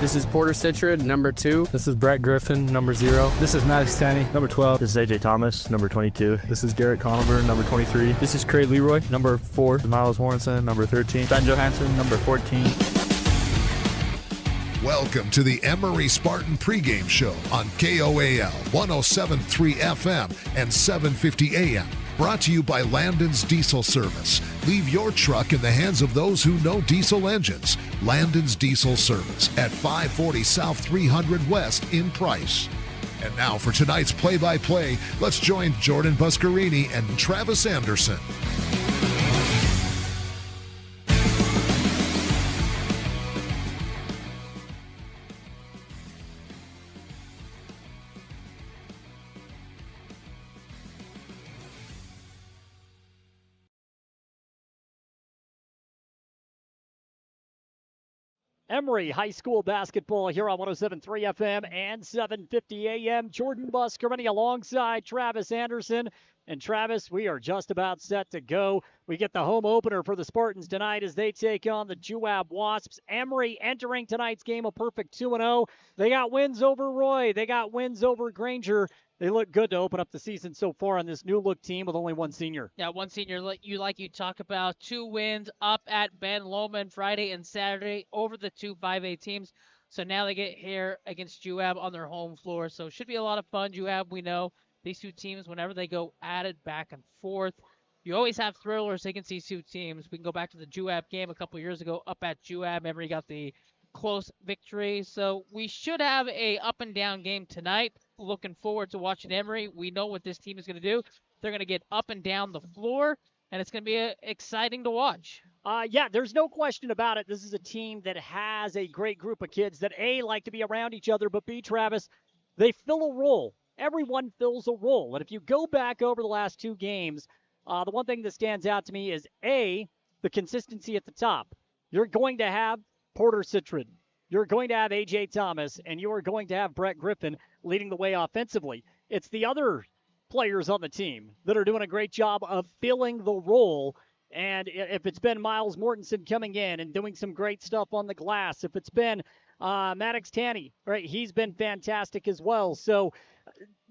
This is Porter Citrid, number 2. This is Brett Griffin, number 0. This is Maddox Tanny, number 12. This is AJ Thomas, number 22. This is Garrett Conover, number 23. This is Craig Leroy, number 4. Miles Warrenson, number 13. Ben Johansson, number 14. Welcome to the Emery Spartan pregame show on KOAL 107.3 FM and 750 AM. Brought to you by Landon's Diesel Service. Leave your truck in the hands of those who know diesel engines. Landon's Diesel Service at 540 South 300 West in Price. And now for tonight's play-by-play, let's join Jordan Buscarini and Travis Anderson. Emery High School basketball here on 107.3 FM and 750 AM. Jordan Buscarini alongside Travis Anderson. And Travis, we are just about set to go. We get the home opener for the Spartans tonight as they take on the Juab Wasps. Emery entering tonight's game a perfect 2-0. They got wins over Roy. They got wins over Granger. They look good to open up the season so far on this new-look team with only one senior. Yeah, one senior, you talk about. 2 wins up at Ben Lomond Friday and Saturday over the 2 5A teams. So now they get here against Juab on their home floor. So it should be a lot of fun. Juab, we know, these 2 teams, whenever they go at it back and forth, you always have thrillers against these 2 teams. We can go back to the Juab game a couple years ago up at Juab. Emery got the close victory. So we should have a up-and-down game tonight. Looking forward to watching Emery. We know what this team is going to do. They're going to get up and down the floor, and it's going to be exciting to watch. Yeah, there's no question about it. This is a team that has a great group of kids that, A, like to be around each other, but B, Travis, they fill a role. Everyone fills a role. And if you go back over the last 2 games, the one thing that stands out to me is, A, the consistency at the top. You're going to have Porter Citrid. You're going to have A.J. Thomas, and you are going to have Brett Griffin leading the way offensively. It's the other players on the team that are doing a great job of filling the role. And if it's been Miles Mortensen coming in and doing some great stuff on the glass, if it's been Maddox Tanny, right, he's been fantastic as well. So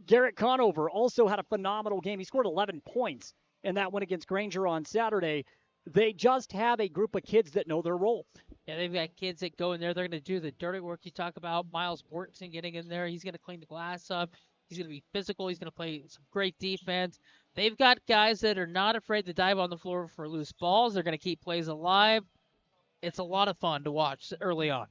Garrett Conover also had a phenomenal game. He scored 11 points in that one against Granger on Saturday. They just have a group of kids that know their role. Yeah, they've got kids that go in there. They're going to do the dirty work. You talk about Miles Mortensen getting in there. He's going to clean the glass up. He's going to be physical. He's going to play some great defense. They've got guys that are not afraid to dive on the floor for loose balls. They're going to keep plays alive. It's a lot of fun to watch early on.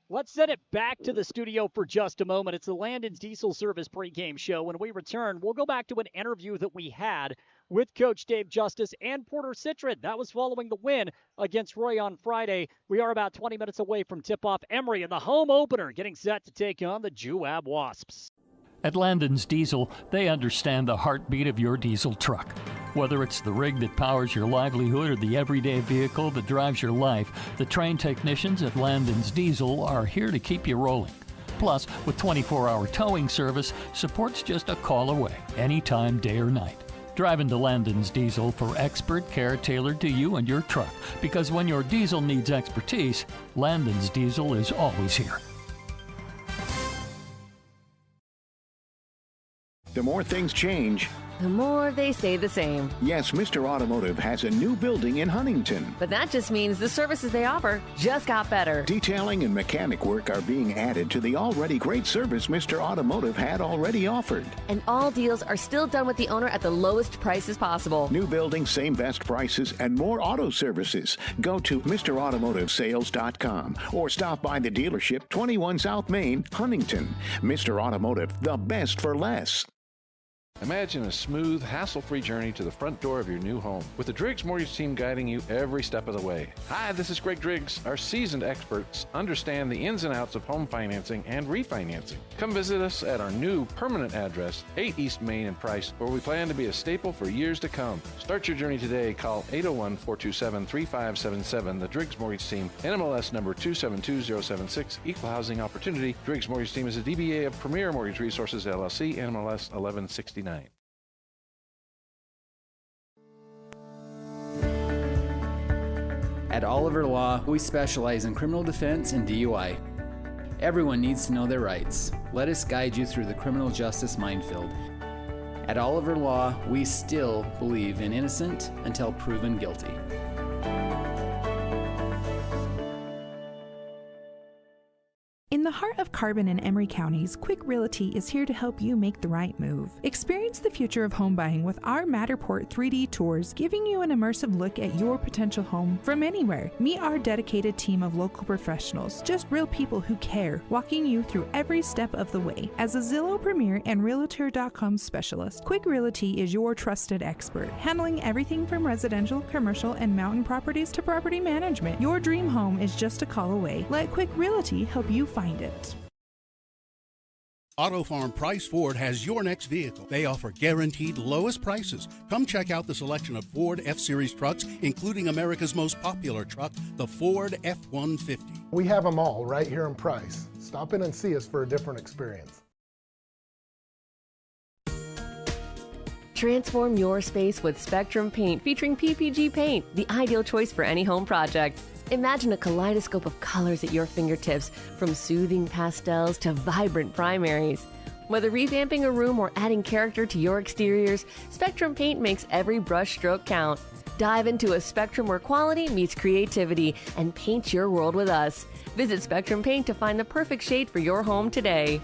Let's send it back to the studio for just a moment. It's the Landon's Diesel Service pregame show. When we return, we'll go back to an interview that we had with Coach Dave Justice and Porter Citrid. That was following the win against Roy on Friday. We are about 20 minutes away from tip-off. Emery in the home opener getting set to take on the Juab Wasps. At Landon's Diesel, they understand the heartbeat of your diesel truck. Whether it's the rig that powers your livelihood or the everyday vehicle that drives your life, the trained technicians at Landon's Diesel are here to keep you rolling. Plus, with 24-hour towing service, support's just a call away, anytime, day or night. Drive into Landon's Diesel for expert care tailored to you and your truck, because when your diesel needs expertise, Landon's Diesel is always here. The more things change, the more they stay the same. Yes, Mr. Automotive has a new building in Huntington. But that just means the services they offer just got better. Detailing and mechanic work are being added to the already great service Mr. Automotive had already offered. And all deals are still done with the owner at the lowest prices possible. New building, same best prices, and more auto services. Go to MrAutomotiveSales.com or stop by the dealership, 21 South Main, Huntington. Mr. Automotive, the best for less. Imagine a smooth, hassle-free journey to the front door of your new home with the Driggs Mortgage Team guiding you every step of the way. Hi, this is Greg Driggs. Our seasoned experts understand the ins and outs of home financing and refinancing. Come visit us at our new permanent address, 8 East Main in Price, where we plan to be a staple for years to come. Start your journey today. Call 801-427-3577. The Driggs Mortgage Team, NMLS number 272076, Equal Housing Opportunity. Driggs Mortgage Team is a DBA of Premier Mortgage Resources, LLC, NMLS 1169. At Oliver Law, we specialize in criminal defense and DUI. Everyone needs to know their rights. Let us guide you through the criminal justice minefield. At Oliver Law, we still believe in innocent until proven guilty. In the heart of Carbon and Emery counties, Quick Realty is here to help you make the right move. Experience the future of home buying with our Matterport 3D tours, giving you an immersive look at your potential home from anywhere. Meet our dedicated team of local professionals, just real people who care, walking you through every step of the way. As a Zillow Premier and Realtor.com specialist, Quick Realty is your trusted expert, handling everything from residential, commercial, and mountain properties to property management. Your dream home is just a call away. Let Quick Realty help you find it. Auto Farm Price Ford has your next vehicle. They offer guaranteed lowest prices. Come check out the selection of Ford F-Series trucks, including America's most popular truck, the Ford F-150. We have them all right here in Price. Stop in and see us for a different experience. Transform your space with Spectrum Paint featuring PPG paint, the ideal choice for any home project. Imagine a kaleidoscope of colors at your fingertips, from soothing pastels to vibrant primaries. Whether revamping a room or adding character to your exteriors, Spectrum Paint makes every brush stroke count. Dive into a spectrum where quality meets creativity and paint your world with us. Visit Spectrum Paint to find the perfect shade for your home today.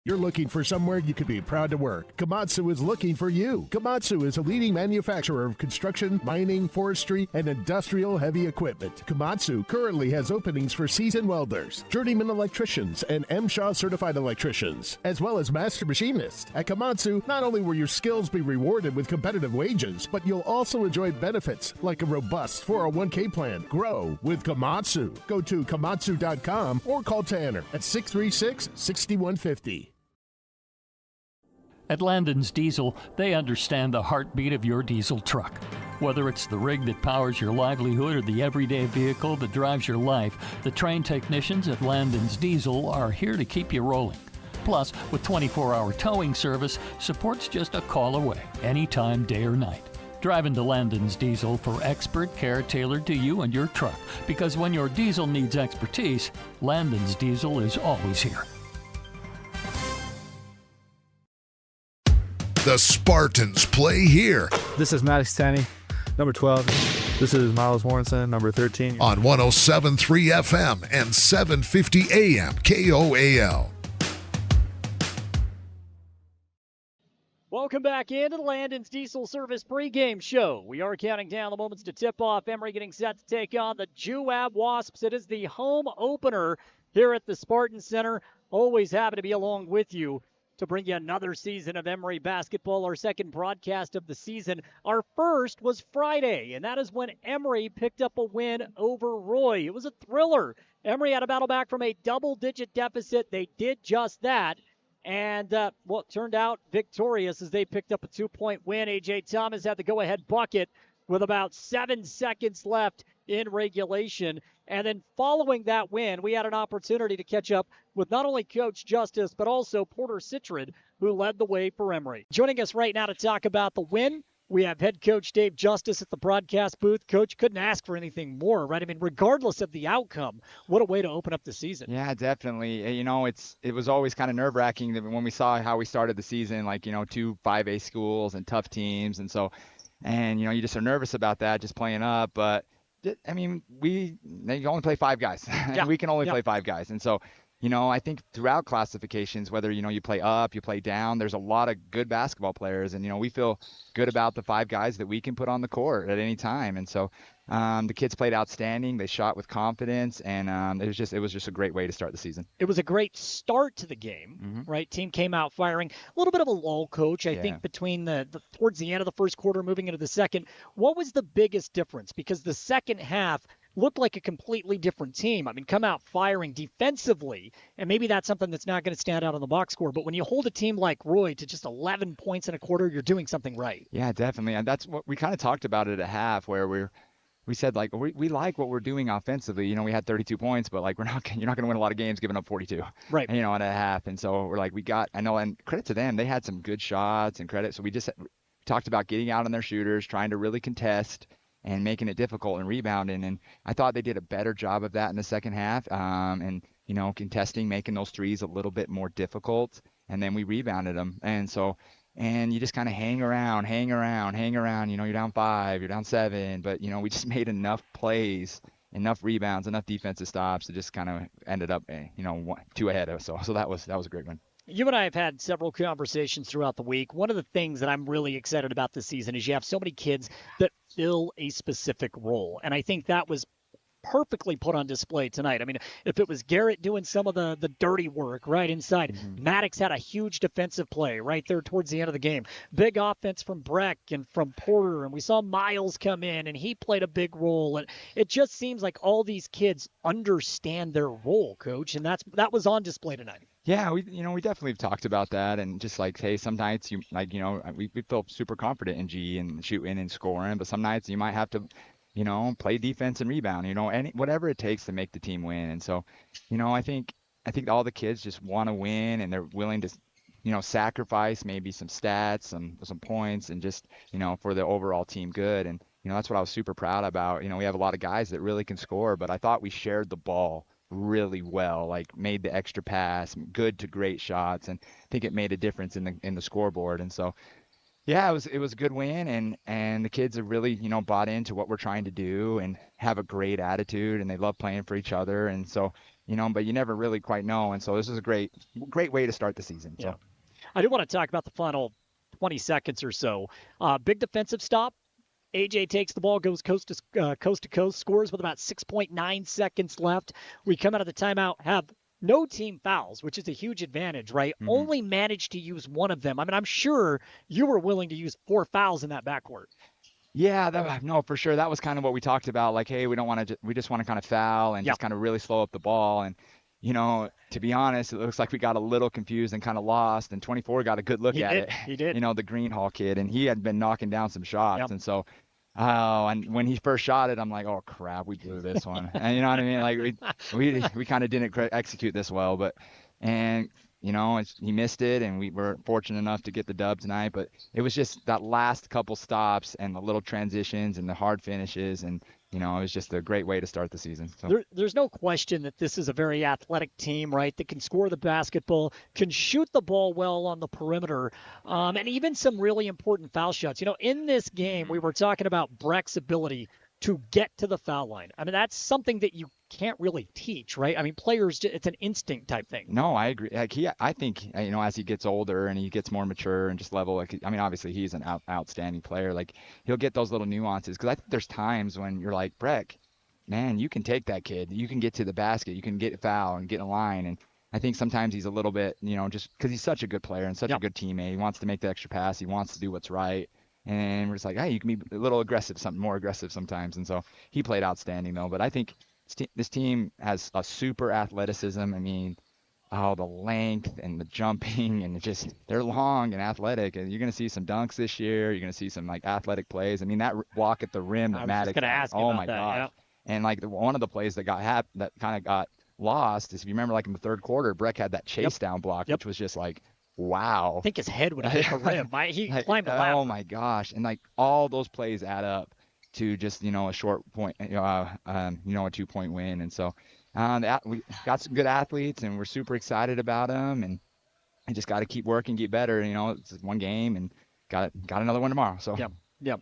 You're looking for somewhere you could be proud to work. Komatsu is looking for you. Komatsu is a leading manufacturer of construction, mining, forestry, and industrial heavy equipment. Komatsu currently has openings for seasoned welders, journeyman electricians, and MSHA certified electricians, as well as master machinists. At Komatsu, not only will your skills be rewarded with competitive wages, but you'll also enjoy benefits like a robust 401k plan. Grow with Komatsu. Go to komatsu.com or call Tanner at 636-6150. At Landon's Diesel, they understand the heartbeat of your diesel truck. Whether it's the rig that powers your livelihood or the everyday vehicle that drives your life, the trained technicians at Landon's Diesel are here to keep you rolling. Plus, with 24-hour towing service, support's just a call away, anytime, day or night. Drive into Landon's Diesel for expert care tailored to you and your truck, because when your diesel needs expertise, Landon's Diesel is always here. The Spartans play here. This is Maddox Tanny, number 12. This is Miles Warrenson, number 13. On 107.3 FM and 750 AM KOAL. Welcome back into the Landon's Diesel Service pregame show. We are counting down the moments to tip off. Emery getting set to take on the Juab Wasps. It is the home opener here at the Spartan Center. Always happy to be along with you to bring you another season of Emery basketball, our second broadcast of the season. Our first was Friday, and that is when Emery picked up a win over Roy. It was a thriller. Emery had to battle back from a double-digit deficit. They did just that, and it turned out victorious as they picked up a 2-point win. A.J. Thomas had the go-ahead bucket with about 7 seconds left in regulation. And then following that win, we had an opportunity to catch up with not only Coach Justice, but also Porter Citrid, who led the way for Emery. Joining us right now to talk about the win, we have head coach Dave Justice at the broadcast booth. Coach, couldn't ask for anything more, right? I mean, regardless of the outcome, what a way to open up the season. Yeah, definitely. You know, it was always kind of nerve-wracking when we saw how we started the season, like, you know, 2 5A schools and tough teams. And so, you know, you just are nervous about that, just playing up. But I mean, you only play 5 guys. Yeah. We can only play 5 guys. And so, you know, I think throughout classifications, whether, you know, you play up, you play down, there's a lot of good basketball players. And, you know, we feel good about the 5 guys that we can put on the court at any time. And so the kids played outstanding. They shot with confidence. And it was just a great way to start the season. It was a great start to the game, right? Team came out firing. A little bit of a lull, Coach, I think, between the towards the end of the first quarter, moving into the second. What was the biggest difference? Because the second half looked like a completely different team. I mean, come out firing defensively, and maybe that's something that's not going to stand out on the box score. But when you hold a team like Roy to just 11 points in a quarter, you're doing something right. Yeah, definitely. And that's what we kind of talked about it at half, where we said, like, we like what we're doing offensively. You know, we had 32 points, but, like, you're not going to win a lot of games giving up 42. Right. You know, at a half. And so we're like, and credit to them. They had some good shots and credit. So we just talked about getting out on their shooters, trying to really contest and making it difficult and rebounding. And I thought they did a better job of that in the second half. And, contesting, making those threes a little bit more difficult. And then we rebounded them. And you just kind of hang around. You're down 5, you're down 7. But, we just made enough plays, enough rebounds, enough defensive stops to just kind of ended up, 2 ahead of us. So that was a great one. You and I have had several conversations throughout the week. One of the things that I'm really excited about this season is you have so many kids that fill a specific role. And I think that was perfectly put on display tonight. I mean, if it was Garrett doing some of the dirty work right inside, Maddox had a huge defensive play right there towards the end of the game. Big offense from Breck and from Porter, and we saw Miles come in, and he played a big role. And it just seems like all these kids understand their role, Coach, and that was on display tonight. Yeah, we definitely have talked about that, and just like, hey, some nights we feel super confident in G and shooting and scoring, but some nights you might have to, play defense and rebound, whatever it takes to make the team win. And so, I think all the kids just want to win, and they're willing to, sacrifice maybe some stats, some points, and just, for the overall team good. And that's what I was super proud about. We have a lot of guys that really can score, but I thought we shared the ball really well, like made the extra pass, good to great shots, and I think it made a difference in the scoreboard. And so, yeah, it was a good win, and the kids have really, bought into what we're trying to do and have a great attitude, and they love playing for each other. And so, but you never really quite know. And so this is a great way to start the season. So. Yeah. I do want to talk about the final 20 seconds or so. Big defensive stop. AJ takes the ball, goes coast to coast, scores with about 6.9 seconds left. We come out of the timeout, have no team fouls, which is a huge advantage, right? Only managed to use one of them. I mean, I'm sure you were willing to use 4 fouls in that backcourt. Yeah, no, for sure. That was kind of what we talked about. Like, hey, we just want to kind of foul and just kind of really slow up the ball. And, to be honest, it looks like we got a little confused and kind of lost. And 24 got a good look at it. He did. The Greenhall kid, and he had been knocking down some shots. And so, and when he first shot it, I'm like, oh crap, we blew this one. And you know what I mean? Like we kind of didn't execute this well, but he missed it, and we were fortunate enough to get the dub tonight. But it was just that last couple stops and the little transitions and the hard finishes, and it was just a great way to start the season. So. There's no question that this is a very athletic team, right, that can score the basketball, can shoot the ball well on the perimeter, and even some really important foul shots. In this game, we were talking about Breck's ability to get to the foul line. I mean, that's something that you can't really teach, right? I mean, players, it's an instinct type thing. No, I agree. Like I think, as he gets older and he gets more mature and just level, obviously he's an outstanding player. Like, he'll get those little nuances, because I think there's times when you're like, Breck, man, you can take that kid. You can get to the basket. You can get a foul and get in line. And I think sometimes he's a little bit, just because he's such a good player and such a good teammate. He wants to make the extra pass. He wants to do what's right. And we're just like, hey, you can be a little more aggressive sometimes. And so he played outstanding, though. But I think this team has a super athleticism. I mean, the length and the jumping, and they're long and athletic. And you're going to see some dunks this year. You're going to see some athletic plays. I mean, that walk at the rim that Maddox. Oh my gosh! And one of the plays that kind of got lost is, if you remember, in the third quarter, Breck had that chase down block, which was just like, wow. I think his head would have hit the rim. He climbed the ladder. Oh my gosh. And all those plays add up to just, a short point, a 2-point win. And so we got some good athletes, and we're super excited about them, and I just got to keep working, get better. It's one game, and got another one tomorrow. So. Yeah.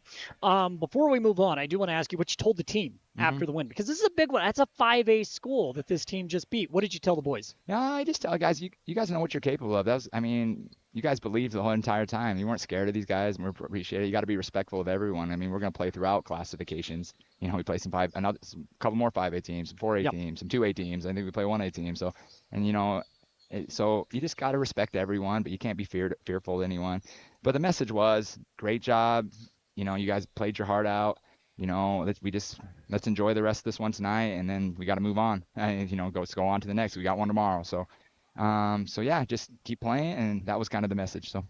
Before we move on, I do want to ask you what you told the team after the win, because this is a big one. That's a 5A school that this team just beat. What did you tell the boys? Yeah, I just tell guys, you guys know what you're capable of. You guys believed the whole entire time. You weren't scared of these guys, and we appreciate it. You got to be respectful of everyone. I mean, we're going to play throughout classifications. We play some couple more 5A teams, some 4A teams, some 2A teams. I think we play 1A teams. So, so you just got to respect everyone, but you can't be fearful of anyone. But the message was, great job. You guys played your heart out. Let's enjoy the rest of this one tonight, and then we got to move on. Go on to the next. We got one tomorrow. So yeah, just keep playing, and that was kind of the message. So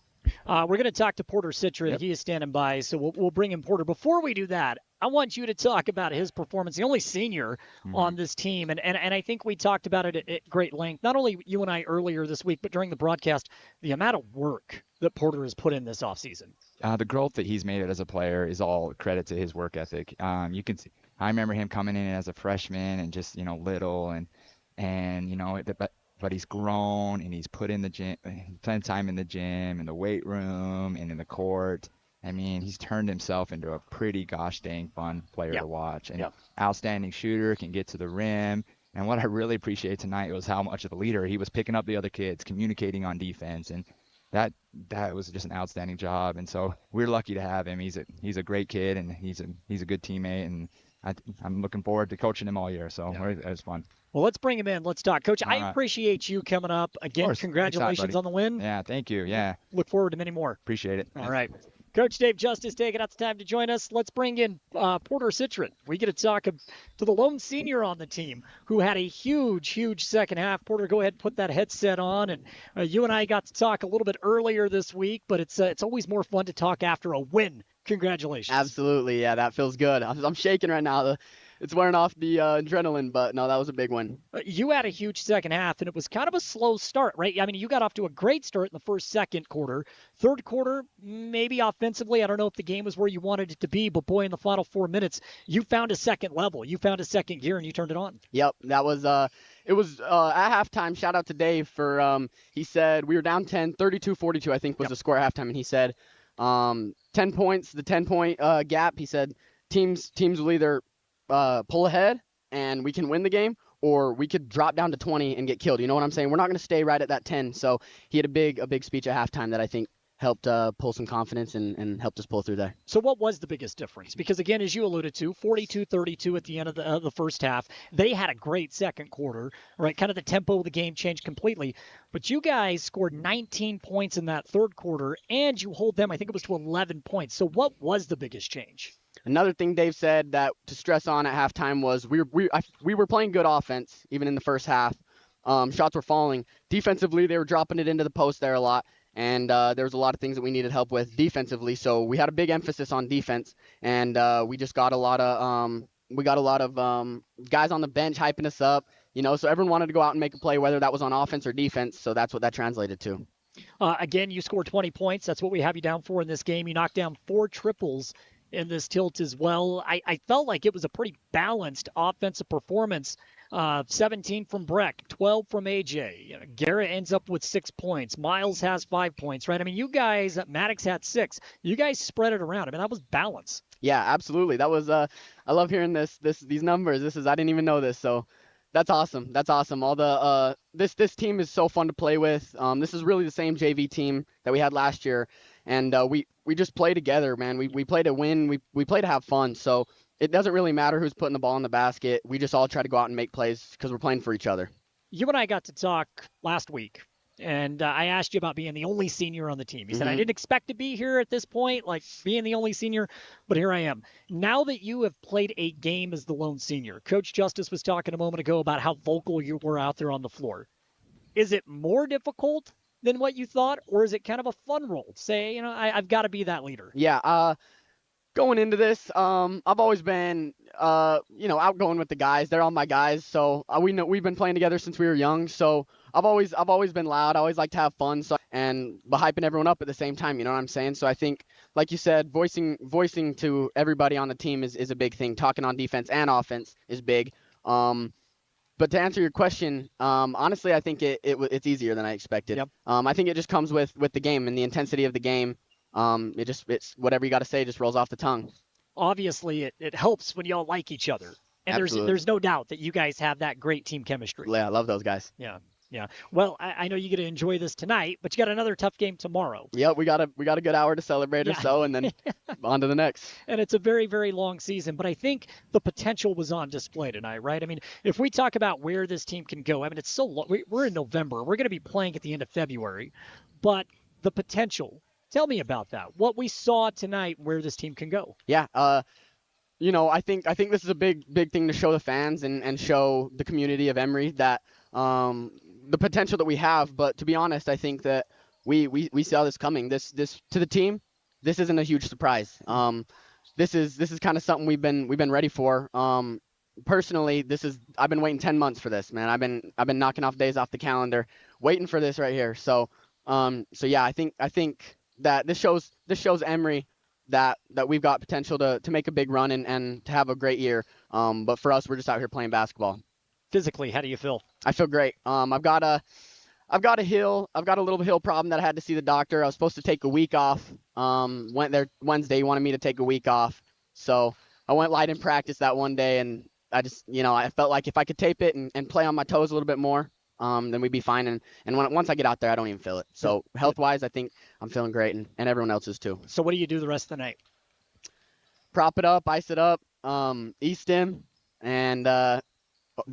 we're going to talk to Porter Citron. He is standing by, so we'll bring in Porter. Before we do that, I want you to talk about his performance, the only senior on this team. And I think we talked about it at great length, not only you and I earlier this week, but during the broadcast, the amount of work that Porter has put in this offseason. The growth that he's made as a player is all credit to his work ethic. You can see, I remember him coming in as a freshman and just, little and but he's grown and he's put in the gym, spent time in the gym and the weight room and in the court. I mean, he's turned himself into a pretty gosh dang fun player to watch. And outstanding shooter, can get to the rim. And what I really appreciate tonight was how much of the leader he was picking up the other kids, communicating on defense, and that was just an outstanding job. And so we're lucky to have him. He's a great kid, and he's a good teammate, and I'm looking forward to coaching him all year. So it was fun. Well, let's bring him in. Let's talk. Coach, I appreciate you coming up. Again, congratulations on the win. Yeah, thank you. Yeah. Look forward to many more. Appreciate it. All right. Coach Dave Justice taking out the time to join us. Let's bring in Porter Citron. We get to talk to the lone senior on the team who had a huge second half. Porter, go ahead and put that headset on. And you and I got to talk a little bit earlier this week, but it's always more fun to talk after a win. Congratulations. Absolutely. Yeah, that feels good. I'm shaking right now. It's wearing off the adrenaline, but no, that was a big win. You had a huge second half, and it was kind of a slow start, right? I mean, you got off to a great start in the second quarter. Third quarter, maybe offensively, I don't know if the game was where you wanted it to be, but boy, in the final 4 minutes, you found a second level. You found a second gear, and you turned it on. Yep, that was it was at halftime. Shout out to Dave for he said we were down 10, 32-42, I think was the score at halftime, and he said 10 points, the 10-point gap. He said teams will either pull ahead and we can win the game, or we could drop down to 20 and get killed. You know what I'm saying? We're not going to stay right at that 10. So he had a big speech at halftime that I think helped pull some confidence and helped us pull through there. So what was the biggest difference? Because, again, as you alluded to, 42-32 at the end of the first half. They had a great second quarter, right? Kind of the tempo of the game changed completely. But you guys scored 19 points in that third quarter, and you hold them, I think it was to 11 points. So what was the biggest change? Another thing Dave said that to stress on at halftime was we were playing good offense even in the first half. Shots were falling. Defensively, they were dropping it into the post there a lot, and there was a lot of things that we needed help with defensively. So we had a big emphasis on defense, and we just got a lot of guys on the bench hyping us up. So everyone wanted to go out and make a play, whether that was on offense or defense. So that's what that translated to. Again, you scored 20 points. That's what we have you down for in this game. You knocked down 4 triples in this tilt as well. I felt like it was a pretty balanced offensive performance. 17 from Breck, 12 from AJ. Garrett ends up with 6 points. Miles has 5 points, right? I mean, you guys, Maddox had 6. You guys spread it around. I mean, that was balance. Yeah, absolutely. That was I love hearing these numbers. I didn't even know this, so that's awesome. That's awesome. All the this team is so fun to play with. This is really the same JV team that we had last year. And we just play together, man. We play to win. We play to have fun. So it doesn't really matter who's putting the ball in the basket. We just all try to go out and make plays because we're playing for each other. You and I got to talk last week, and I asked you about being the only senior on the team. You said, I didn't expect to be here at this point, like being the only senior, but here I am. Now that you have played a game as the lone senior, Coach Justice was talking a moment ago about how vocal you were out there on the floor. Is it more difficult than what you thought, or is it kind of a fun role? Say, I've got to be that leader. Yeah, going into this, I've always been, outgoing with the guys. They're all my guys, so we've been playing together since we were young. So I've always been loud. I always like to have fun, but hyping everyone up at the same time. You know what I'm saying? So I think, like you said, voicing to everybody on the team is a big thing. Talking on defense and offense is big. But to answer your question, honestly, I think it's easier than I expected. Yep. I think it just comes with the game and the intensity of the game. It's whatever you got to say just rolls off the tongue. Obviously, it helps when y'all like each other. And there's no doubt that you guys have that great team chemistry. Yeah, I love those guys. Yeah. Well, I know you get to enjoy this tonight, but you got another tough game tomorrow. Yep, we got a good hour to celebrate or so, and then on to the next. And it's a very, very long season, but I think the potential was on display tonight, right? I mean, if we talk about where this team can go, I mean, it's so long. We're in November. We're going to be playing at the end of February, but the potential. Tell me about that. What we saw tonight, where this team can go. Yeah. I think this is a big thing to show the fans and show the community of Emery that the potential that we have. But to be honest, I think that we saw this coming. This to the team, this isn't a huge surprise. this is kind of something we've been ready for. Personally, I've been waiting 10 months for this, man. I've been knocking off days off the calendar, waiting for this right here. So yeah, I think that this shows Emery that we've got potential to make a big run and to have a great year. But for us, we're just out here playing basketball. Physically, how do you feel? I feel great. I've got a little hill problem that I had to see the doctor. I was supposed to take a week off. Went there Wednesday. He wanted me to take a week off. So I went light in practice that one day, and I just, I felt like if I could tape it and play on my toes a little bit more, then we'd be fine. And once I get out there, I don't even feel it. So health-wise, I think I'm feeling great, and everyone else is too. So what do you do the rest of the night? Prop it up, ice it up, e-stim, and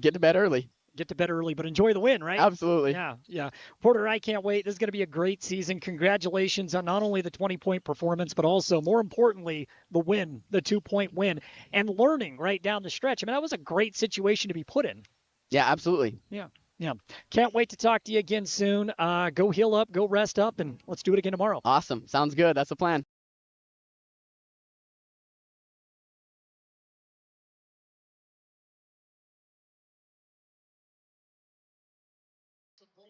get to bed early. Get to bed early, but enjoy the win, right? Absolutely. Yeah. Porter, I can't wait. This is going to be a great season. Congratulations on not only the 20-point performance, but also, more importantly, the win, the 2-point win, and learning right down the stretch. I mean, that was a great situation to be put in. Yeah, absolutely. Yeah. Can't wait to talk to you again soon. Go heal up, go rest up, and let's do it again tomorrow. Awesome. Sounds good. That's the plan.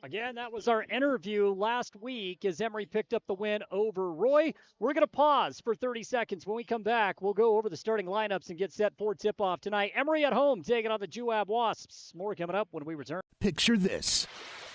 Again, that was our interview last week as Emery picked up the win over Roy. We're going to pause for 30 seconds. When we come back, we'll go over the starting lineups and get set for tip-off tonight. Emery at home taking on the Juab Wasps. More coming up when we return. Picture this.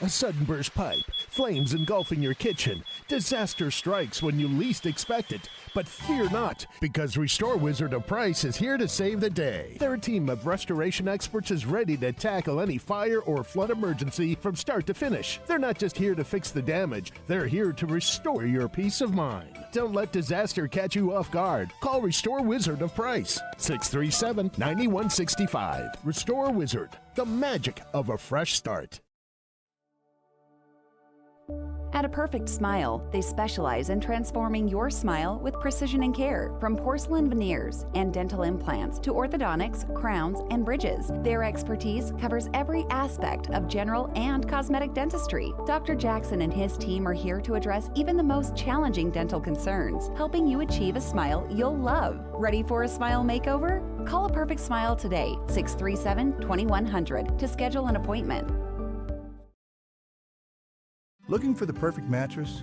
A sudden burst pipe, flames engulfing your kitchen. Disaster strikes when you least expect it. But fear not, because Restore Wizard of Price is here to save the day. Their team of restoration experts is ready to tackle any fire or flood emergency from start to finish. They're not just here to fix the damage, they're here to restore your peace of mind. Don't let disaster catch you off guard. Call Restore Wizard of Price, 637-9165. Restore Wizard, the magic of a fresh start. At A Perfect Smile, they specialize in transforming your smile with precision and care. From porcelain veneers and dental implants to orthodontics, crowns, and bridges, their expertise covers every aspect of general and cosmetic dentistry. Dr. Jackson and his team are here to address even the most challenging dental concerns, helping you achieve a smile you'll love. Ready for a smile makeover? Call A Perfect Smile today, 637-2100, to schedule an appointment. Looking for the perfect mattress?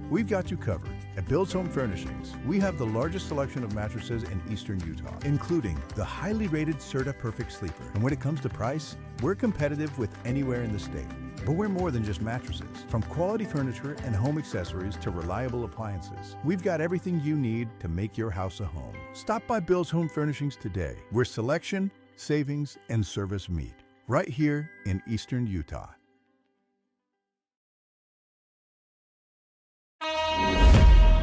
We've got you covered. At Bill's Home Furnishings, we have the largest selection of mattresses in eastern Utah, including the highly rated Serta Perfect Sleeper. And when it comes to price, we're competitive with anywhere in the state. But we're more than just mattresses. From quality furniture and home accessories to reliable appliances, we've got everything you need to make your house a home. Stop by Bill's Home Furnishings today, where selection, savings, and service meet. Right here in eastern Utah.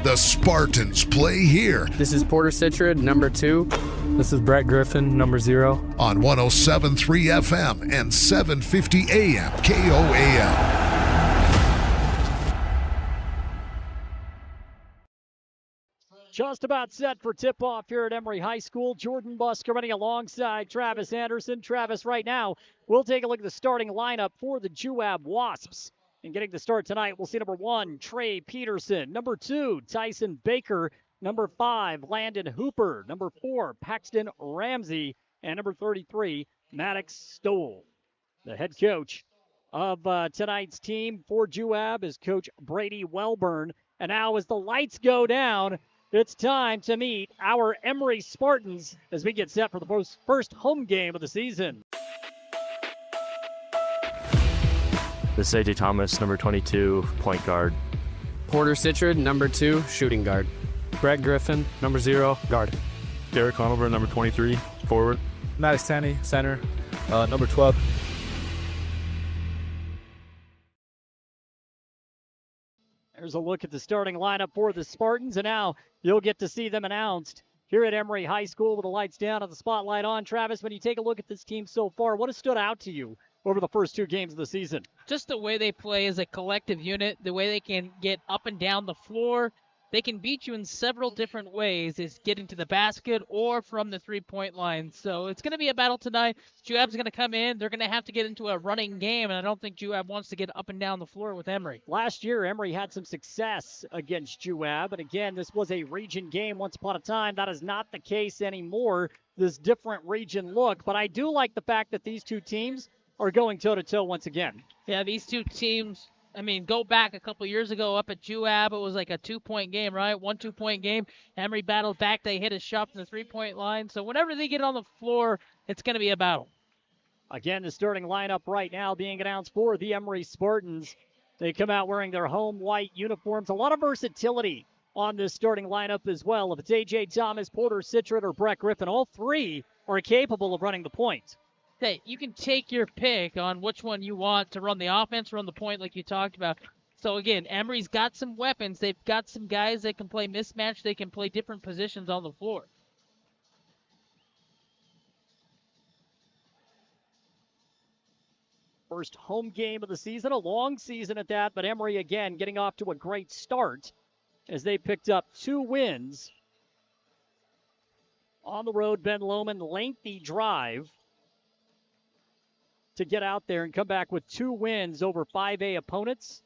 The Spartans play here. This is Porter Citrid, number 2. This is Brett Griffin, number 0. On 107.3 FM and 750 AM KOAL. Just about set for tip-off here at Emery High School. Jordan Busker running alongside Travis Anderson. Travis, right now, we'll take a look at the starting lineup for the Juab Wasps. And getting the start tonight, we'll see number 1, Trey Peterson. Number 2, Tyson Baker. Number 5, Landon Hooper. Number 4, Paxton Ramsey. And number 33, Maddox Stoll. The head coach of tonight's team for Juab is Coach Brady Welburn. And now as the lights go down, it's time to meet our Emery Spartans as we get set for the first home game of the season. This is AJ Thomas, number 22, point guard. Porter Citrid, number 2, shooting guard. Brett Griffin, number 0, guard. Derek Conover, number 23, forward. Maddox Tanny, center. Number 12. There's a look at the starting lineup for the Spartans, and now you'll get to see them announced here at Emery High School with the lights down and the spotlight on. Travis, when you take a look at this team so far, what has stood out to you over the first 2 games of the season? Just the way they play as a collective unit, the way they can get up and down the floor, they can beat you in several different ways. It's getting to the basket or from the three-point line. So it's going to be a battle tonight. Juab's going to come in. They're going to have to get into a running game, and I don't think Juab wants to get up and down the floor with Emery. Last year, Emery had some success against Juab, and again, this was a region game once upon a time. That is not the case anymore, this different region look. But I do like the fact that these two teams are going toe-to-toe once again. Yeah, these two teams, I mean, go back a couple years ago up at Juab, it was like a 2-point game, right? 1 2-point game. Emery battled back. They hit a shot from the three-point line. So whenever they get on the floor, it's going to be a battle. Again, the starting lineup right now being announced for the Emery Spartans. They come out wearing their home white uniforms. A lot of versatility on this starting lineup as well. If it's A.J. Thomas, Porter Citron, or Brett Griffin, all three are capable of running the point. Hey, you can take your pick on which one you want to run the offense, run the point like you talked about. So, again, Emery's got some weapons. They've got some guys that can play mismatch. They can play different positions on the floor. First home game of the season, a long season at that, but Emery again getting off to a great start as they picked up 2 wins on the road. Ben Lomond, lengthy drive to get out there and come back with 2 wins over 5A opponents.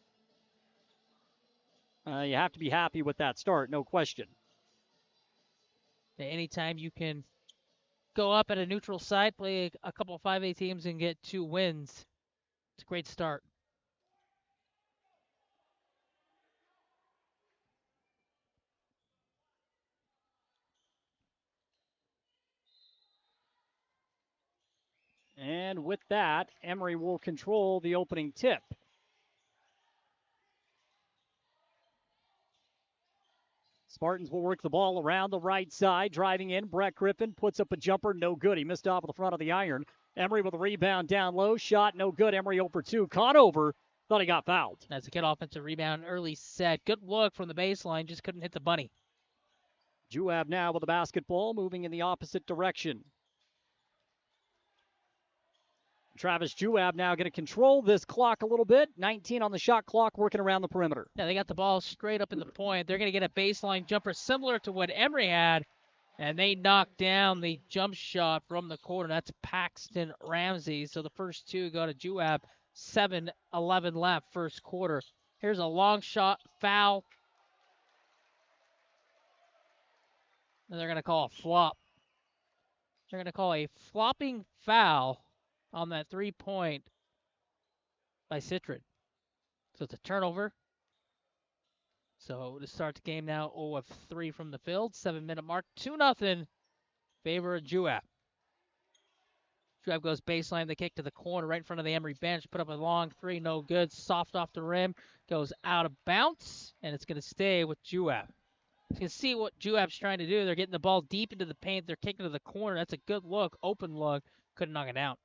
You have to be happy with that start, no question. Anytime you can go up at a neutral site, play a couple of 5A teams, and get 2 wins, it's a great start. And with that, Emery will control the opening tip. Spartans will work the ball around the right side. Driving in, Brett Griffin puts up a jumper, no good. He missed off at the front of the iron. Emery with a rebound down low. Shot, no good. Emery over 2. Conover thought he got fouled. That's a good offensive rebound, early set. Good look from the baseline, just couldn't hit the bunny. Juab now with the basketball, moving in the opposite direction. Travis Juab now going to control this clock a little bit. 19 on the shot clock, working around the perimeter. Yeah, they got the ball straight up in the point. They're going to get a baseline jumper similar to what Emery had, and they knocked down the jump shot from the corner. That's Paxton Ramsey. So the first 2 go to Juab. 7-11 left, first quarter. Here's a long shot, foul. And they're going to call a flop. They're going to call a flopping foul on that 3-point by Citron. So it's a turnover. So to start the game now, 0 of 3 from the field. 7-minute mark, 2-0 favor of Juab. Juab goes baseline, the kick to the corner right in front of the Emery bench. Put up a long 3, no good. Soft off the rim, goes out of bounds, and it's going to stay with Juab. You can see what Juab's trying to do. They're getting the ball deep into the paint. They're kicking to the corner. That's a good look, open look. Couldn't knock it out.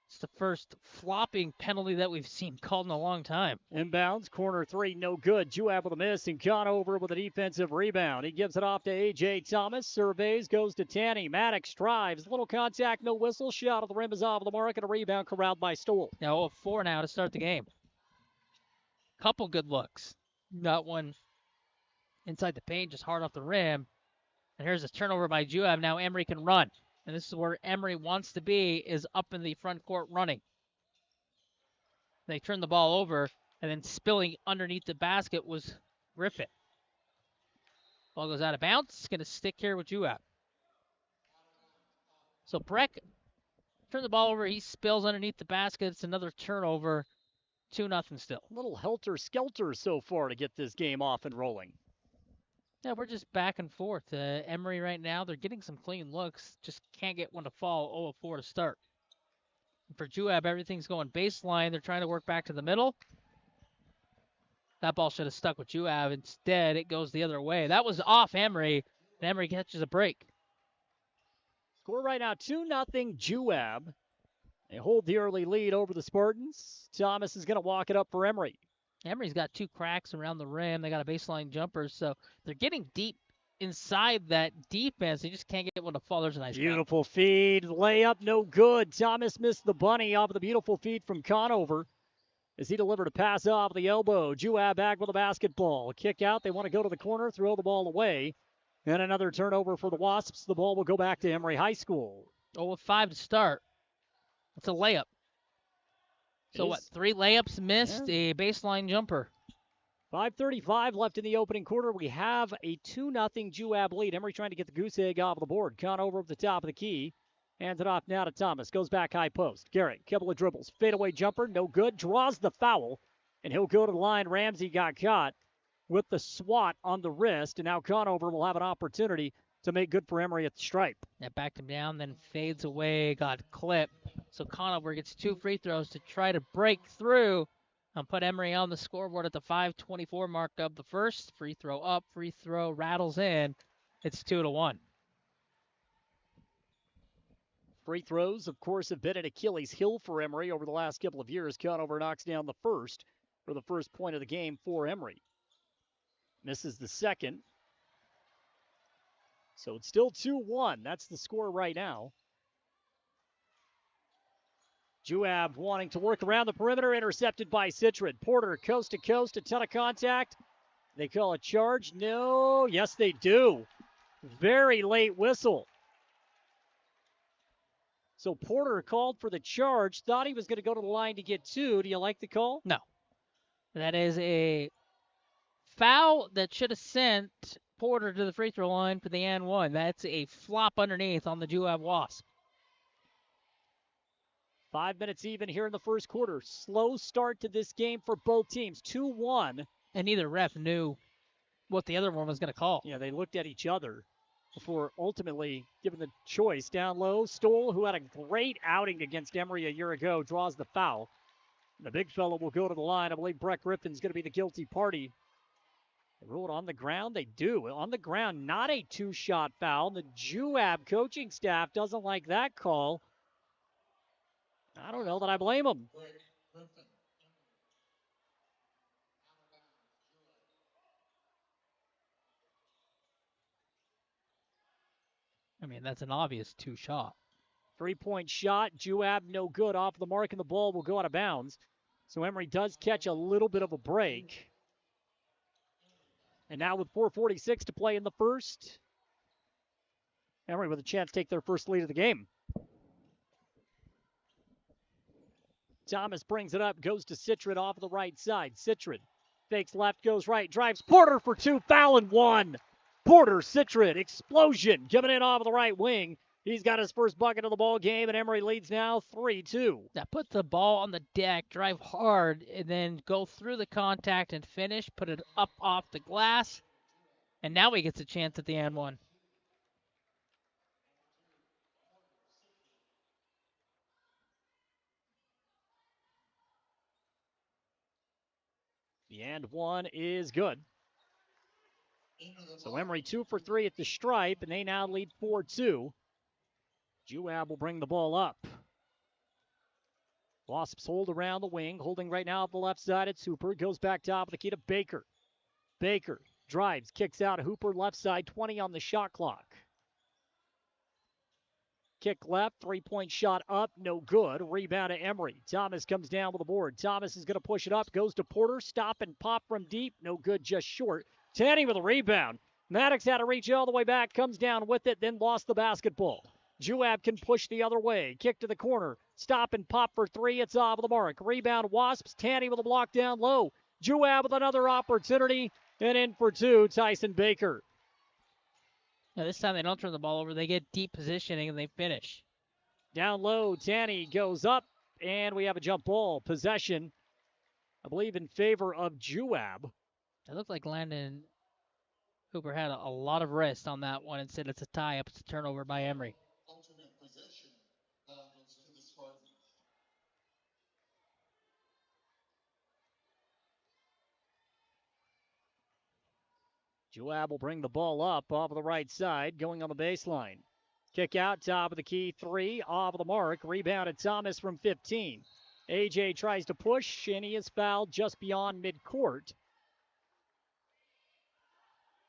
It's the first flopping penalty that we've seen called in a long time. Inbounds, corner 3, no good. Juab with a miss, and Conover with a defensive rebound. He gives it off to A.J. Thomas. Surveys, goes to Tanny. Maddox drives. Little contact, no whistle. Shot at the rim is off the mark, and a rebound corralled by Stoll. Now 0 of 4 now to start the game. Couple good looks. Got one inside the paint, just hard off the rim. And here's a turnover by Juab. Now Emery can run. And this is where Emery wants to be, is up in the front court running. They turn the ball over, and then spilling underneath the basket was Griffin. Ball goes out of bounds. It's going to stick here with Juab. So Breck turned the ball over. He spills underneath the basket. It's another turnover. 2-0 still. A little helter-skelter so far to get this game off and rolling. Yeah, we're just back and forth. Emery right now, they're getting some clean looks. Just can't get one to fall. 0 of 4 to start. For Juab, everything's going baseline. They're trying to work back to the middle. That ball should have stuck with Juab. Instead, it goes the other way. That was off Emery, and Emery catches a break. Score right now, 2-0 Juab. They hold the early lead over the Spartans. Thomas is going to walk it up for Emery. Emery's got 2 cracks around the rim. They got a baseline jumper, so they're getting deep inside that defense. They just can't get one to fall. There's a nice beautiful feed. Layup, no good. Thomas missed the bunny off of the beautiful feed from Conover. as he delivered a pass off the elbow. Juab back with a basketball. Kick out. They want to go to the corner, throw the ball away. And another turnover for the Wasps. The ball will go back to Emery High School. 0-5 to start. It's a layup. So what, 3 layups missed, a baseline jumper. 5:35 left in the opening quarter. We have a 2-0 Juab lead. Emery trying to get the goose egg off the board. Conover at the top of the key. Hands it off now to Thomas. Goes back high post. Garrett, couple of dribbles. Fadeaway jumper, no good. Draws the foul, and he'll go to the line. Ramsey got caught with the swat on the wrist, and now Conover will have an opportunity to make good for Emery at the stripe. That backed him down, then fades away, got clipped. So Conover gets 2 free throws to try to break through and put Emery on the scoreboard at the 5:24 mark of the first. Free throw up, free throw rattles in. It's 2-1. Free throws, of course, have been an Achilles heel for Emery over the last couple of years. Conover knocks down the first for the first point of the game for Emery. Misses the second. So it's still 2-1. That's the score right now. Juab wanting to work around the perimeter, intercepted by Citron. Porter coast to coast, a ton of contact. They call a charge. No, yes they do. Very late whistle. So Porter called for the charge, thought he was going to go to the line to get 2. Do you like the call? No. That is a foul that should have sent Porter to the free throw line for the and 1. That's a flop underneath on the Juab Wasps. 5 minutes even here in the first quarter. Slow start to this game for both teams. 2-1. And neither ref knew what the other one was going to call. Yeah, they looked at each other before ultimately given the choice. Down low, Stoll, who had a great outing against Emery a year ago, draws the foul. The big fella will go to the line. I believe Brett Griffin's going to be the guilty party. They rule it on the ground. They do. On the ground, not a 2-shot foul. The Juab coaching staff doesn't like that call. I don't know that I blame them. I mean, that's an obvious 2-shot. 3-point shot. Juab no good off the mark, and the ball will go out of bounds. So Emery does catch a little bit of a break. And now with 4:46 to play in the first, Emery with a chance to take their first lead of the game. Thomas brings it up, goes to Citron off the right side. Citron fakes left, goes right, drives Porter for 2, foul and 1. Porter, Citron, explosion, coming in off the right wing. He's got his first bucket of the ball game, and Emery leads now 3-2. That puts the ball on the deck, drive hard, and then go through the contact and finish, put it up off the glass, and now he gets a chance at the and 1. The and 1 is good. So Emery 2 for 3 at the stripe, and they now lead 4-2. Juab will bring the ball up. Wasps hold around the wing, holding right now off the left side. It's Hooper. Goes back top of the key to Baker. Baker drives, kicks out. Hooper left side, 20 on the shot clock. Kick left, 3-point shot up, no good. Rebound to Emery. Thomas comes down with the board. Thomas is going to push it up, goes to Porter. Stop and pop from deep, no good, just short. Tanny with a rebound. Maddox had to reach all the way back, comes down with it, then lost the basketball. Juab can push the other way. Kick to the corner. Stop and pop for 3. It's off the mark. Rebound Wasps. Tanny with a block down low. Juab with another opportunity. And in for 2, Tyson Baker. Now this time they don't turn the ball over. They get deep positioning and they finish. Down low, Tanny goes up. And we have a jump ball. Possession, I believe, in favor of Juab. It looked like Landon Hooper had a lot of rest on that one and said it's a tie-up. It's a turnover by Emery. Juab will bring the ball up off of the right side, going on the baseline. Kick out, top of the key, 3, off of the mark. Rebounded Thomas from 15. AJ tries to push, and he is fouled just beyond midcourt.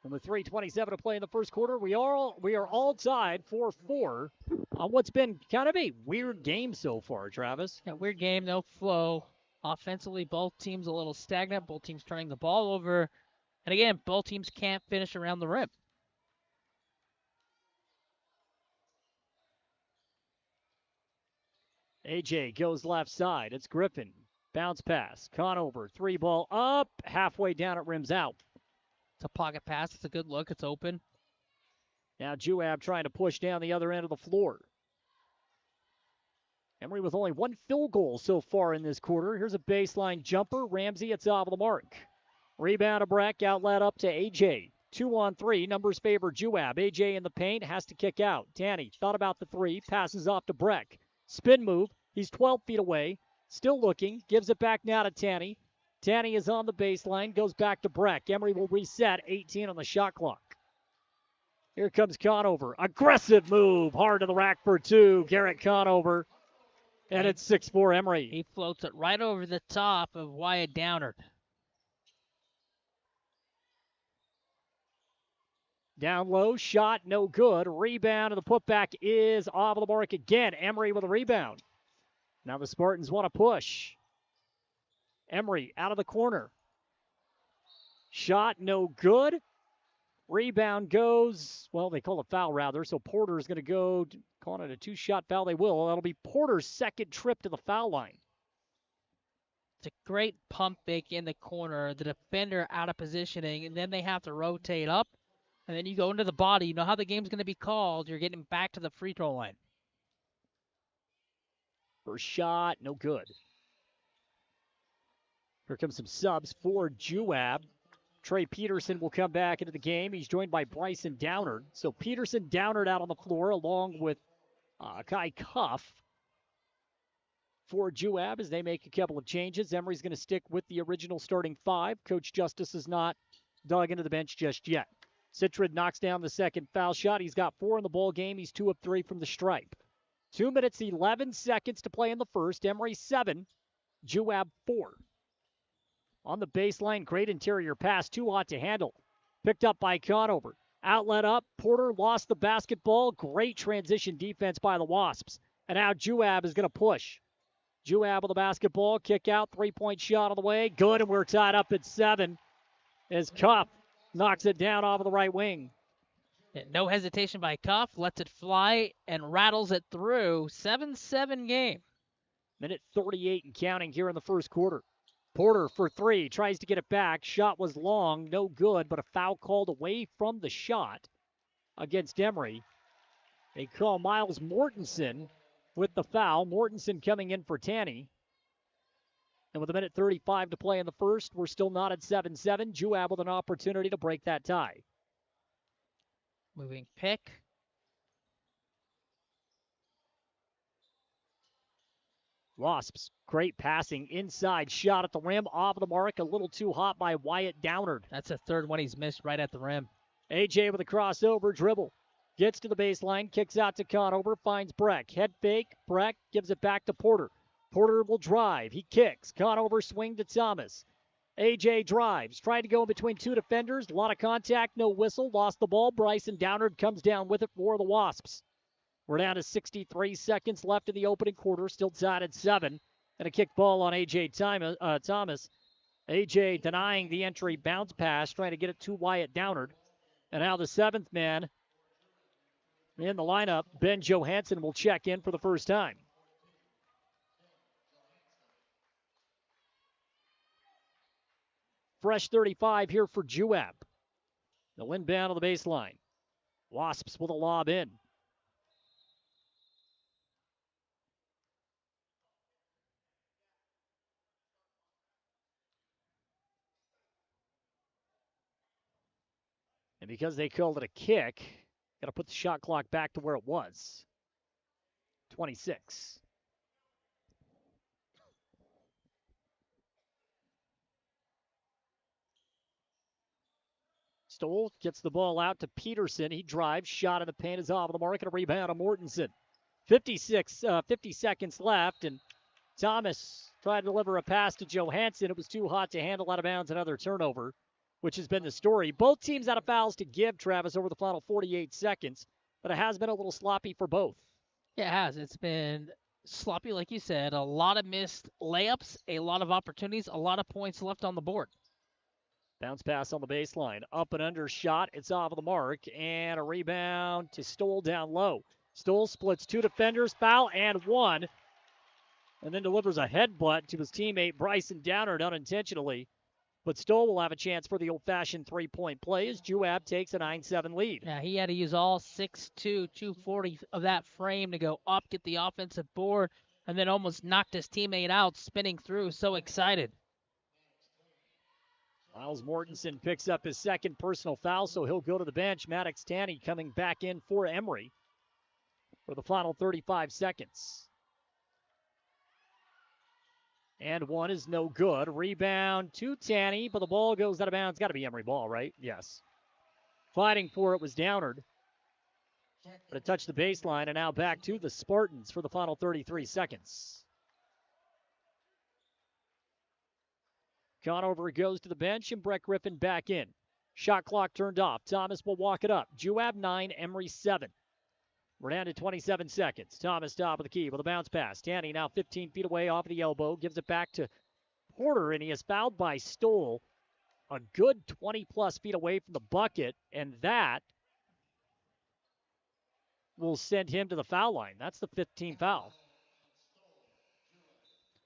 And with 3:27 to play in the first quarter, we are all tied 4-4 on what's been kind of a weird game so far, Travis. Yeah, weird game, no flow. Offensively, both teams a little stagnant. Both teams turning the ball over. And again, both teams can't finish around the rim. AJ goes left side. It's Griffin. Bounce pass. Conover. 3-ball up. Halfway down it rims out. It's a pocket pass. It's a good look. It's open. Now Juab trying to push down the other end of the floor. Emery with only one field goal so far in this quarter. Here's a baseline jumper. Ramsey, it's off the mark. Rebound to Breck. Outlet up to AJ. 2-on-3. Numbers favor Juab. AJ in the paint. Has to kick out. Tanny thought about the three. Passes off to Breck. Spin move. He's 12 feet away. Still looking. Gives it back now to Tanny. Tanny is on the baseline. Goes back to Breck. Emery will reset. 18 on the shot clock. Here comes Conover. Aggressive move. Hard to the rack for two. Garrett Conover. And it's 6-4 Emery. He floats it right over the top of Wyatt Downard. Down low, shot, no good. Rebound, and the putback is off of the mark again. Emery with a rebound. Now the Spartans want to push. Emery out of the corner. Shot, no good. Rebound goes, well, they call it foul rather, so Porter is going to go, calling it a two-shot foul. They will. That'll be Porter's second trip to the foul line. It's a great pump fake in the corner, the defender out of positioning, and then they have to rotate up, and then you go into the body. You know how the game's going to be called. You're getting back to the free throw line. First shot, no good. Here comes some subs for Juab. Trey Peterson will come back into the game. He's joined by Bryson Downard. So Peterson, Downard out on the floor along with Kai Cuff for Juab as they make a couple of changes. Emery's going to stick with the original starting five. Coach Justice has not dug into the bench just yet. Citrid knocks down the second foul shot. He's got 4 in the ball game. He's 2 of 3 from the stripe. 2 minutes, 11 seconds to play in the first. Emery 7, Juab 4. On the baseline, great interior pass, too hot to handle. Picked up by Conover. Outlet up, Porter lost the basketball. Great transition defense by the Wasps. And now Juab is going to push. Juab with the basketball, kick out, 3-point shot on the way. Good, and we're tied up at 7 as Cuff knocks it down off of the right wing. No hesitation by Cuff, lets it fly and rattles it through. 7-7 game. Minute 38 and counting here in the first quarter. Porter for 3, tries to get it back. Shot was long, no good, but a foul called away from the shot against Emery. They call Miles Mortensen with the foul. Mortensen coming in for Tanny. And with a minute 35 to play in the first, we're still not at 7-7. Juab with an opportunity to break that tie. Moving pick. Wasps, great passing, inside shot at the rim, off the mark, a little too hot by Wyatt Downard. That's the third one he's missed right at the rim. AJ with a crossover dribble. Gets to the baseline, kicks out to Conover, finds Breck. Head fake, Breck gives it back to Porter. Porter will drive, he kicks. Conover swing to Thomas. AJ drives, tried to go in between 2 defenders, a lot of contact, no whistle, lost the ball. Bryson Downard comes down with it for the Wasps. We're down to 63 seconds left in the opening quarter, still tied at 7. And a kick ball on A.J. Thomas. A.J. denying the entry bounce pass, trying to get it to Wyatt Downard. And now the 7th man in the lineup, Ben Johansson, will check in for the first time. Fresh 35 here for Juab. They'll inbound on the baseline. Wasps with a lob in. And because they called it a kick, got to put the shot clock back to where it was. 26. Stoll gets the ball out to Peterson. He drives, shot in the paint is off the mark, and a rebound on Mortensen. 50 seconds left, and Thomas tried to deliver a pass to Johansson. It was too hot to handle, out of bounds, another turnover, which has been the story. Both teams out of fouls to give, Travis, over the final 48 seconds, but it has been a little sloppy for both. Yeah, it has. It's been sloppy, like you said. A lot of missed layups, a lot of opportunities, a lot of points left on the board. Bounce pass on the baseline. Up and under shot. It's off of the mark. And a rebound to Stoll down low. Stoll splits 2 defenders, foul, and 1. And then delivers a headbutt to his teammate Bryson Downard unintentionally. But Stoll will have a chance for the old-fashioned three-point play as Juab takes a 9-7 lead. Yeah, he had to use all 6'2", 240 of that frame to go up, get the offensive board, and then almost knocked his teammate out, spinning through, so excited. Miles Mortensen picks up his second personal foul, so he'll go to the bench. Maddox Tanny coming back in for Emery for the final 35 seconds. And 1 is no good. Rebound to Tanny, but the ball goes out of bounds. Got to be Emery ball, right? Yes. Fighting for it was Downard. But it touched the baseline, and now back to the Spartans for the final 33 seconds. Conover goes to the bench, and Brett Griffin back in. Shot clock turned off. Thomas will walk it up. Juab 9, Emery 7. We're down to 27 seconds. Thomas top of the key with a bounce pass. Tanny now 15 feet away off the elbow. Gives it back to Porter, and he is fouled by Stoll. A good 20-plus feet away from the bucket, and that will send him to the foul line. That's the 15th foul.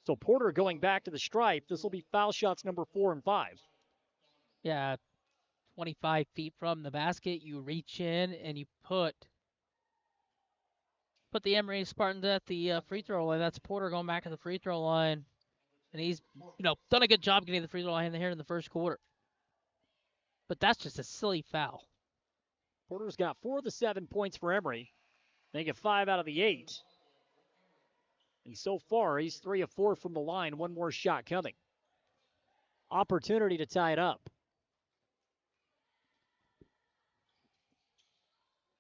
So Porter going back to the stripe. This will be foul shots number 4 and 5. Yeah, 25 feet from the basket, you reach in and you put the Emery Spartans at the free throw line. That's Porter going back to the free throw line. And he's, done a good job getting the free throw line here in the first quarter. But that's just a silly foul. Porter's got 4 of the 7 points for Emery. They get 5 out of the 8. And so far, he's 3 of 4 from the line. One more shot coming. Opportunity to tie it up.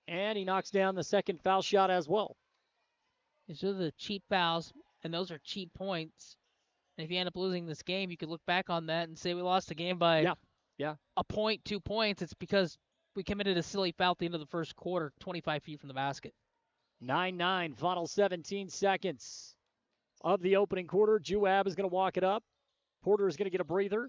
And he knocks down the second foul shot as well. These are the cheap fouls, and those are cheap points. And if you end up losing this game, you could look back on that and say we lost the game by a point, 2 points. It's because we committed a silly foul at the end of the first quarter, 25 feet from the basket. 9-9, final 17 seconds of the opening quarter. Juab is going to walk it up. Porter is going to get a breather.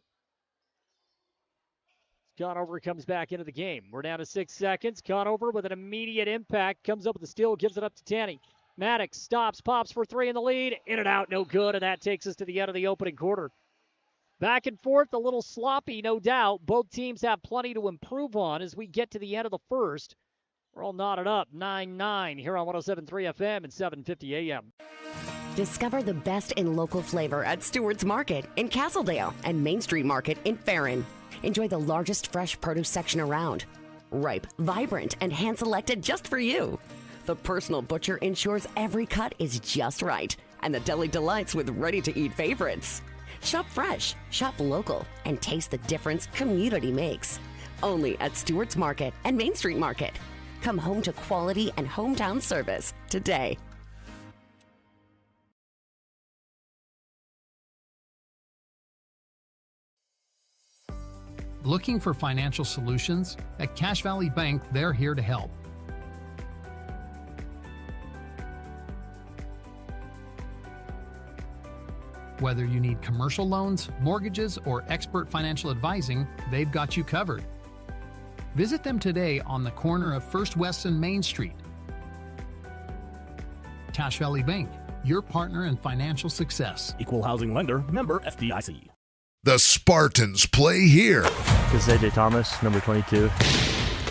Conover comes back into the game. We're down to 6 seconds. Conover with an immediate impact comes up with the steal, gives it up to Tanny. Maddox stops, pops for 3 in the lead. In and out, no good, and that takes us to the end of the opening quarter. Back and forth, a little sloppy, no doubt. Both teams have plenty to improve on as we get to the end of the first. We're all knotted up, 9-9 here on 107.3 FM and 750 AM. Discover the best in local flavor at Stewart's Market in Castledale and Main Street Market in Farron. Enjoy the largest fresh produce section around. Ripe, vibrant, and hand-selected just for you. The personal butcher ensures every cut is just right, and the deli delights with ready-to-eat favorites. Shop fresh, shop local, and taste the difference community makes. Only at Stewart's Market and Main Street Market. Come home to quality and hometown service today. Looking for financial solutions? At Cache Valley Bank, they're here to help. Whether you need commercial loans, mortgages, or expert financial advising, they've got you covered. Visit them today on the corner of First West and Main Street. Cache Valley Bank, your partner in financial success. Equal housing lender, member FDIC. The Spartans play here. This is AJ Thomas, number 22.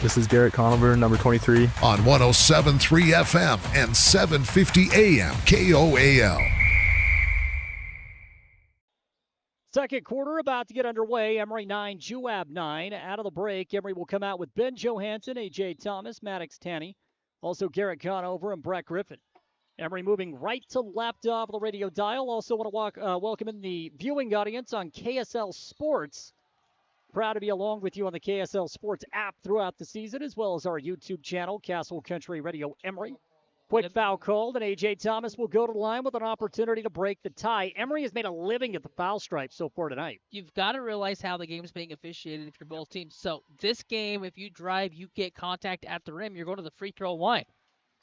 This is Garrett Conover, number 23. On 107.3 FM and 750 AM KOAL. Second quarter about to get underway. Emery 9, Juab 9. Out of the break, Emery will come out with Ben Johansson, A.J. Thomas, Maddox Tanny, also Garrett Conover and Brett Griffin. Emery moving right to left of the radio dial. Also want to welcome in the viewing audience on KSL Sports. Proud to be along with you on the KSL Sports app throughout the season, as well as our YouTube channel, Castle Country Radio Emery. Quick foul called, and A.J. Thomas will go to the line with an opportunity to break the tie. Emery has made a living at the foul stripe so far tonight. You've got to realize how the game's being officiated if you're both teams. So this game, if you drive, you get contact at the rim, you're going to the free throw line.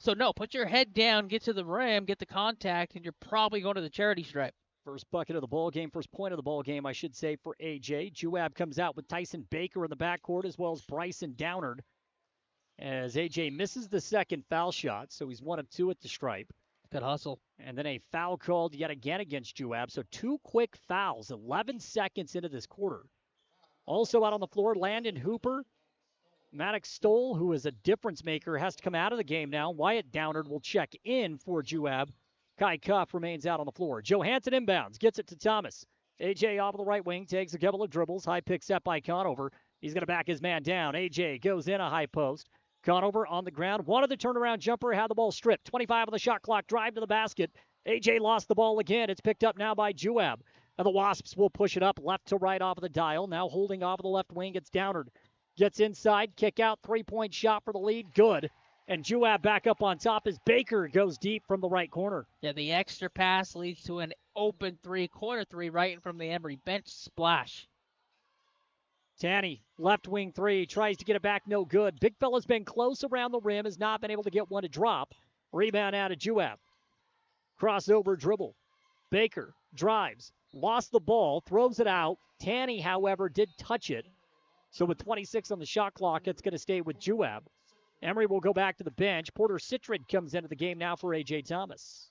So, no, put your head down, get to the rim, get the contact, and you're probably going to the charity stripe. First bucket of the ball game, first point of the ball game, I should say, for AJ. Juab comes out with Tyson Baker in the backcourt as well as Bryson Downard. As AJ misses the second foul shot, so he's 1 of 2 at the stripe. Good hustle. And then a foul called yet again against Juab. So 2 quick fouls, 11 seconds into this quarter. Also out on the floor, Landon Hooper. Maddox Stoll, who is a difference maker, has to come out of the game now. Wyatt Downard will check in for Juab. Kai Cuff remains out on the floor. Johansson inbounds, gets it to Thomas. AJ off of the right wing, takes a couple of dribbles. High pick set by Conover. He's going to back his man down. AJ goes in a high post. Conover on the ground. Wanted the turnaround jumper, had the ball stripped. 25 on the shot clock, drive to the basket. AJ lost the ball again. It's picked up now by Juab. And the Wasps will push it up left to right off of the dial. Now holding off of the left wing, it's Downard. Gets inside, kick out, three-point shot for the lead. Good. And Juab back up on top as Baker goes deep from the right corner. Yeah, the extra pass leads to an open three, corner three, right in from the Emery bench. Splash. Tanny, left wing three, tries to get it back, no good. Big fella's been close around the rim, has not been able to get one to drop. Rebound out of Juab. Crossover dribble. Baker drives, lost the ball, throws it out. Tanny, however, did touch it. So with 26 on the shot clock, it's going to stay with Juab. Emery will go back to the bench. Porter Citrid comes into the game now for A.J. Thomas.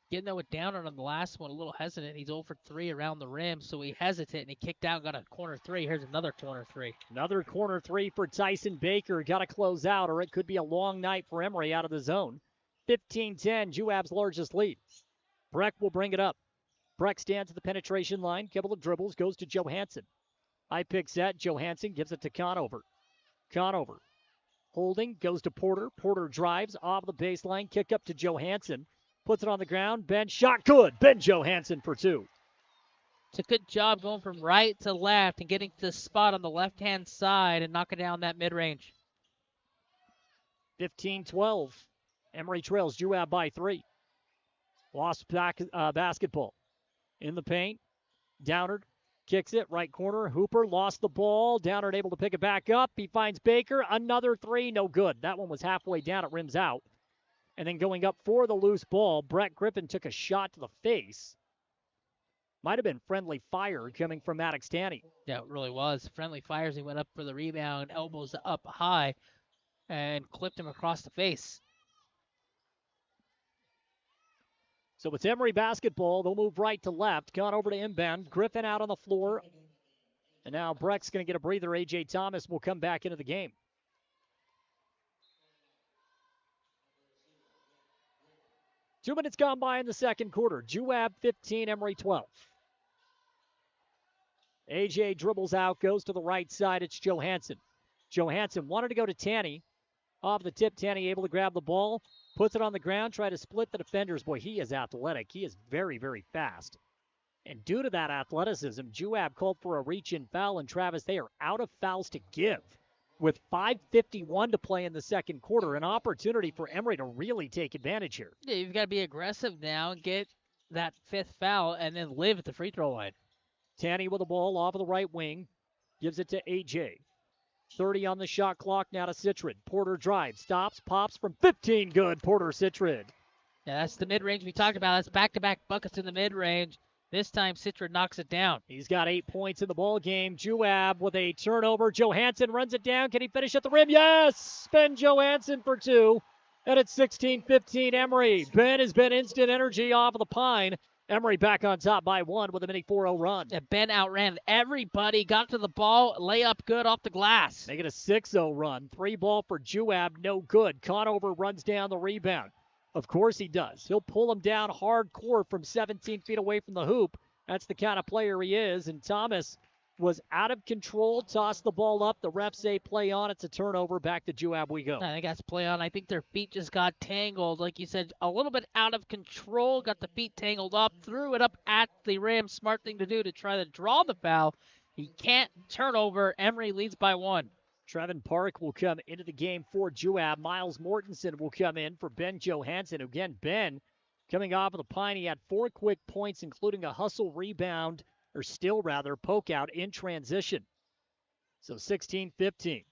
Getting that with Downard on the last one, a little hesitant. He's 0 for 3 around the rim, so he hesitated and he kicked out, got a corner three. Here's another corner three. Another corner three for Tyson Baker. Got to close out, or it could be a long night for Emery out of the zone. 15-10, Juab's largest lead. Breck will bring it up. Breck stands at the penetration line. Couple of dribbles, goes to Johansson. High pick set. Johansson gives it to Conover. Conover holding, goes to Porter. Porter drives off the baseline. Kick up to Johansson. Puts it on the ground. Ben shot good. Ben Johansson for 2. It's a good job going from right to left and getting to the spot on the left-hand side and knocking down that mid-range. 15-12. Emery trails Juab by 3. Lost basketball. In the paint. Downard kicks it. Right corner. Hooper lost the ball. Downard able to pick it back up. He finds Baker. Another 3. No good. That one was halfway down. It rims out. And then going up for the loose ball, Brett Griffin took a shot to the face. Might have been friendly fire coming from Maddox Tanny. Yeah, it really was. Friendly fires. He went up for the rebound, elbows up high, and clipped him across the face. So it's Emery basketball. They'll move right to left. Gone over to inbound. Griffin out on the floor. And now Breck's going to get a breather. A.J. Thomas will come back into the game. Two minutes gone by in the second quarter. Juab 15, Emery 12. AJ dribbles out, goes to the right side. It's Johansson. Johansson wanted to go to Tanny. Off the tip, Tanny able to grab the ball, puts it on the ground, try to split the defenders. Boy, he is athletic. He is very, very fast. And due to that athleticism, Juab called for a reach-in foul, and Travis, they are out of fouls to give. With 5:51 to play in the second quarter, an opportunity for Emery to really take advantage here. Yeah, you've got to be aggressive now, get that 5th foul, and then live at the free throw line. Tanny with the ball off of the right wing, gives it to A.J. 30 on the shot clock now to Citrid. Porter drives, stops, pops from 15. Good, Porter Citrid. Yeah, that's the mid-range we talked about. That's back-to-back buckets in the mid-range. This time, Citrid knocks it down. He's got 8 points in the ball game. Juab with a turnover. Johansson runs it down. Can he finish at the rim? Yes! Ben Johansson for 2. And it's 16-15 Emery. Ben has been instant energy off of the pine. Emery back on top by 1 with a mini 4-0 run. Yeah, Ben outran everybody. Got to the ball. Layup good off the glass. Make it a 6-0 run. 3 ball for Juab. No good. Conover runs down the rebound. Of course he does. He'll pull him down hardcore from 17 feet away from the hoop. That's the kind of player he is. And Thomas was out of control, tossed the ball up. The refs say play on. It's a turnover. Back to Juab we go. I think that's play on. I think their feet just got tangled. Like you said, a little bit out of control. Got the feet tangled up. Threw it up at the rim. Smart thing to do to try to draw the foul. He can't. Turnover. Emery leads by 1. Trevin Park will come into the game for Juab. Miles Mortensen will come in for Ben Johansson. Again, Ben coming off of the pine. He had 4 quick points, including a hustle poke out in transition. So 16-15.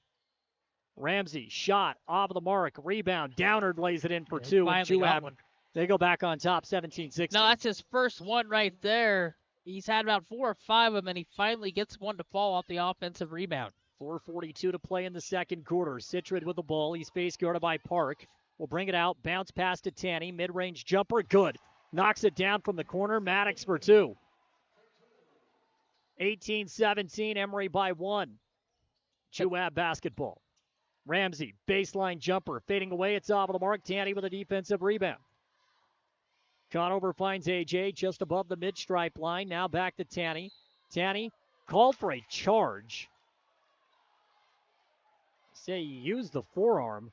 Ramsey, shot, off the mark, rebound. Downard lays it in for two. And finally got Juab, one. they go back on top, 17-16. No, that's his first one right there. He's had about 4 or 5 of them, and he finally gets one to fall off the offensive rebound. 4:42 to play in the second quarter. Citrid with the ball. He's face guarded by Park. Will bring it out. Bounce pass to Tanny. Mid-range jumper. Good. Knocks it down from the corner. Maddox for two. 18-17. Emery by 1. Juab basketball. Ramsey, baseline jumper. Fading away. It's off of the mark. Tanny with a defensive rebound. Conover finds AJ just above the mid-stripe line. Now back to Tanny. Tanny called for a charge. Say he used the forearm.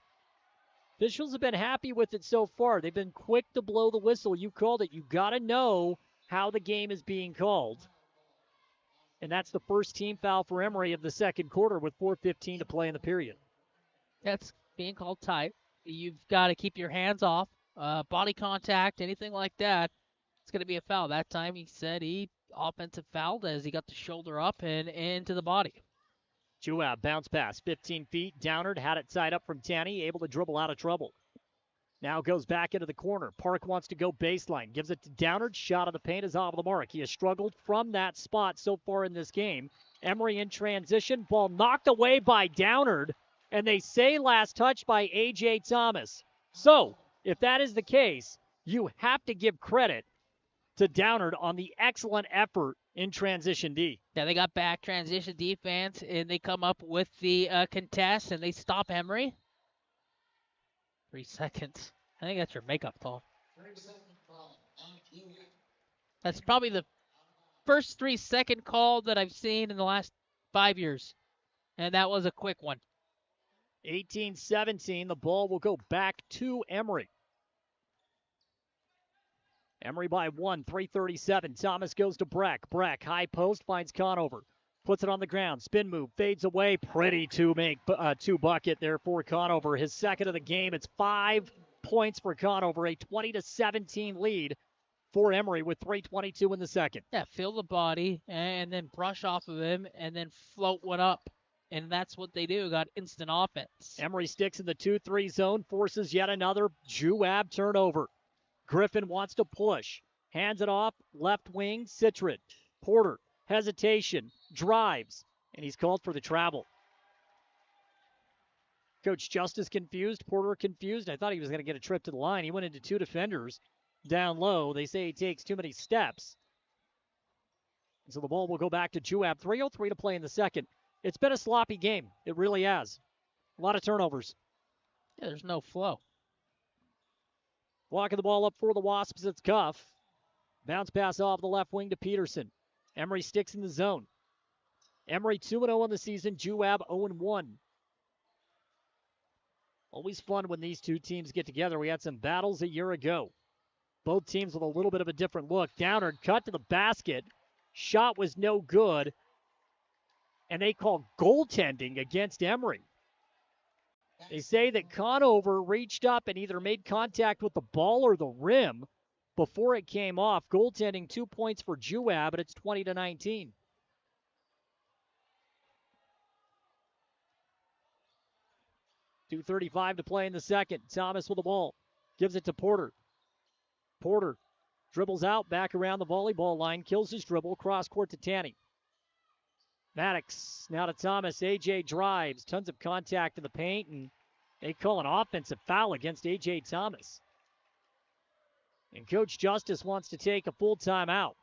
Officials have been happy with it so far. They've been quick to blow the whistle. You called it. You got to know how the game is being called. And that's the first team foul for Emery of the second quarter with 4:15 to play in the period. That's being called tight. You've got to keep your hands off. Body contact, anything like that, it's going to be a foul. That time he said he offensive fouled as he got the shoulder up and into the body. Juab, bounce pass, 15 feet. Downard had it side up from Tanny, able to dribble out of trouble. Now goes back into the corner. Park wants to go baseline. Gives it to Downard. Shot of the paint is off the mark. He has struggled from that spot so far in this game. Emery in transition. Ball knocked away by Downard. And they say last touch by A.J. Thomas. So, if that is the case, you have to give credit to Downard on the excellent effort in transition D. Yeah, they got back transition defense, and they come up with the contest, and they stop Emery. 3 seconds. I think that's your makeup call. That's probably the first 3-second call that I've seen in the last 5 years, and that was a quick one. 18-17, the ball will go back to Emery. Emery by 1, 3:37. Thomas goes to Breck. Breck, high post, finds Conover. Puts it on the ground. Spin move, fades away. Pretty two bucket there for Conover. His second of the game. It's 5 points for Conover. A 20-17 lead for Emery with 3:22 in the second. Yeah, feel the body and then brush off of him and then float one up. And that's what they do. Got instant offense. Emery sticks in the 2-3 zone, forces yet another Juab turnover. Griffin wants to push. Hands it off, left wing, Citrid. Porter, hesitation, drives, and he's called for the travel. Coach Justice confused, Porter confused. I thought he was going to get a trip to the line. He went into 2 defenders down low. They say he takes too many steps. So the ball will go back to Juab. 3:03 to play in the second. It's been a sloppy game. It really has. A lot of turnovers. Yeah, there's no flow. Walking the ball up for the Wasps, it's Cuff. Bounce pass off the left wing to Peterson. Emery sticks in the zone. Emery 2-0 on the season. Juab 0-1. Always fun when these two teams get together. We had some battles a year ago. Both teams with a little bit of a different look. Downard cut to the basket. Shot was no good. And they call goaltending against Emery. They say that Conover reached up and either made contact with the ball or the rim before it came off. Goaltending 2 points for Juab, but it's 20-19. .235 to play in the second. Thomas with the ball. Gives it to Porter. Porter dribbles out, back around the volleyball line. Kills his dribble. Cross court to Tanny. Maddox now to Thomas. A.J. drives. Tons of contact in the paint, and they call an offensive foul against A.J. Thomas. And Coach Justice wants to take a full timeout.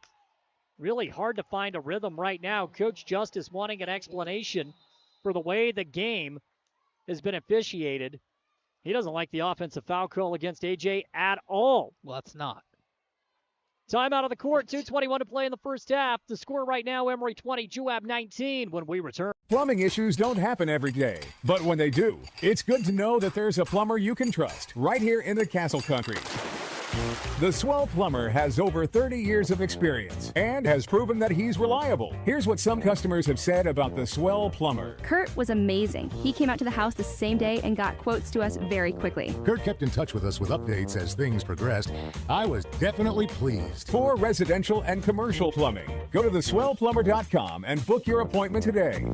Really hard to find a rhythm right now. Coach Justice wanting an explanation for the way the game has been officiated. He doesn't like the offensive foul call against A.J. at all. Well, it's not. Time out of the court, 2:21 to play in the first half. The score right now, Emery 20, Juab 19 when we return. Plumbing issues don't happen every day, but when they do, it's good to know that there's a plumber you can trust right here in the Castle Country. The Swell Plumber has over 30 years of experience and has proven that he's reliable. Here's what some customers have said about the Swell Plumber. Kurt was amazing. He came out to the house the same day and got quotes to us very quickly. Kurt kept in touch with us with updates as things progressed. I was definitely pleased. For residential and commercial plumbing, go to theswellplumber.com and book your appointment today.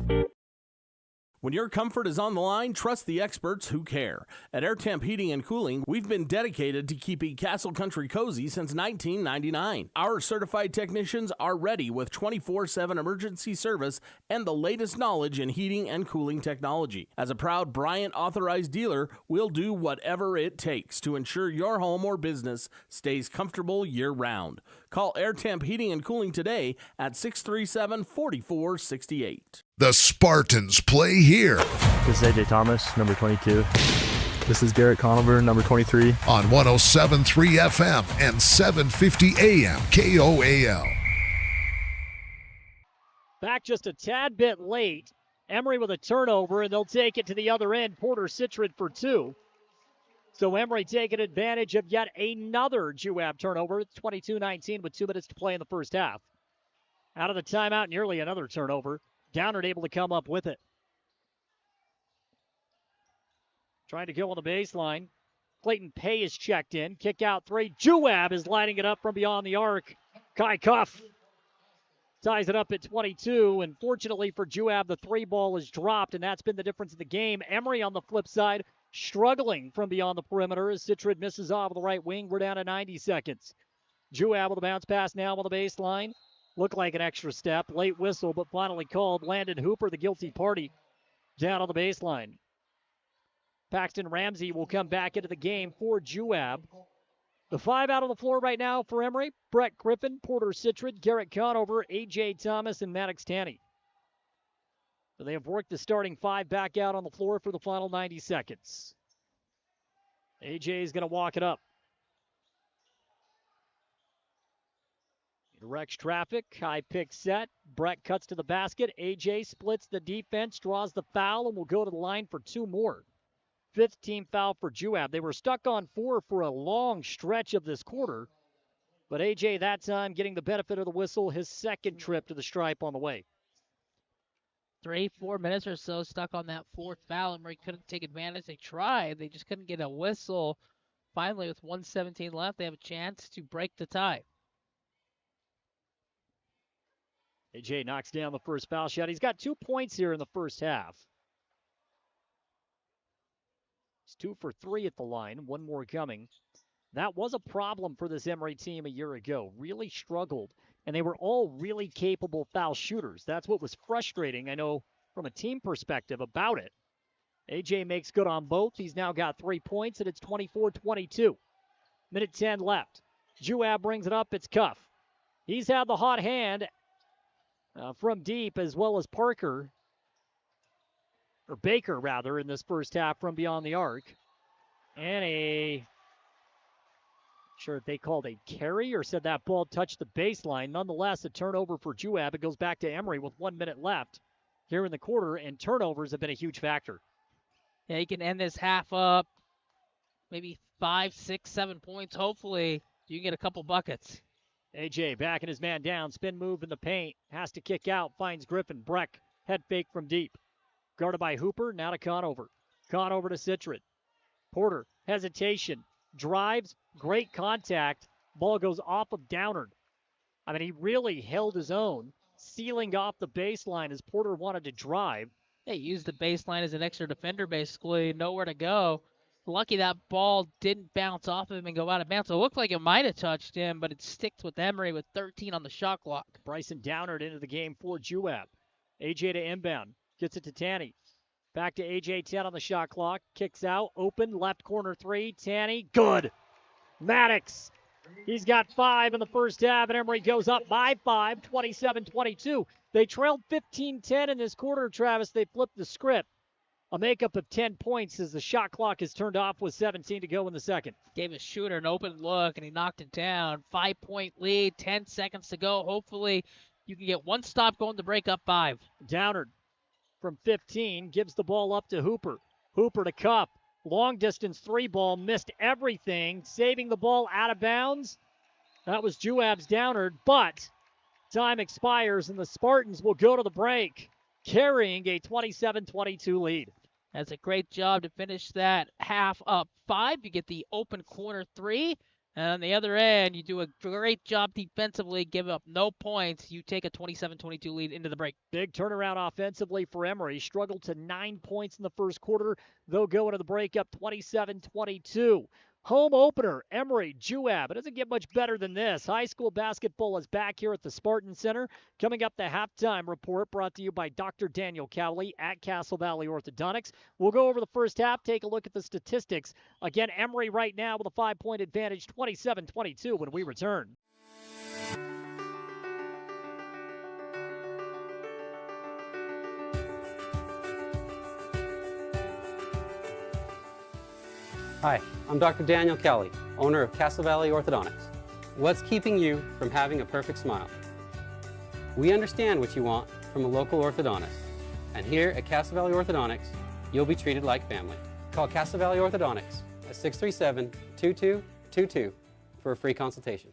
When your comfort is on the line, trust the experts who care. At Air Temp Heating and Cooling, we've been dedicated to keeping Castle Country cozy since 1999. Our certified technicians are ready with 24/7 emergency service and the latest knowledge in heating and cooling technology. As a proud Bryant authorized dealer, we'll do whatever it takes to ensure your home or business stays comfortable year-round. Call Air Temp Heating and Cooling today at 637-4468. The Spartans play here. This is AJ Thomas, number 22. This is Garrett Conover, number 23. On 107.3 FM and 750 AM KOAL. Back just a tad bit late. Emery with a turnover, and they'll take it to the other end. Porter Citron for 2. So Emery taking advantage of yet another Juab turnover. It's 22-19 with 2 minutes to play in the first half. Out of the timeout, nearly another turnover. Downard able to come up with it. Trying to go on the baseline. Clayton Pay is checked in. Kick out 3. Juab is lining it up from beyond the arc. Kai Cuff ties it up at 22. And fortunately for Juab, the 3 ball is dropped, and that's been the difference in the game. Emery on the flip side, struggling from beyond the perimeter as Citrid misses off of the right wing. We're down to 90 seconds. Juab with a bounce pass now on the baseline. Looked like an extra step. Late whistle, but finally called. Landon Hooper, the guilty party, down on the baseline. Paxton Ramsey will come back into the game for Juab. The 5 out on the floor right now for Emery: Brett Griffin, Porter Citrid, Garrett Conover, A.J. Thomas, and Maddox Tanny. So they have worked the starting 5 back out on the floor for the final 90 seconds. A.J. is going to walk it up. Directs traffic, high pick set. Brett cuts to the basket. A.J. splits the defense, draws the foul, and will go to the line for 2 more. 5th team foul for Juab. They were stuck on 4 for a long stretch of this quarter, but A.J. that time getting the benefit of the whistle, his 2nd trip to the stripe on the way. 3-4 minutes or so stuck on that 4th foul. Emery couldn't take advantage. They tried. They just couldn't get a whistle. Finally, with 1:17 left, they have a chance to break the tie. A.J. knocks down the first foul shot. He's got 2 points here in the first half. He's 2 for 3 at the line. 1 more coming. That was a problem for this Emery team a year ago. Really struggled. And they were all really capable foul shooters. That's what was frustrating, I know, from a team perspective about it. A.J. makes good on both. He's now got 3 points, and it's 24-22. Minute 10 left. Juab brings it up. It's Cuff. He's had the hot hand from deep, as well as Parker, or Baker rather, in this first half from beyond the arc. And sure if they called a carry or said that ball touched the baseline. Nonetheless, a turnover for Juab. It goes back to Emery with 1 minute left here in the quarter, and turnovers have been a huge factor. Yeah, you can end this half up maybe 5, 6, 7 points. Hopefully you can get a couple buckets. A.J. backing his man down. Spin move in the paint. Has to kick out. Finds Griffin. Breck. Head fake from deep. Guarded by Hooper. Now to Conover. Conover to Citrid. Porter. Hesitation. Drives. Great contact. Ball goes off of Downard. I mean, he really held his own. Sealing off the baseline as Porter wanted to drive. They used the baseline as an extra defender, basically. Nowhere to go. Lucky that ball didn't bounce off of him and go out of bounds. It looked like it might have touched him, but it sticks with Emery with 13 on the shot clock. Bryson Downard into the game for Juab. A.J. to inbound. Gets it to Tanny. Back to A.J. 10 on the shot clock. Kicks out. Open. Left corner 3. Tanny. Good. Maddox. He's got 5 in the first half, and Emery goes up by 5, 27-22. They trailed 15-10 in this quarter, Travis. They flipped the script. A makeup of 10 points as the shot clock is turned off with 17 to go in the second. Gave a shooter an open look, and he knocked it down. 5-point lead, 10 seconds to go. Hopefully you can get one stop going to break up 5. Downard from 15 gives the ball up to Hooper. Hooper to Cup. Long distance 3 ball, missed everything, saving the ball out of bounds. That was Juab's Downard, but time expires and the Spartans will go to the break, carrying a 27-22 lead. That's a great job to finish that half up 5. You get the open corner 3. And on the other end, you do a great job defensively, give up no points. You take a 27-22 lead into the break. Big turnaround offensively for Emery. Struggled to 9 points in the first quarter. They'll go into the break up 27-22. Home opener, Emery, Juab. It doesn't get much better than this. High school basketball is back here at the Spartan Center. Coming up, the halftime report brought to you by Dr. Daniel Cowley at Castle Valley Orthodontics. We'll go over the first half, take a look at the statistics. Again, Emery right now with a 5-point advantage, 27-22 when we return. Hi, I'm Dr. Daniel Kelly, owner of Castle Valley Orthodontics. What's keeping you from having a perfect smile? We understand what you want from a local orthodontist. And here at Castle Valley Orthodontics, you'll be treated like family. Call Castle Valley Orthodontics at 637-2222 for a free consultation.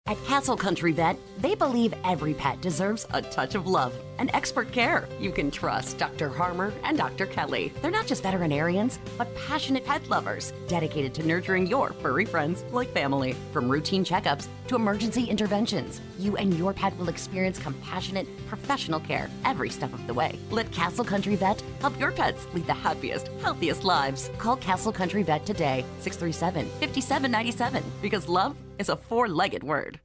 At Castle Country Vet, they believe every pet deserves a touch of love and expert care. You can trust Dr. Harmer and Dr. Kelly. They're not just veterinarians, but passionate pet lovers, dedicated to nurturing your furry friends like family. From routine checkups to emergency interventions, you and your pet will experience compassionate, professional care every step of the way. Let Castle Country Vet help your pets lead the happiest, healthiest lives. Call Castle Country Vet today, 637-5797, because love is a four-legged word.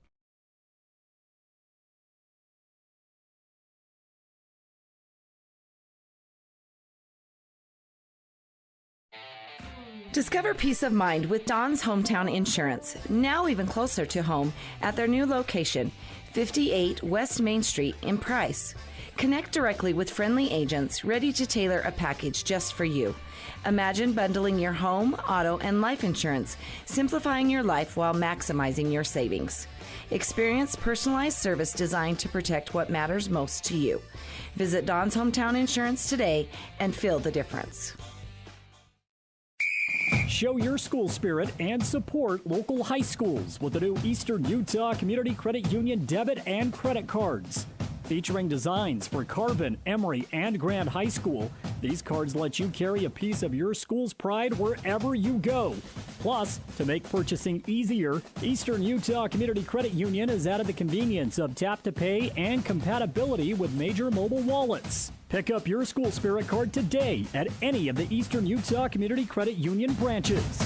Discover peace of mind with Don's Hometown Insurance, now even closer to home at their new location, 58 West Main Street in Price. Connect directly with friendly agents ready to tailor a package just for you. Imagine bundling your home, auto, and life insurance, simplifying your life while maximizing your savings. Experience personalized service designed to protect what matters most to you. Visit Don's Hometown Insurance today and feel the difference. Show your school spirit and support local high schools with the new Eastern Utah Community Credit Union debit and credit cards. Featuring designs for Carbon, Emery, and Grand High School, these cards let you carry a piece of your school's pride wherever you go. Plus, to make purchasing easier, Eastern Utah Community Credit Union has added the convenience of tap-to-pay and compatibility with major mobile wallets. Pick up your school spirit card today at any of the Eastern Utah Community Credit Union branches.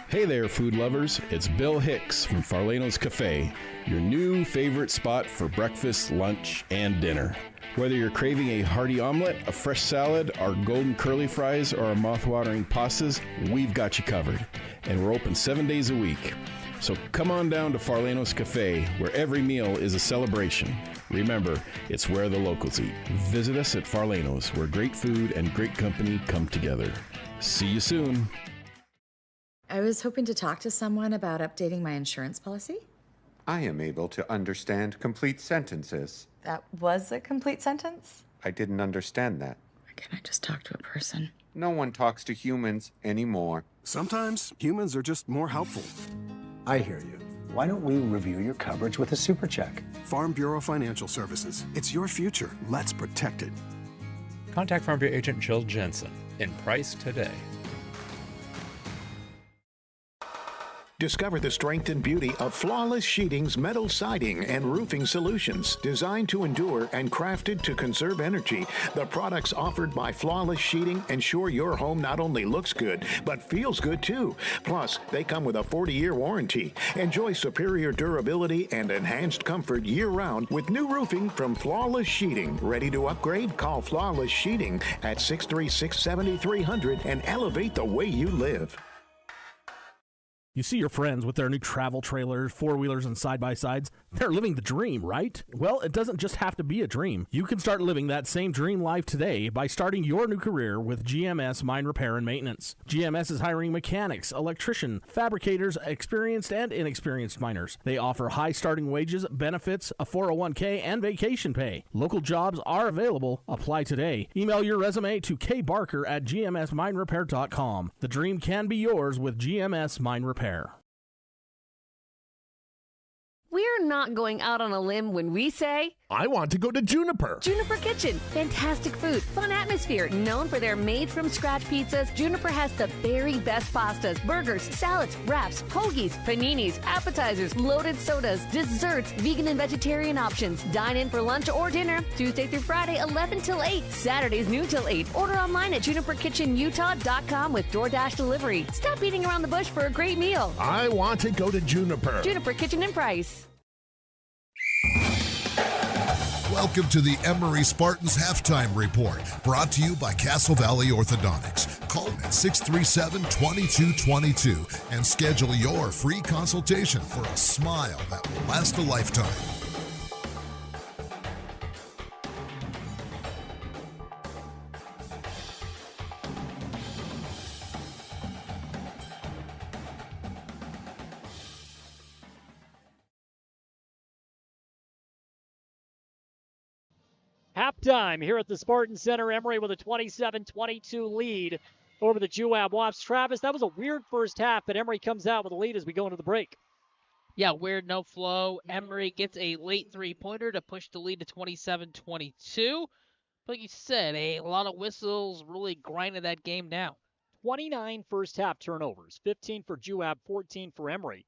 Hey there, food lovers. It's Bill Hicks from Farlano's Cafe, your new favorite spot for breakfast, lunch, and dinner. Whether you're craving a hearty omelet, a fresh salad, our golden curly fries, or our mouth-watering pastas, we've got you covered. And we're open 7 days a week. So come on down to Farlano's Cafe, where every meal is a celebration. Remember, it's where the locals eat. Visit us at Farlano's, where great food and great company come together. See you soon. I was hoping to talk to someone about updating my insurance policy. I am able to understand complete sentences. That was a complete sentence? I didn't understand that. Can I just talk to a person? No one talks to humans anymore. Sometimes humans are just more helpful. I hear you. Why don't we review your coverage with a super check? Farm Bureau Financial Services. It's your future. Let's protect it. Contact Farm Bureau agent Jill Jensen in Price today. Discover the strength and beauty of Flawless Sheeting's metal siding and roofing solutions. Designed to endure and crafted to conserve energy, the products offered by Flawless Sheeting ensure your home not only looks good, but feels good too. Plus, they come with a 40-year warranty. Enjoy superior durability and enhanced comfort year-round with new roofing from Flawless Sheeting. Ready to upgrade? Call Flawless Sheeting at 636-7300 and elevate the way you live. You see your friends with their new travel trailers, four-wheelers, and side-by-sides. They're living the dream, right? Well, it doesn't just have to be a dream. You can start living that same dream life today by starting your new career with GMS Mine Repair and Maintenance. GMS is hiring mechanics, electricians, fabricators, experienced and inexperienced miners. They offer high starting wages, benefits, a 401k, and vacation pay. Local jobs are available. Apply today. Email your resume to kbarker@gmsminerepair.com. The dream can be yours with GMS Mine Repair. We're not going out on a limb when we say, I want to go to Juniper. Juniper Kitchen. Fantastic food, fun atmosphere. Known for their made-from-scratch pizzas, Juniper has the very best pastas, burgers, salads, wraps, hoagies, paninis, appetizers, loaded sodas, desserts, vegan and vegetarian options. Dine in for lunch or dinner, Tuesday through Friday, 11 till 8. Saturdays, noon till 8. Order online at juniperkitchenutah.com with DoorDash delivery. Stop beating around the bush for a great meal. I want to go to Juniper. Juniper Kitchen and Price. Welcome to the Emery Spartans Halftime Report, brought to you by Castle Valley Orthodontics. Call at 637-2222 and schedule your free consultation for a smile that will last a lifetime. Halftime here at the Spartan Center. Emery with a 27-22 lead over the Juab Wasps. Travis, that was a weird first half, but Emery comes out with a lead as we go into the break. Yeah, weird, no flow. Emery gets a late three-pointer to push the lead to 27-22. Like you said, a lot of whistles really grinded that game down. 29 first half turnovers, 15 for Juab, 14 for Emery.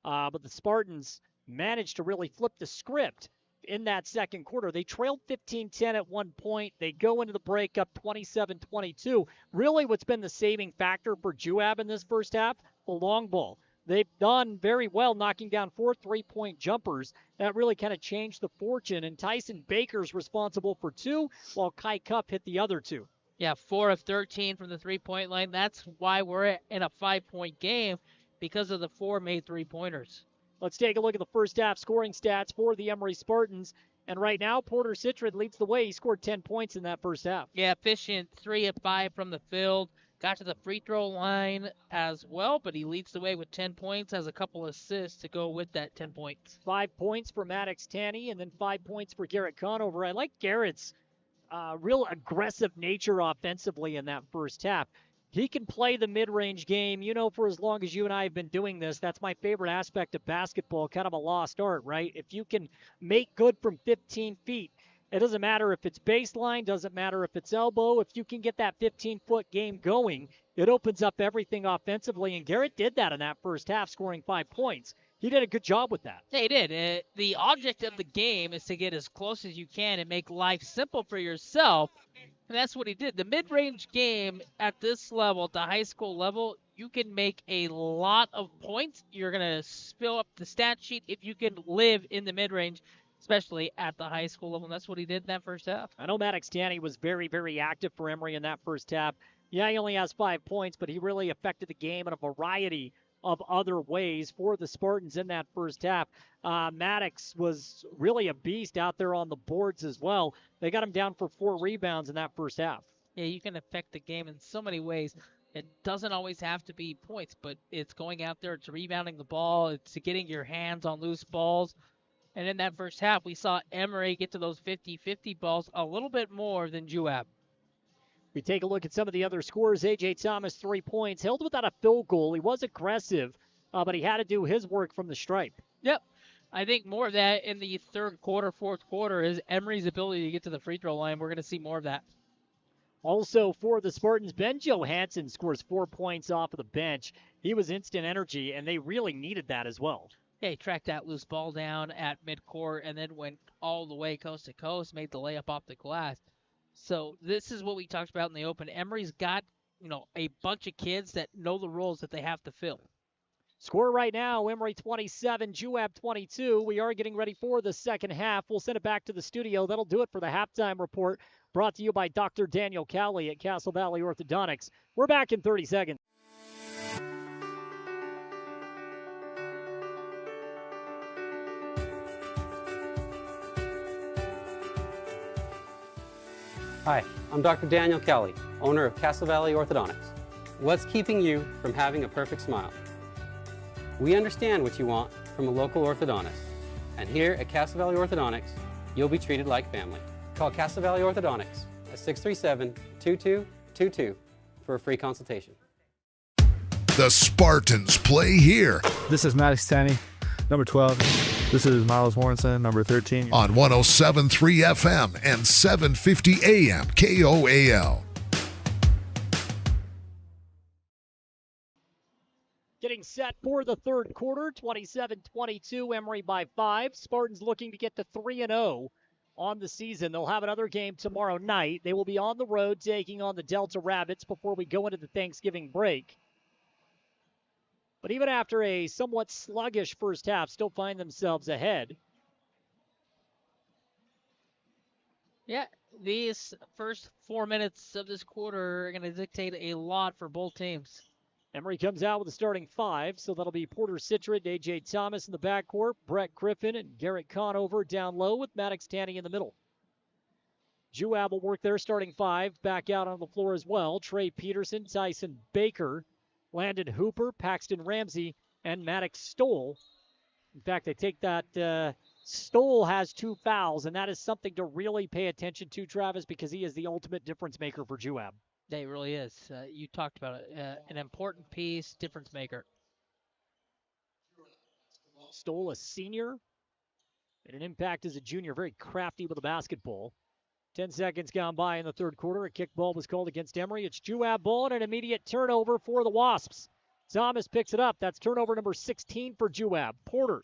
But the Spartans managed to really flip the script in that second quarter. They trailed 15-10 at one point. They go into the break up 27-22. Really what's been the saving factor for Juab in this first half, the long ball. They've done very well knocking down 4 3-point jumpers. That really kind of changed the fortune, and Tyson Baker's responsible for 2, while Kai Cup hit the other 2. Yeah, 4 of 13 from the three-point line. That's why we're in a 5-point game, because of the 4 made three-pointers. Let's take a look at the first half scoring stats for the Emery Spartans. And right now, Porter Citrid leads the way. He scored 10 points in that first half. Yeah, efficient, 3 of 5 from the field. Got to the free throw line as well, but he leads the way with 10 points, has a couple assists to go with that 10 points. 5 points for Maddox Tanny, and then 5 points for Garrett Conover. I like Garrett's real aggressive nature offensively in that first half. He can play the mid-range game. You know, for as long as you and I have been doing this, that's my favorite aspect of basketball, kind of a lost art, right? If you can make good from 15 feet, it doesn't matter if it's baseline, doesn't matter if it's elbow. If you can get that 15-foot game going, it opens up everything offensively, and Garrett did that in that first half, scoring 5 points. He did a good job with that. Yeah, he did. The object of the game is to get as close as you can and make life simple for yourself. And that's what he did. The mid-range game at this level, at the high school level, you can make a lot of points. You're going to fill up the stat sheet if you can live in the mid-range, especially at the high school level. And that's what he did in that first half. I know Maddox Tanny was very, very active for Emery in that first half. Yeah, he only has 5 points, but he really affected the game in a variety of other ways for the Spartans in that first half. Maddox was really a beast out there on the boards as well. They got him down for 4 rebounds in that first half. Yeah, you can affect the game in so many ways. It doesn't always have to be points, but it's going out there, it's rebounding the ball, it's getting your hands on loose balls. And in that first half, we saw Emery get to those 50-50 balls a little bit more than Juab. We take a look at some of the other scores. A.J. Thomas, 3 points, held without a field goal. He was aggressive, but he had to do his work from the stripe. Yep. I think more of that in the third quarter, fourth quarter is Emery's ability to get to the free throw line. We're going to see more of that. Also for the Spartans, Ben Johansson scores 4 points off of the bench. He was instant energy, and they really needed that as well. Yeah, he tracked that loose ball down at midcourt and then went all the way coast to coast, made the layup off the glass. So this is what we talked about in the open. Emery's got, a bunch of kids that know the roles that they have to fill. Score right now, Emery 27, Juab 22. We are getting ready for the second half. We'll send it back to the studio. That'll do it for the halftime report, brought to you by Dr. Daniel Cowley at Castle Valley Orthodontics. We're back in 30 seconds. Hi, I'm Dr. Daniel Kelly, owner of Castle Valley Orthodontics. What's keeping you from having a perfect smile? We understand what you want from a local orthodontist. And here at Castle Valley Orthodontics, you'll be treated like family. Call Castle Valley Orthodontics at 637-2222 for a free consultation. The Spartans play here. This is Maddox Tanny. Number 12, this is Miles Warrenson, number 13. On 107.3 FM and 750 AM KOAL. Getting set for the third quarter, 27-22, Emery by 5. Spartans looking to get to 3-0 on the season. They'll have another game tomorrow night. They will be on the road taking on the Delta Rabbits before we go into the Thanksgiving break. But even after a somewhat sluggish first half, still find themselves ahead. Yeah, these first 4 minutes of this quarter are going to dictate a lot for both teams. Emery comes out with a starting 5, so that'll be Porter Citrid, A.J. Thomas in the backcourt, Brett Griffin and Garrett Conover down low with Maddox Tanny in the middle. Juab will work their starting 5 back out on the floor as well. Trey Peterson, Tyson Baker, Landon Hooper, Paxton Ramsey, and Maddox Stoll. In fact, I take that Stoll has 2 fouls, and that is something to really pay attention to, Travis, because he is the ultimate difference maker for Juab. Yeah, he really is. You talked about it. An important piece, difference maker. Stoll, a senior, made an impact as a junior, very crafty with a basketball. 10 seconds gone by in the third quarter. A kickball was called against Emery. It's Juab ball and an immediate turnover for the Wasps. Thomas picks it up. That's turnover number 16 for Juab. Porter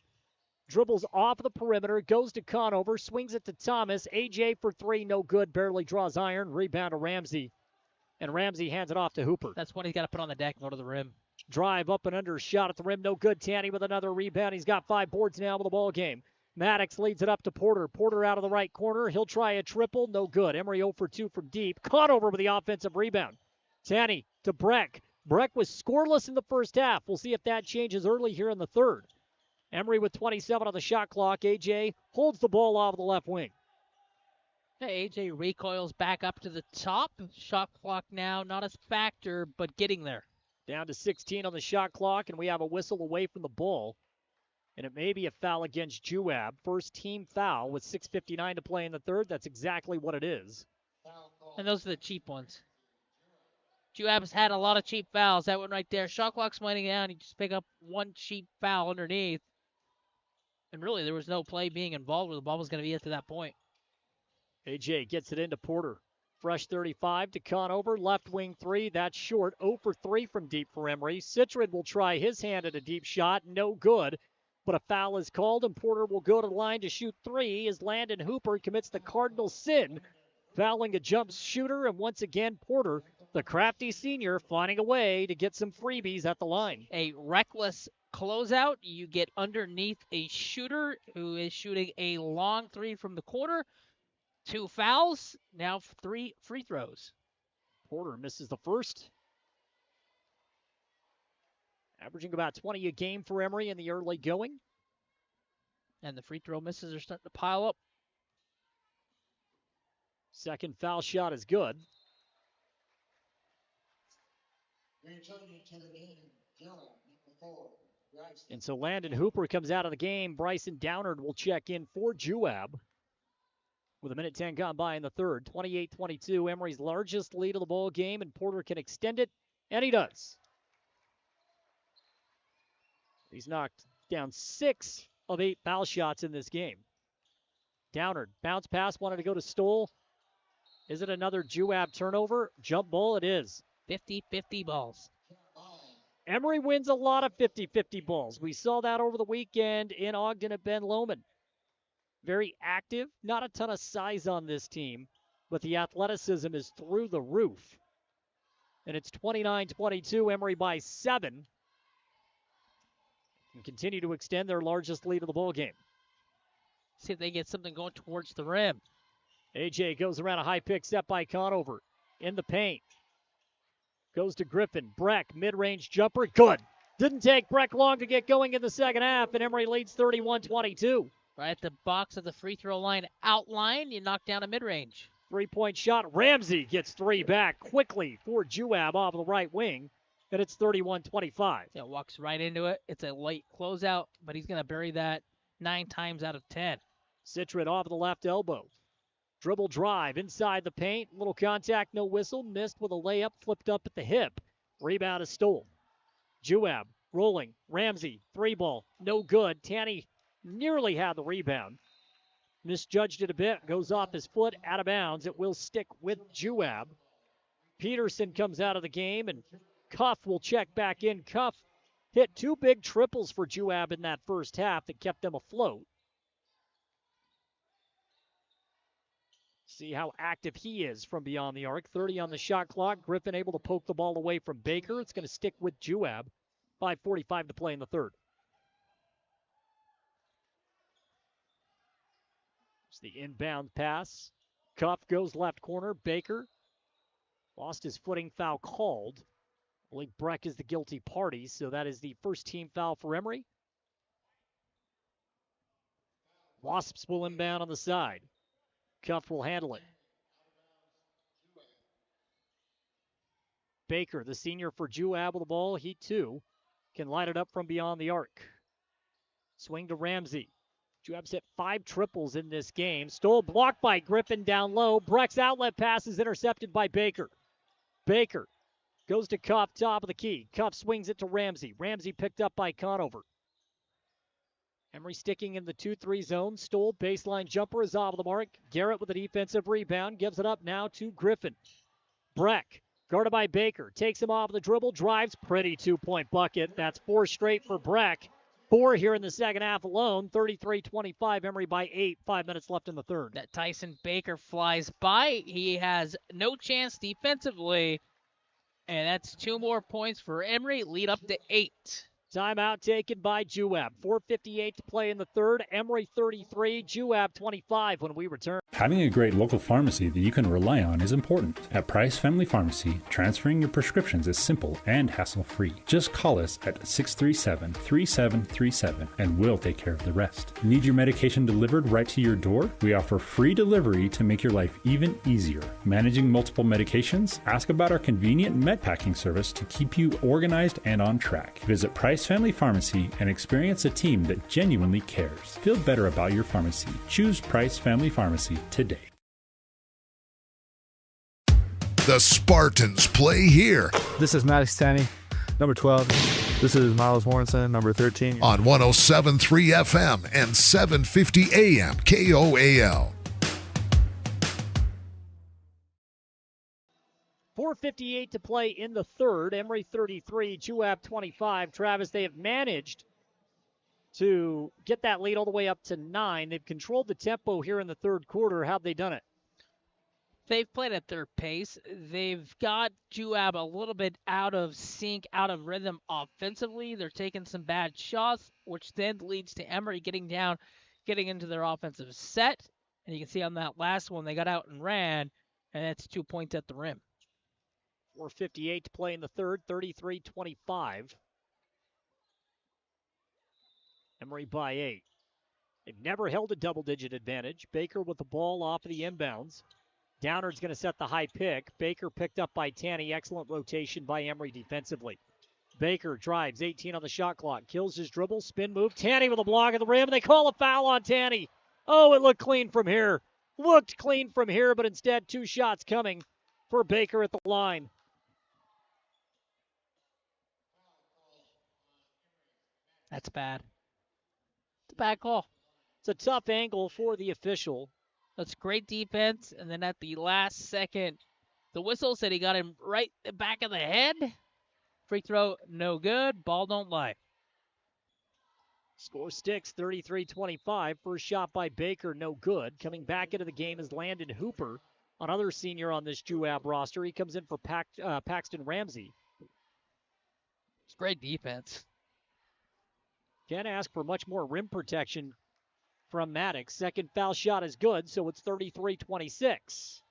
dribbles off the perimeter, goes to Conover, swings it to Thomas. AJ for 3, no good, barely draws iron. Rebound to Ramsey. And Ramsey hands it off to Hooper. That's when he's got to put on the deck and go to the rim. Drive up and under, shot at the rim, no good. Tanny with another rebound. He's got 5 boards now with the ball game. Maddox leads it up to Porter. Porter out of the right corner. He'll try a triple. No good. Emery 0 for 2 from deep. Conover with the offensive rebound. Tanny to Breck. Breck was scoreless in the first half. We'll see if that changes early here in the third. Emery with 27 on the shot clock. AJ holds the ball off the left wing. Hey, AJ recoils back up to the top. Shot clock now, not a factor, but getting there. Down to 16 on the shot clock, and we have a whistle away from the ball. And it may be a foul against Juab. First team foul with 6:59 to play in the third. That's exactly what it is. And those are the cheap ones. Juab's had a lot of cheap fouls. That one right there. Shot clock's winding down. You just pick up one cheap foul underneath. And really, there was no play being involved where the ball was going to be at to that point. AJ gets it into Porter. Fresh 35 to Conover. Left wing 3. That's short. 0 for 3 from deep for Emery. Citrid will try his hand at a deep shot. No good. But a foul is called, and Porter will go to the line to shoot 3 as Landon Hooper commits the cardinal sin, fouling a jump shooter. And once again, Porter, the crafty senior, finding a way to get some freebies at the line. A reckless closeout. You get underneath a shooter who is shooting a long 3 from the corner. 2 fouls, now 3 free throws. Porter misses the first. Averaging about 20 a game for Emery in the early going. And the free throw misses are starting to pile up. Second foul shot is good. And so Landon Hooper comes out of the game. Bryson Downard will check in for Juab. With 1:10 gone by in the third. 28-22, Emery's largest lead of the ball game, and Porter can extend it, and he does. He's knocked down 6 of 8 foul shots in this game. Downard, bounce pass, wanted to go to Stoll. Is it another Juab turnover? Jump ball, it is. 50-50 balls. Emery wins a lot of 50-50 balls. We saw that over the weekend in Ogden at Ben Lomond. Very active, not a ton of size on this team, but the athleticism is through the roof. And it's 29-22, Emery by 7. And continue to extend their largest lead of the ball game. See if they get something going towards the rim. AJ goes around a high pick set by Conover. In the paint. Goes to Griffin. Breck, mid-range jumper. Good. Didn't take Breck long to get going in the second half, and Emery leads 31-22. Right at the box of the free throw line outline, you knock down a mid-range. 3-point shot. Ramsey gets 3 back quickly for Juab off the right wing, and it's 31-25. Yeah, walks right into it. It's a late closeout, but he's going to bury that 9 times out of 10. Citrid off the left elbow. Dribble drive inside the paint. Little contact, no whistle. Missed with a layup, flipped up at the hip. Rebound is Stoll. Juab Rolling. Ramsey, 3-ball. No good. Tanny nearly had the rebound. Misjudged it a bit. Goes off his foot, out of bounds. It will stick with Juab. Peterson comes out of the game, and Cuff will check back in. Cuff hit 2 big triples for Juab in that first half that kept them afloat. See how active he is from beyond the arc. 30 on the shot clock. Griffin able to poke the ball away from Baker. It's going to stick with Juab. 5:45 to play in the third. It's the inbound pass. Cuff goes left corner. Baker lost his footing, foul called. I believe Breck is the guilty party, so that is the first team foul for Emery. Wasps will inbound on the side. Cuff will handle it. Baker, the senior for Juab with the ball. He, too, can light it up from beyond the arc. Swing to Ramsey. Juab's hit 5 triples in this game. Stole, blocked by Griffin down low. Breck's outlet pass is intercepted by Baker. Baker goes to Cuff, top of the key. Cuff swings it to Ramsey. Ramsey picked up by Conover. Emery sticking in the 2-3 zone. Stole, baseline jumper is off of the mark. Garrett with a defensive rebound. Gives it up now to Griffin. Breck, guarded by Baker. Takes him off the dribble. Drives. Pretty 2-point bucket. That's 4 straight for Breck. 4 here in the second half alone. 33-25. Emery by 8. 5 minutes left in the third. That Tyson Baker flies by. He has no chance defensively. And that's 2 more points for Emery. Lead up to 8. Timeout taken by Juab. 4:58 to play in the third. Emery 33, Juab 25 when we return. Having a great local pharmacy that you can rely on is important. At Price Family Pharmacy, transferring your prescriptions is simple and hassle-free. Just call us at 637-3737 and we'll take care of the rest. Need your medication delivered right to your door? We offer free delivery to make your life even easier. Managing multiple medications? Ask about our convenient med packing service to keep you organized and on track. Visit Price Family Pharmacy and experience a team that genuinely cares. Feel better about your pharmacy. Choose Price Family Pharmacy today. The Spartans play here. This is Maddox Tanny, number 12. This is Miles Warrenson, number 13. On 107.3 FM and 750 AM KOAL. 4:58 to play in the third. Emery 33, Juab 25. Travis, they have managed to get that lead all the way up to 9. They've controlled the tempo here in the third quarter. How've they done it? They've played at their pace. They've got Juab a little bit out of sync, out of rhythm offensively. They're taking some bad shots, which then leads to Emery getting down, getting into their offensive set. And you can see on that last one, they got out and ran, and that's 2 points at the rim. 4:58 to play in the third, 33-25. Emery by 8. They've never held a double-digit advantage. Baker with the ball off of the inbounds. Downard's going to set the high pick. Baker picked up by Tanny. Excellent rotation by Emery defensively. Baker drives, 18 on the shot clock. Kills his dribble, spin move. Tanny with a block at the rim. They call a foul on Tanny. Oh, it looked clean from here. Looked clean from here, but instead 2 shots coming for Baker at the line. That's bad. It's a bad call. It's a tough angle for the official. That's great defense, and then at the last second, the whistle said he got him right in the back of the head. Free throw, no good. Ball don't lie. Score sticks, 33-25. First shot by Baker, no good. Coming back into the game is Landon Hooper, another senior on this Juab roster. He comes in for Paxton Ramsey. It's great defense. Can't ask for much more rim protection from Maddox. Second foul shot is good, so it's 33-26.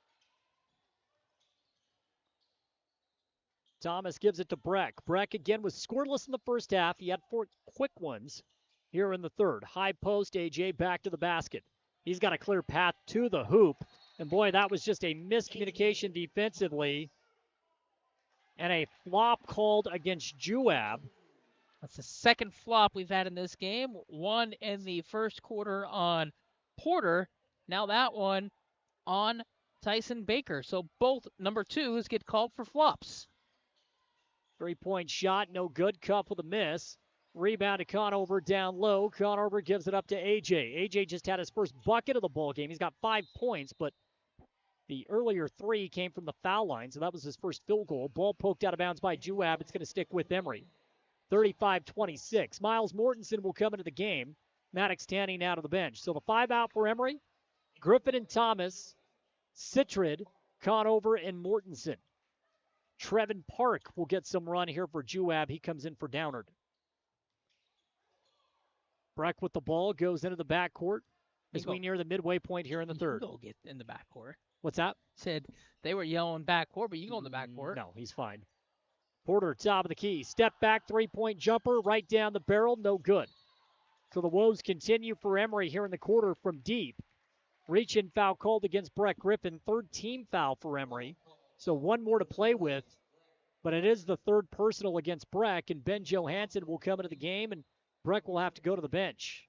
Thomas gives it to Breck. Breck again was scoreless in the first half. He had 4 quick ones here in the third. High post, AJ back to the basket. He's got a clear path to the hoop. And boy, that was just a miscommunication defensively. And a flop called against Juab. That's the second flop we've had in this game. One in the first quarter on Porter. Now that one on Tyson Baker. So both number 2s get called for flops. Three-point shot, no good. Cuff with a miss. Rebound to Conover down low. Conover gives it up to A.J. A.J. just had his first bucket of the ball game. He's got 5 points, but the earlier 3 came from the foul line, so that was his first field goal. Ball poked out of bounds by Juab. It's going to stick with Emery. 35-26. Miles Mortensen will come into the game. Maddox Tanning out of the bench. So the 5 out for Emery, Griffin and Thomas, Citrid, Conover, and Mortensen. Trevin Park will get some run here for Juab. He comes in for Downard. Breck with the ball goes into the backcourt as we near the midway point here in the third. Go get in the backcourt. What's that? Said they were yelling backcourt, but you go in the backcourt. No, he's fine. Porter, top of the key. Step back, three-point jumper, right down the barrel, no good. So the woes continue for Emery here in the quarter from deep. Reach-in foul called against Breck Griffin. Third team foul for Emery. So one more to play with, but it is the third personal against Breck, and Ben Johansson will come into the game, and Breck will have to go to the bench.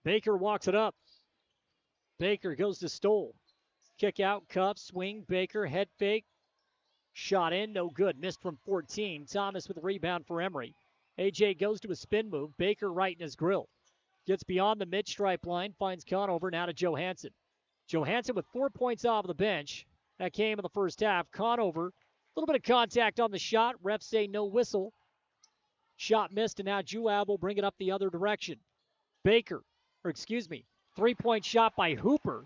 Baker walks it up. Baker goes to Stoll. Kick out, cuff, swing, Baker, head fake. Shot in, no good. Missed from 14. Thomas with a rebound for Emery. A.J. goes to a spin move. Baker right in his grill. Gets beyond the mid-stripe line, finds Conover, now to Johansson. Johansson with 4 points off the bench. That came in the first half. Conover, a little bit of contact on the shot. Refs say no whistle. Shot missed, and now Juab will bring it up the other direction. Three-point shot by Hooper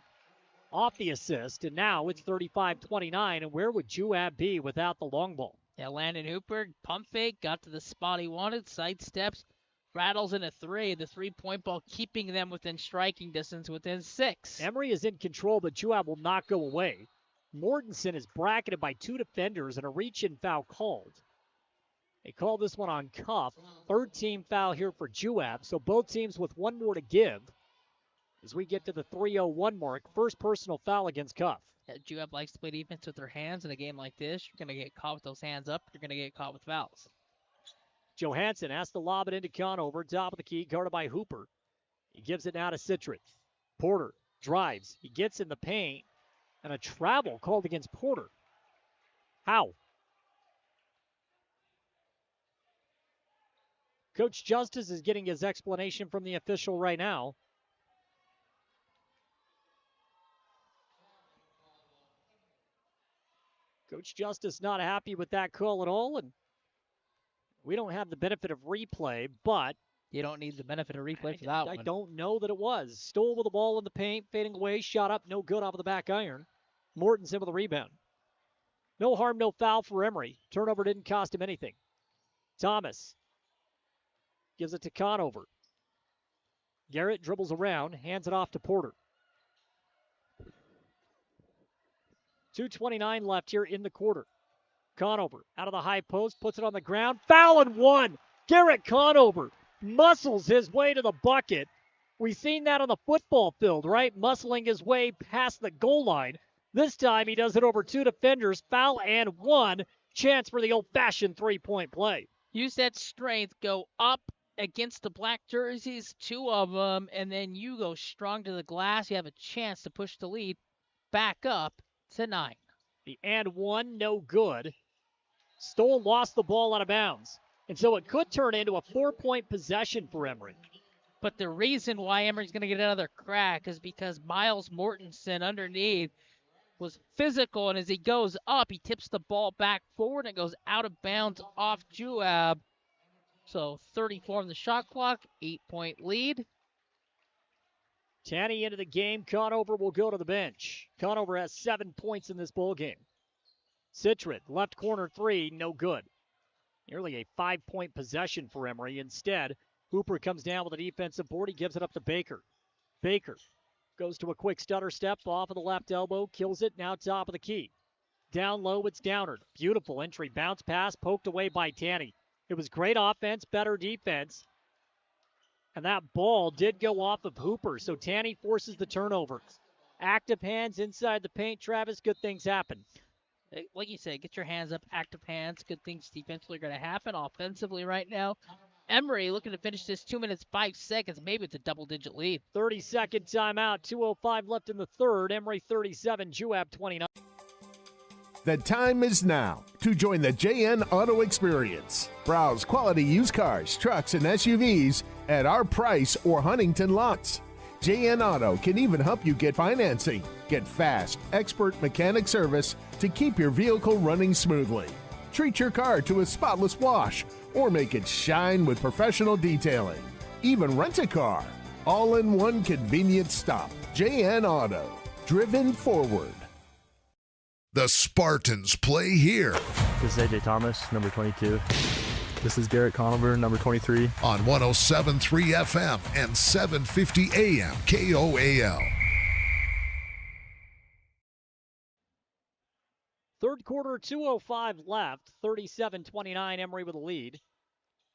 off the assist, and now it's 35-29, and where would Juab be without the long ball? Yeah, Landon Hooper, pump fake, got to the spot he wanted, sidesteps, rattles in a 3, the three-point ball keeping them within striking distance within 6. Emery is in control, but Juab will not go away. Mortensen is bracketed by 2 defenders and a reach-in foul called. They call this one on Cuff. Third team foul here for Juab, so both teams with one more to give as we get to the 3:01 mark. First personal foul against Cuff. Yeah, Juab likes to play defense with their hands in a game like this. You're going to get caught with those hands up. You're going to get caught with fouls. Johansson has to lob it into Conover, top of the key, guarded by Hooper. He gives it now to Citrid. Porter drives. He gets in the paint, and a travel called against Porter. How? Coach Justice is getting his explanation from the official right now. Coach Justice not happy with that call at all, and we don't have the benefit of replay, but you don't need the benefit of replay for that one. I don't know that it was. Stoll with the ball in the paint, fading away, shot up, no good off of the back iron. Mortensen with a rebound. No harm, no foul for Emery. Turnover didn't cost him anything. Thomas gives it to Conover. Garrett dribbles around, hands it off to Porter. 2:29 left here in the quarter. Conover out of the high post, puts it on the ground. Foul and one. Garrett Conover muscles his way to the bucket. We've seen that on the football field, right? Muscling his way past the goal line. This time he does it over 2 defenders. Foul and one. Chance for the old-fashioned three-point play. Use that strength. Go up against the black jerseys, 2 of them, and then you go strong to the glass. You have a chance to push the lead back up to 9. The and one, no good. Stoll lost the ball out of bounds. And so it could turn into a 4-point possession for Emery. But the reason why Emery's going to get another crack is because Miles Mortensen underneath was physical, and as he goes up, he tips the ball back forward, and it goes out of bounds off Juab. So 34 on the shot clock, 8-point lead. Tanny into the game. Conover will go to the bench. Conover has 7 points in this ball game. Citrid, left corner 3, no good. Nearly a 5-point possession for Emery. Instead, Hooper comes down with a defensive board. He gives it up to Baker. Baker goes to a quick stutter step off of the left elbow, kills it, now top of the key. Down low, it's Downard. Beautiful entry, bounce pass, poked away by Tanny. It was great offense, better defense. And that ball did go off of Hooper, so Tanny forces the turnover. Active hands inside the paint, Travis, good things happen. Like you said, get your hands up, active hands. Good things defensively are going to happen. Offensively right now, Emery looking to finish this 2 minutes, 5 seconds, maybe with a double-digit lead. 30-second timeout, 2:05 left in the third. Emery 37, Juab 29. The time is now to join the JN Auto Experience. Browse quality used cars, trucks, and SUVs at our price or Huntington lots. JN Auto can even help you get financing. Get fast, expert mechanic service to keep your vehicle running smoothly. Treat your car to a spotless wash or make it shine with professional detailing. Even rent a car. All in one convenient stop. JN Auto. Driven forward. The Spartans play here. This is AJ Thomas, number 22. This is Garrett Conover, number 23. On 107.3 FM and 750 AM KOAL. Third quarter, 2:05 left, 37-29, Emery with a lead.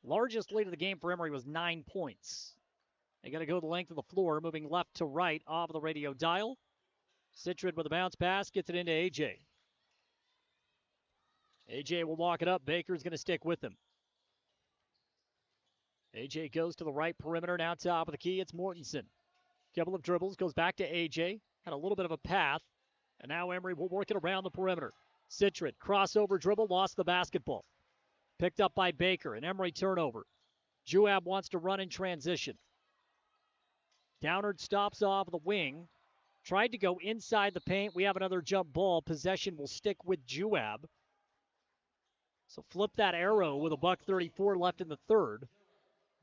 Largest lead of the game for Emery was 9 points. They got to go the length of the floor, moving left to right off of the radio dial. Citrid with a bounce pass, gets it into AJ. AJ will walk it up. Baker's going to stick with him. AJ goes to the right perimeter, now top of the key. It's Mortensen. Couple of dribbles, goes back to AJ. Had a little bit of a path. And now Emery will work it around the perimeter. Citrid, crossover dribble, lost the basketball. Picked up by Baker, an Emery turnover. Juab wants to run in transition. Downard stops off the wing. Tried to go inside the paint. We have another jump ball. Possession will stick with Juab. So flip that arrow with a $1:34 left in the third.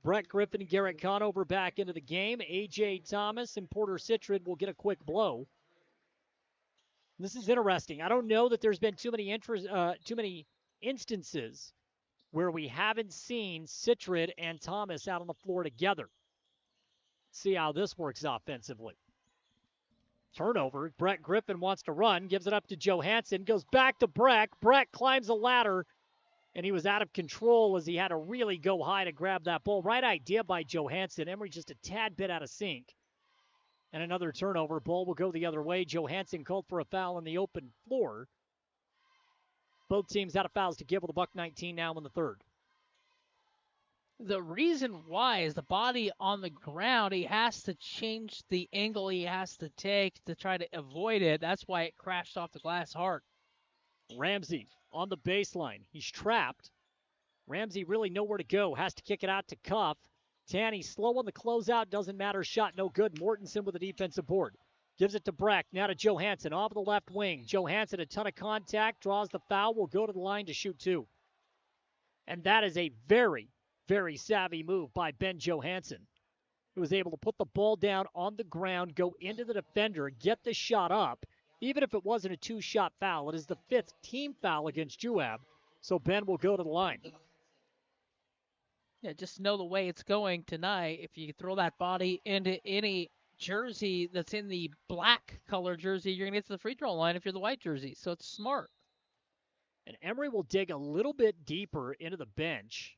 Brett Griffin and Garrett Conover back into the game. A.J. Thomas and Porter Citrid will get a quick blow. This is interesting. I don't know that there's been too many instances where we haven't seen Citrid and Thomas out on the floor together. See how this works offensively. Turnover. Brett Griffin wants to run, gives it up to Johansson, goes back to Brett. Brett climbs a ladder, and he was out of control as he had to really go high to grab that ball. Right idea by Johansson. Emery just a tad bit out of sync. And another turnover. Ball will go the other way. Johansson called for a foul on the open floor. Both teams out of fouls to give with a $1:19 now in the third. The reason why is the body on the ground. He has to change the angle he has to take to try to avoid it. That's why it crashed off the glass hard. Ramsey on the baseline. He's trapped. Ramsey really nowhere to go. Has to kick it out to Cuff. Tanny slow on the closeout. Doesn't matter. Shot no good. Mortensen with a defensive board. Gives it to Breck. Now to Johansson off the left wing. Johansson, a ton of contact. Draws the foul. Will go to the line to shoot two. And that is a very, very savvy move by Ben Johansson, who was able to put the ball down on the ground, go into the defender, get the shot up. Even if it wasn't a two-shot foul, it is the fifth team foul against Juab. So Ben will go to the line. Yeah, just know the way it's going tonight. If you throw that body into any jersey that's in the black color jersey, you're going to get to the free throw line if you're the white jersey. So it's smart. And Emery will dig a little bit deeper into the bench.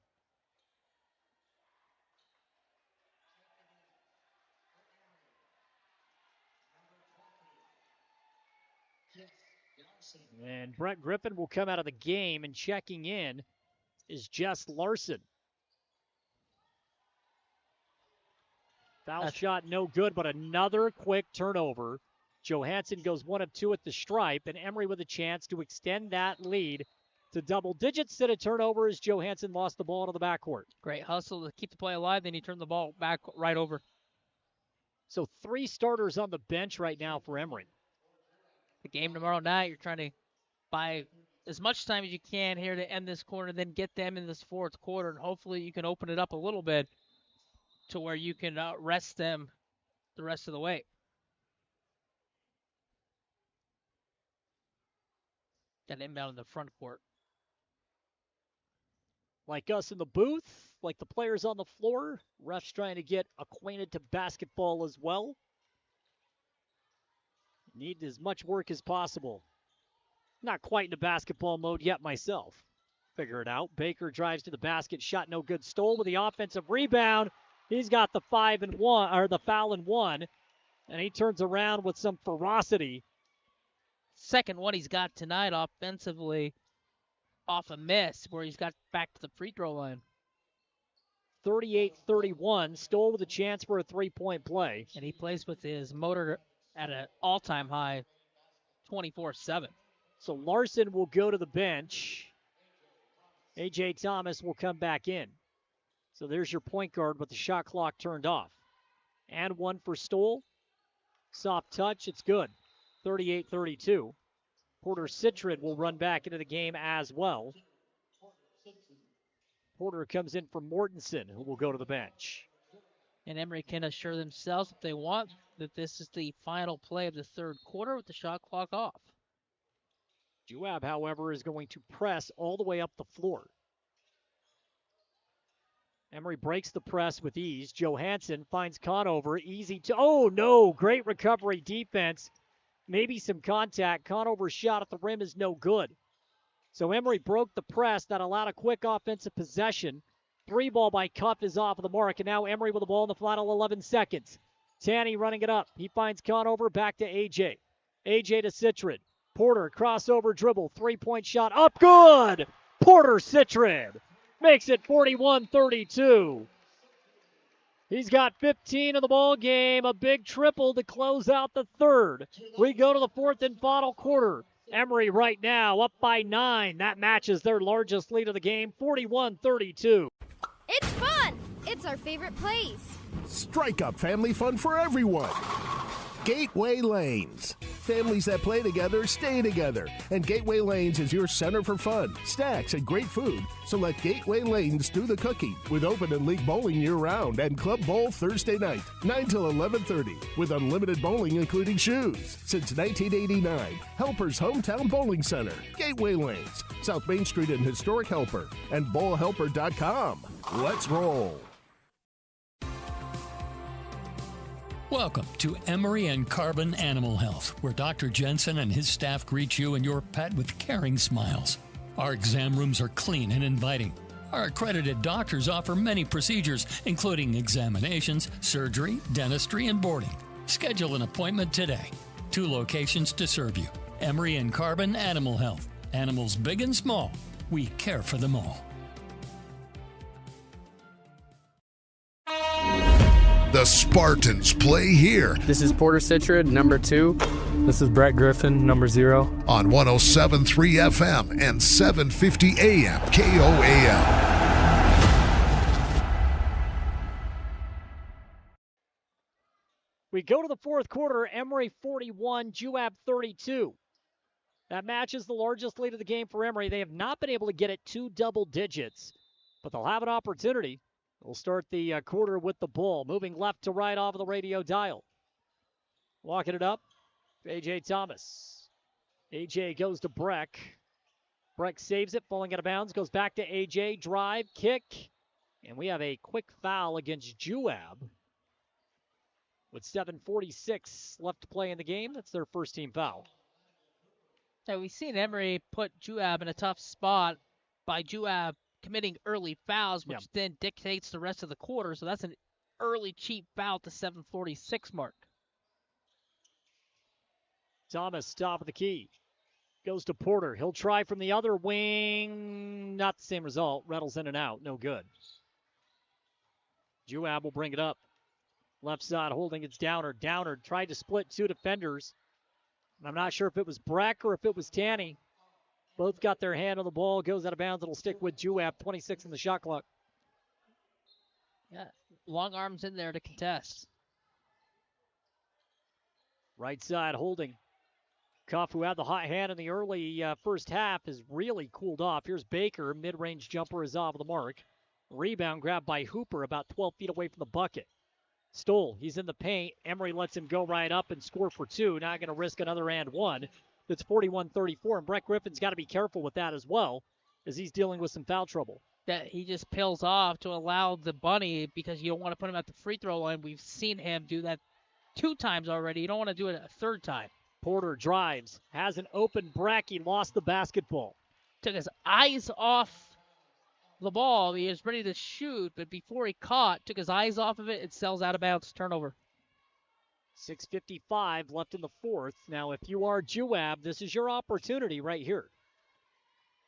And Brett Griffin will come out of the game, and checking in is Jess Larson. Foul shot no good, but another quick turnover. Johansson goes 1 of 2 at the stripe, and Emery with a chance to extend that lead to double digits. Instead of turnover as Johansson lost the ball to the backcourt. Great hustle to keep the play alive, then he turned the ball back right over. So 3 starters on the bench right now for Emery. The game tomorrow night, you're trying to buy as much time as you can here to end this quarter, then get them in this fourth quarter, and hopefully you can open it up a little bit to where you can rest them the rest of the way. Got inbound in the front court. Like us in the booth, like the players on the floor, refs trying to get acquainted to basketball as well. Need as much work as possible. Not quite into basketball mode yet myself. Figure it out. Baker drives to the basket, shot no good, stole with the offensive rebound. He's got the foul and one, and he turns around with some ferocity. Second one he's got tonight offensively off a miss where he's got back to the free throw line. 38-31. Stoll with a chance for a three-point play. And he plays with his motor at an all-time high 24/7. So Larson will go to the bench. A.J. Thomas will come back in. So there's your point guard with the shot clock turned off. And one for Stoll. Soft touch, it's good. 38-32. Porter Citrid will run back into the game as well. Porter comes in for Mortensen, who will go to the bench. And Emery can assure themselves, if they want, that this is the final play of the third quarter with the shot clock off. Juab, however, is going to press all the way up the floor. Emery breaks the press with ease. Johansson finds Conover. Easy to... Oh, no! Great recovery defense. Maybe some contact. Conover's shot at the rim is no good. So Emery broke the press. That allowed a quick offensive possession. Three ball by Cuff is off of the mark. And now Emery with the ball in the final 11 seconds. Tanny running it up. He finds Conover. Back to A.J. A.J. to Citrid. Porter, crossover dribble. Three-point shot. Up good! Porter Citrid makes it 41-32. He's got 15 in the ball game, a big triple to close out the third. We go to the fourth and final quarter. Emery right now up by 9. That matches their largest lead of the game, 41-32. It's fun. It's our favorite place. Strike up family fun for everyone. Gateway Lanes. Families that play together stay together. And Gateway Lanes is your center for fun, snacks, and great food. So let Gateway Lanes do the cooking with open and league bowling year-round and Club Bowl Thursday night, 9 till 11:30, with unlimited bowling including shoes. Since 1989, Helper's Hometown Bowling Center, Gateway Lanes, South Main Street in historic Helper, and bowlhelper.com. Let's roll. Welcome to Emery and Carbon Animal Health, where Dr. Jensen and his staff greet you and your pet with caring smiles. Our exam rooms are clean and inviting. Our accredited doctors offer many procedures, including examinations, surgery, dentistry, and boarding. Schedule an appointment today. 2 locations to serve you. Emery and Carbon Animal Health. Animals big and small. We care for them all. The Spartans play here. This is Porter Citrid, number 2. This is Brett Griffin, number 0. On 107.3 FM and 750 AM KOAL. We go to the fourth quarter. Emery 41, Juab 32. That matches the largest lead of the game for Emery. They have not been able to get it to double digits, but they'll have an opportunity. We'll start the quarter with the ball. Moving left to right off of the radio dial. Walking it up, A.J. Thomas. A.J. goes to Breck. Breck saves it, falling out of bounds. Goes back to A.J. Drive, kick. And we have a quick foul against Juab. With 7:46 left to play in the game, that's their first team foul. So we've seen Emery put Juab in a tough spot by Juab committing early fouls, which then dictates the rest of the quarter. So that's an early cheap foul at the 7:46 mark. Thomas, top of the key. Goes to Porter. He'll try from the other wing. Not the same result. Rattles in and out. No good. Juab will bring it up. Left side holding it's Downer. Downer tried to split 2 defenders. And I'm not sure if it was Breck or if it was Tanny. Both got their hand on the ball. Goes out of bounds. It'll stick with Juab. 26 in the shot clock. Yeah, long arms in there to contest. Right side holding. Cuff, who had the hot hand in the early first half, has really cooled off. Here's Baker. Mid-range jumper is off the mark. Rebound grabbed by Hooper about 12 feet away from the bucket. Stoll, he's in the paint. Emery lets him go right up and score for 2. Not going to risk another and 1. That's 41-34, and Brett Griffin's got to be careful with that as well, as he's dealing with some foul trouble. That he just peels off to allow the bunny because you don't want to put him at the free throw line. We've seen him do that 2 times already. You don't want to do it a 3rd time. Porter drives, has an open Breck. He lost the basketball. Took his eyes off the ball. He was ready to shoot, but before he caught, took his eyes off of it. It sells out of bounds. Turnover. 6:55 left in the fourth. Now, if you are Juab, this is your opportunity right here.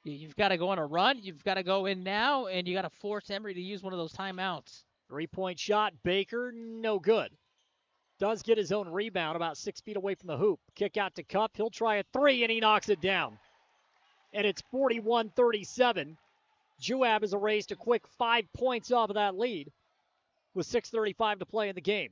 You've got to go on a run. You've got to go in now, and you got to force Emery to use one of those timeouts. 3-point shot, Baker, no good. Does get his own rebound about 6 feet away from the hoop. Kick out to Cup. He'll try a three, and he knocks it down. And it's 41-37. Juab has erased a quick 5 points off of that lead with 6:35 to play in the game.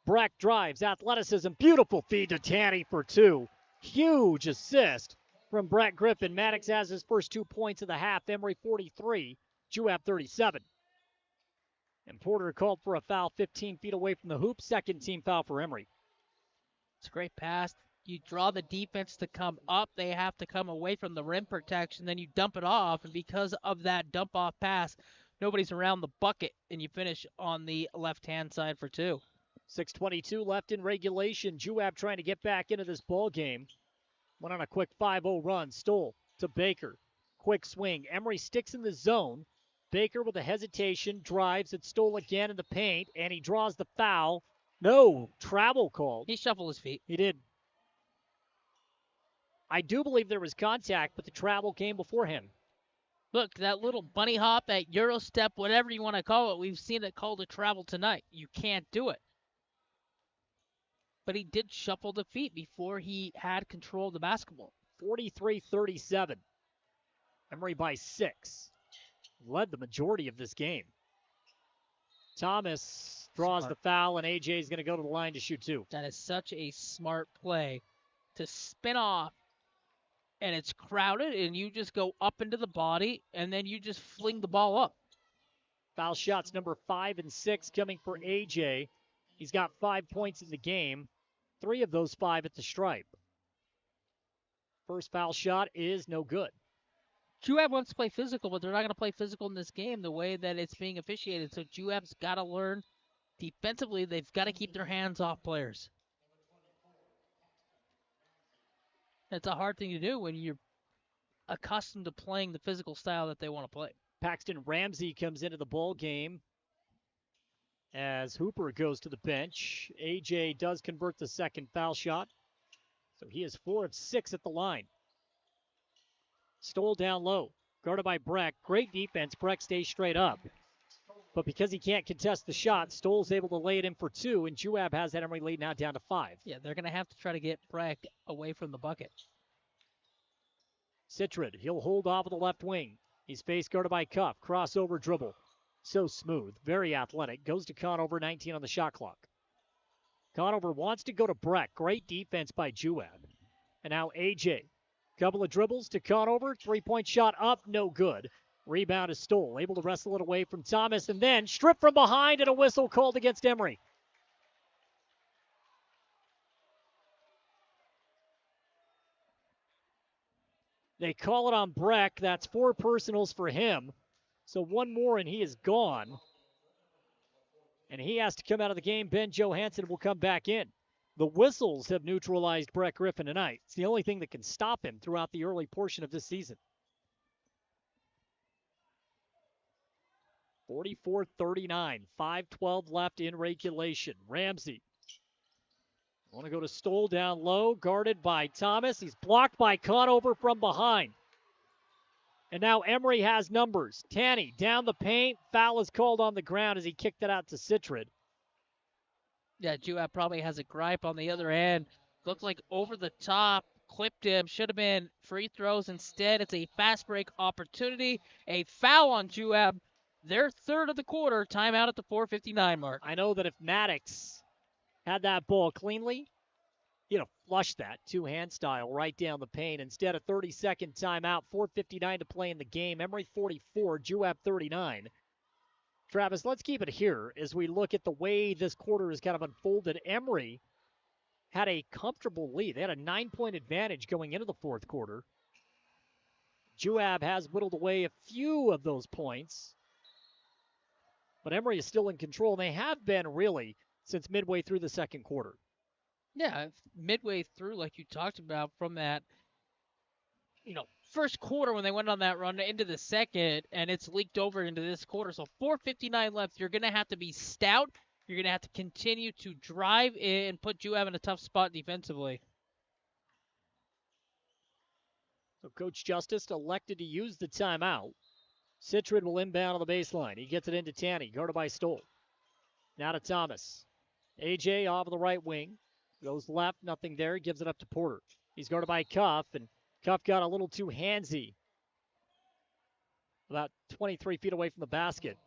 Breck drives, athleticism, beautiful feed to Tanny for two. Huge assist from Brett Griffin. Maddox has his first 2 points of the half. Emery 43, Juab 37. And Porter called for a foul 15 feet away from the hoop. Second team foul for Emery. It's a great pass. You draw the defense to come up. They have to come away from the rim protection. Then you dump it off. And because of that dump-off pass, nobody's around the bucket. And you finish on the left-hand side for two. 6:22 left in regulation. Juab trying to get back into this ball game. Went on a quick 5-0 run. Stole to Baker. Quick swing. Emery sticks in the zone. Baker with a hesitation, drives at Stoll again in the paint, and he draws the foul. No, travel called. He shuffled his feet. He did. I do believe there was contact, but the travel came before him. Look, that little bunny hop, that Euro step, whatever you want to call it, we've seen it called a travel tonight. You can't do it. But he did shuffle the feet before he had control of the basketball. 43-37. Emery by 6. Led the majority of this game. Thomas draws the foul, and AJ is going to go to the line to shoot two. That is such a smart play to spin off, and it's crowded, and you just go up into the body, and then you just fling the ball up. Foul shots number 5 and 6 coming for AJ. He's got 5 points in the game, 3 of those 5 at the stripe. First foul shot is no good. Juab wants to play physical, but they're not going to play physical in this game the way that it's being officiated. So Juab's got to learn defensively. They've got to keep their hands off players. It's a hard thing to do when you're accustomed to playing the physical style that they want to play. Paxton Ramsey comes into the ball game as Hooper goes to the bench. AJ does convert the second foul shot, so he is 4 of 6 at the line. Stoll down low, guarded by Breck. Great defense. Breck stays straight up. But because he can't contest the shot, Stoll's able to lay it in for 2, and Juab has that Emery lead now down to 5. Yeah, they're going to have to try to get Breck away from the bucket. Citrid, he'll hold off of the left wing. He's face guarded by Cuff. Crossover dribble. So smooth, very athletic. Goes to Conover, 19 on the shot clock. Conover wants to go to Breck. Great defense by Juab. And now AJ. Couple of dribbles to Conover. 3-point shot up, no good. Rebound is Stoll, able to wrestle it away from Thomas, and then stripped from behind and a whistle called against Emery. They call it on Breck. That's 4 personals for him. So 1 more and he is gone. And he has to come out of the game. Ben Johansson will come back in. The whistles have neutralized Brett Griffin tonight. It's the only thing that can stop him throughout the early portion of this season. 44-39, 5:12 left in regulation. Ramsey. Want to go to Stoll down low, guarded by Thomas. He's blocked by Conover from behind. And now Emery has numbers. Tanny down the paint. Foul is called on the ground as he kicked it out to Citrid. Yeah, Juab probably has a gripe on the other end. Looked like over the top, clipped him. Should have been free throws. Instead, it's a fast break opportunity. A foul on Juab. Their third of the quarter. Timeout at the 4:59 mark. I know that if Maddox had that ball cleanly, he'd have flushed that two-hand style right down the paint. Instead, a 30-second timeout. 4:59 to play in the game. Emery 44, Juab 39. Travis, let's keep it here as we look at the way this quarter has kind of unfolded. Emery had a comfortable lead. They had a 9-point advantage going into the fourth quarter. Juab has whittled away a few of those points. But Emery is still in control. They have been really since midway through the second quarter. Yeah, midway through, like you talked about, from that, first quarter when they went on that run into the second, and it's leaked over into this quarter. So 4:59 left. You're going to have to be stout. You're going to have to continue to drive in and put Juab in a tough spot defensively. So Coach Justice elected to use the timeout. Citron will inbound on the baseline. He gets it into Tanny, guarded by Stoll. Now to Thomas. AJ off of the right wing. Goes left, nothing there. Gives it up to Porter. He's guarded by Cuff, and Cuff got a little too handsy. About 23 feet away from the basket.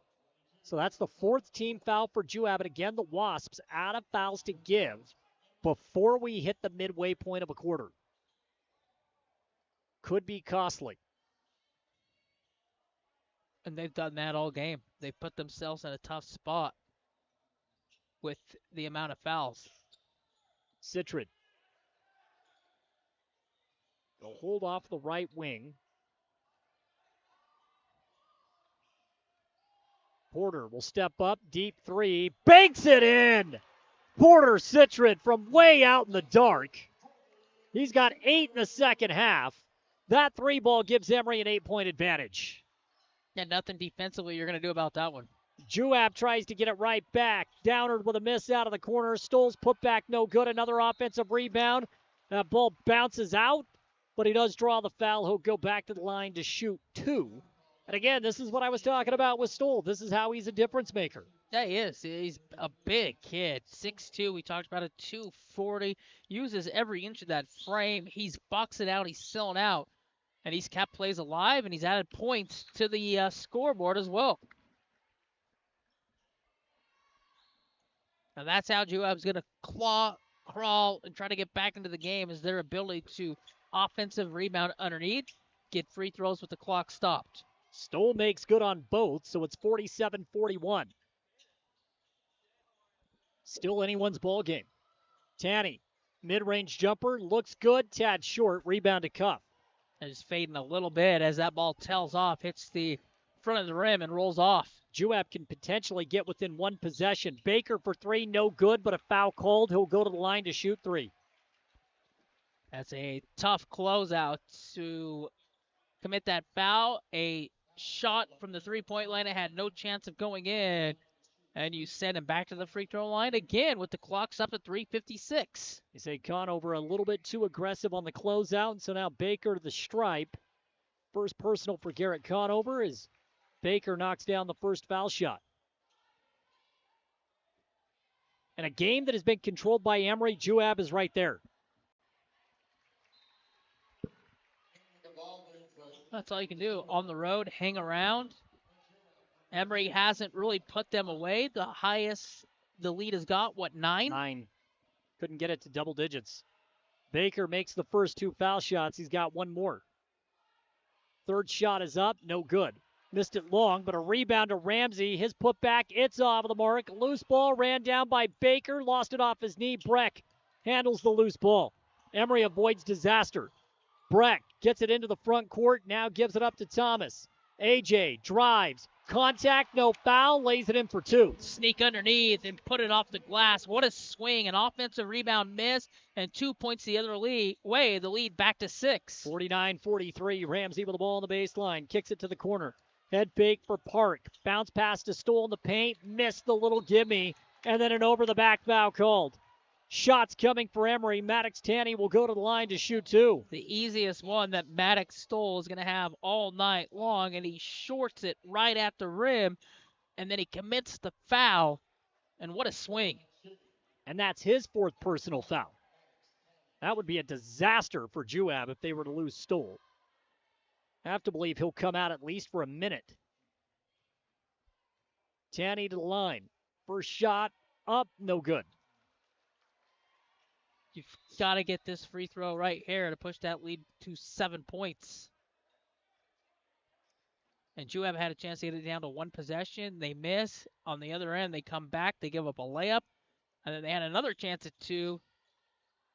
So that's the fourth team foul for Juab. And again, the Wasps out of fouls to give before we hit the midway point of a quarter. Could be costly. And they've done that all game. They put themselves in a tough spot with the amount of fouls. Citron. They'll hold off the right wing. Porter will step up, deep three, banks it in! Porter Citron from way out in the dark. He's got 8 in the second half. That three ball gives Emery an 8-point advantage. Yeah, nothing defensively you're going to do about that one. Juab tries to get it right back. Downard with a miss out of the corner. Stoll's put back no good. Another offensive rebound. That ball bounces out, but he does draw the foul. He'll go back to the line to shoot 2. And again, this is what I was talking about with Stoll. This is how he's a difference maker. Yeah, he is. He's a big kid. 6'2", we talked about it, 240. Uses every inch of that frame. He's boxing out. He's filling out. And he's kept plays alive, and he's added points to the scoreboard as well. And that's how Juab's going to claw, crawl, and try to get back into the game, is their ability to offensive rebound underneath, get free throws with the clock stopped. Stoll makes good on both, so it's 47-41. Still anyone's ball game. Tanny, mid-range jumper, looks good, tad short, rebound to Cuff. And just fading a little bit as that ball tails off, hits the front of the rim and rolls off. Juab can potentially get within one possession. Baker for 3, no good, but a foul called. He'll go to the line to shoot 3. That's a tough closeout to commit that foul. A shot from the three-point line that had no chance of going in. And you send him back to the free throw line again with the clocks up at 3:56. You say Conover a little bit too aggressive on the closeout, and so now Baker to the stripe. First personal for Garrett Conover as Baker knocks down the first foul shot. And a game that has been controlled by Emery, Juab is right there. That's all you can do. On the road, hang around. Emery hasn't really put them away. The highest the lead has got, 9? 9. Couldn't get it to double digits. Baker makes the first 2 foul shots. He's got one more. Third shot is up, no good. Missed it long, but a rebound to Ramsey. His putback, it's off the mark. Loose ball ran down by Baker, lost it off his knee. Breck handles the loose ball. Emery avoids disaster. Breck gets it into the front court, now gives it up to Thomas. AJ drives. Contact, no foul, lays it in for 2. Sneak underneath and put it off the glass. What a swing. An offensive rebound miss and 2 points the other way. The lead back to 6. 49-43. Ramsey with the ball on the baseline. Kicks it to the corner. Head fake for Park. Bounce pass to Stoll in the paint. Missed the little gimme. And then an over-the-back foul called. Shots coming for Emery. Maddox Tanny will go to the line to shoot 2. The easiest one that Maddox Stoll is going to have all night long, and he shorts it right at the rim, and then he commits the foul, and what a swing. And that's his 4th personal foul. That would be a disaster for Juab if they were to lose Stoll. I have to believe he'll come out at least for a minute. Tanny to the line. First shot up, no good. You've got to get this free throw right here to push that lead to 7 points. And Juab had a chance to get it down to 1 possession. They miss. On the other end, they come back. They give up a layup. And then they had another chance at 2.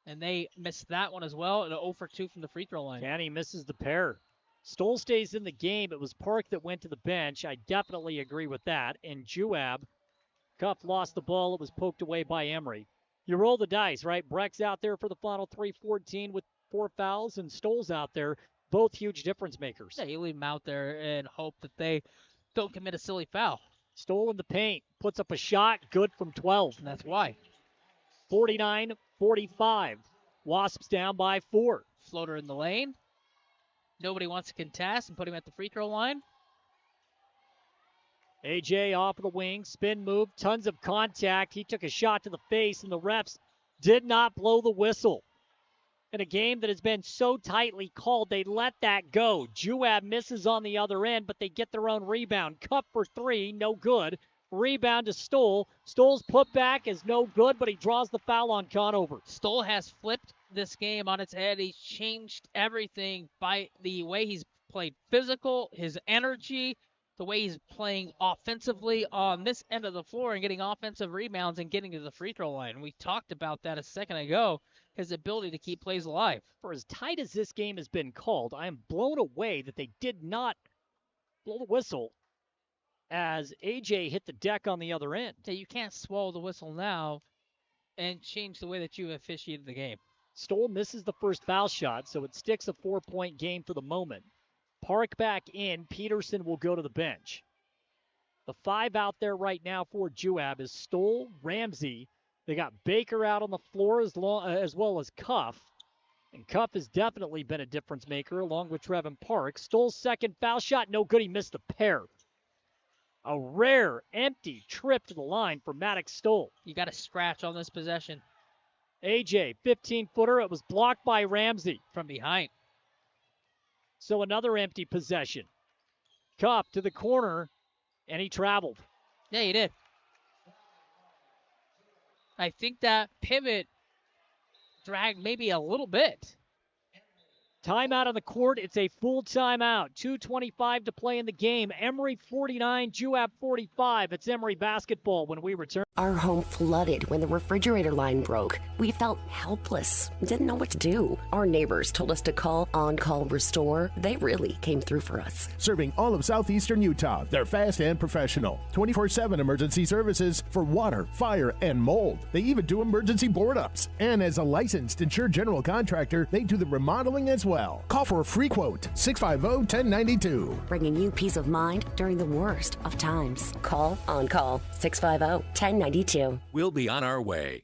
And they missed that one as well. And 0 for 2 from the free throw line. Tanny misses the pair. Stoll stays in the game. It was Park that went to the bench. I definitely agree with that. And Juab, Cuff lost the ball. It was poked away by Emery. You roll the dice, right? Breck's out there for the final 3:14 with 4 fouls, and Stoll's out there. Both huge difference makers. Yeah, you leave them out there and hope that they don't commit a silly foul. Stoll in the paint, puts up a shot, good from 12. And that's why. 49-45. Wasps down by 4. Floater in the lane. Nobody wants to contest and put him at the free throw line. AJ off of the wing, spin move, tons of contact. He took a shot to the face, and the refs did not blow the whistle. In a game that has been so tightly called, they let that go. Juab misses on the other end, but they get their own rebound. Cup for three, no good. Rebound to Stoll. Stoll's putback is no good, but he draws the foul on Conover. Stoll has flipped this game on its head. He's changed everything by the way he's played physical, his energy, the way he's playing offensively on this end of the floor and getting offensive rebounds and getting to the free throw line. We talked about that a second ago, his ability to keep plays alive. For as tight as this game has been called, I am blown away that they did not blow the whistle as AJ hit the deck on the other end. Yeah, you can't swallow the whistle now and change the way that you officiated the game. Stoll misses the first foul shot, so it sticks a 4-point game for the moment. Park back in. Peterson will go to the bench. The 5 out there right now for Juab is Stoll, Ramsey. They got Baker out on the floor as well as Cuff. And Cuff has definitely been a difference maker along with Trevin Park. Stoll's second foul shot, no good. He missed the pair. A rare, empty trip to the line for Maddox Stoll. You got to scratch on this possession. AJ, 15-footer. It was blocked by Ramsey. From behind. So another empty possession. Cup to the corner, and he traveled. Yeah, he did. I think that pivot dragged maybe a little bit. Timeout on the court. It's a full timeout. 2:25 to play in the game. Emery 49, Juab 45. It's Emery basketball when we return. Our home flooded when the refrigerator line broke. We felt helpless, didn't know what to do. Our neighbors told us to call On Call Restore. They really came through for us. Serving all of southeastern Utah, they're fast and professional. 24/7 emergency services for water, fire, and mold. They even do emergency board-ups. And as a licensed insured general contractor, they do the remodeling as well. Call for a free quote, 650-1092. Bringing you peace of mind during the worst of times. Call On Call, 650-1092. We'll be on our way.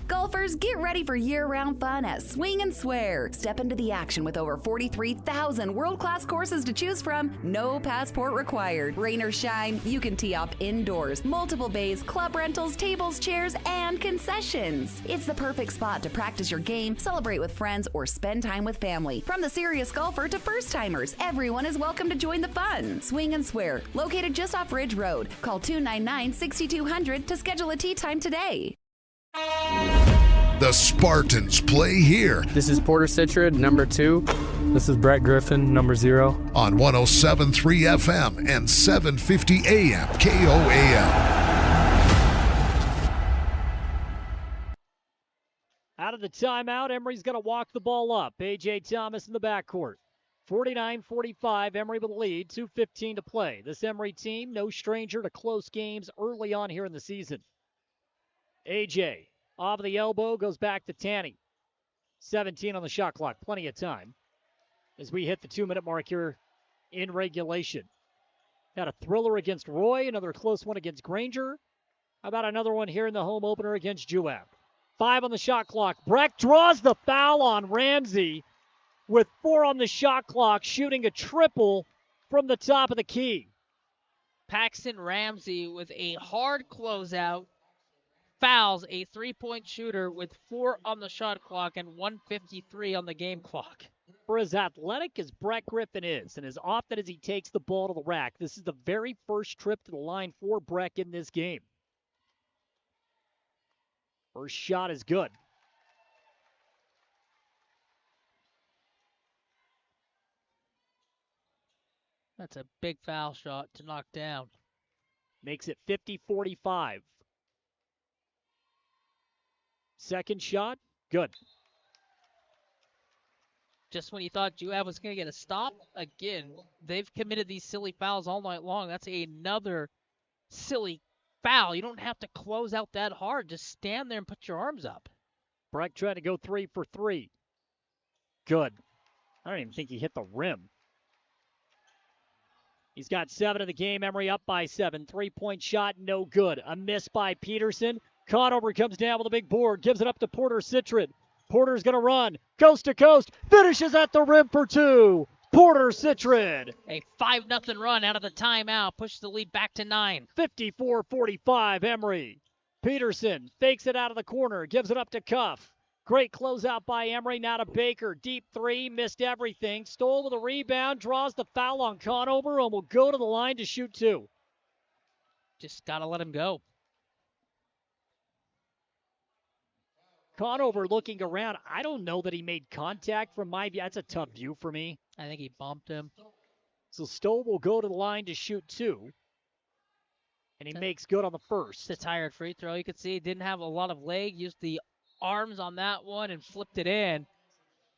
Golfers, get ready for year-round fun at Swing and Swear. Step into the action with over 43,000 world-class courses to choose from. No passport required. Rain or shine, you can tee off indoors. Multiple bays, club rentals, tables, chairs, and concessions. It's the perfect spot to practice your game, celebrate with friends, or spend time with family. From the serious golfer to first-timers, everyone is welcome to join the fun. Swing and Swear, located just off Ridge Road. Call 299-6200 to schedule a tee time today. The Spartans play here. This is Porter Citrid, number 2. This is Brett Griffin, number 0. On 107.3 FM and 750 AM KOAL. Out of the timeout, Emery's going to walk the ball up. A.J. Thomas in the backcourt. 49-45, Emery with the lead, 2:15 to play. This Emery team, no stranger to close games early on here in the season. AJ, off of the elbow, goes back to Tanny. 17 on the shot clock, plenty of time. As we hit the 2-minute mark here in regulation. Had a thriller against Roy, another close one against Granger. How about another one here in the home opener against Juab? 5 on the shot clock. Breck draws the foul on Ramsey with 4 on the shot clock, shooting a triple from the top of the key. Paxton Ramsey with a hard closeout. Fouls a 3-point shooter with 4 on the shot clock and 1:53 on the game clock. For as athletic as Brett Griffin is, and as often as he takes the ball to the rack, this is the very first trip to the line for Breck in this game. First shot is good. That's a big foul shot to knock down. Makes it 50-45. Second shot, good. Just when you thought Juab was going to get a stop, again, they've committed these silly fouls all night long. That's another silly foul. You don't have to close out that hard. Just stand there and put your arms up. Breck trying to go 3 for 3. Good. I don't even think he hit the rim. He's got 7 in the game. Emery up by 7. 3-point shot, no good. A miss by Peterson. Conover comes down with a big board, gives it up to Porter Citrid. Porter's going to run coast to coast, finishes at the rim for two. Porter Citron. A 5-0 run out of the timeout pushes the lead back to 9. 54-45 Emery. Peterson fakes it out of the corner, gives it up to Cuff. Great closeout by Emery, now to Baker. Deep three, missed everything. Stole with a rebound, draws the foul on Conover, and will go to the line to shoot two. Just got to let him go. Conover looking around. I don't know that he made contact from my view. That's a tough view for me. I think he bumped him. So Stoll will go to the line to shoot two. And he makes good on the first. It's a tired free throw. You can see he didn't have a lot of leg. Used the arms on that one and flipped it in.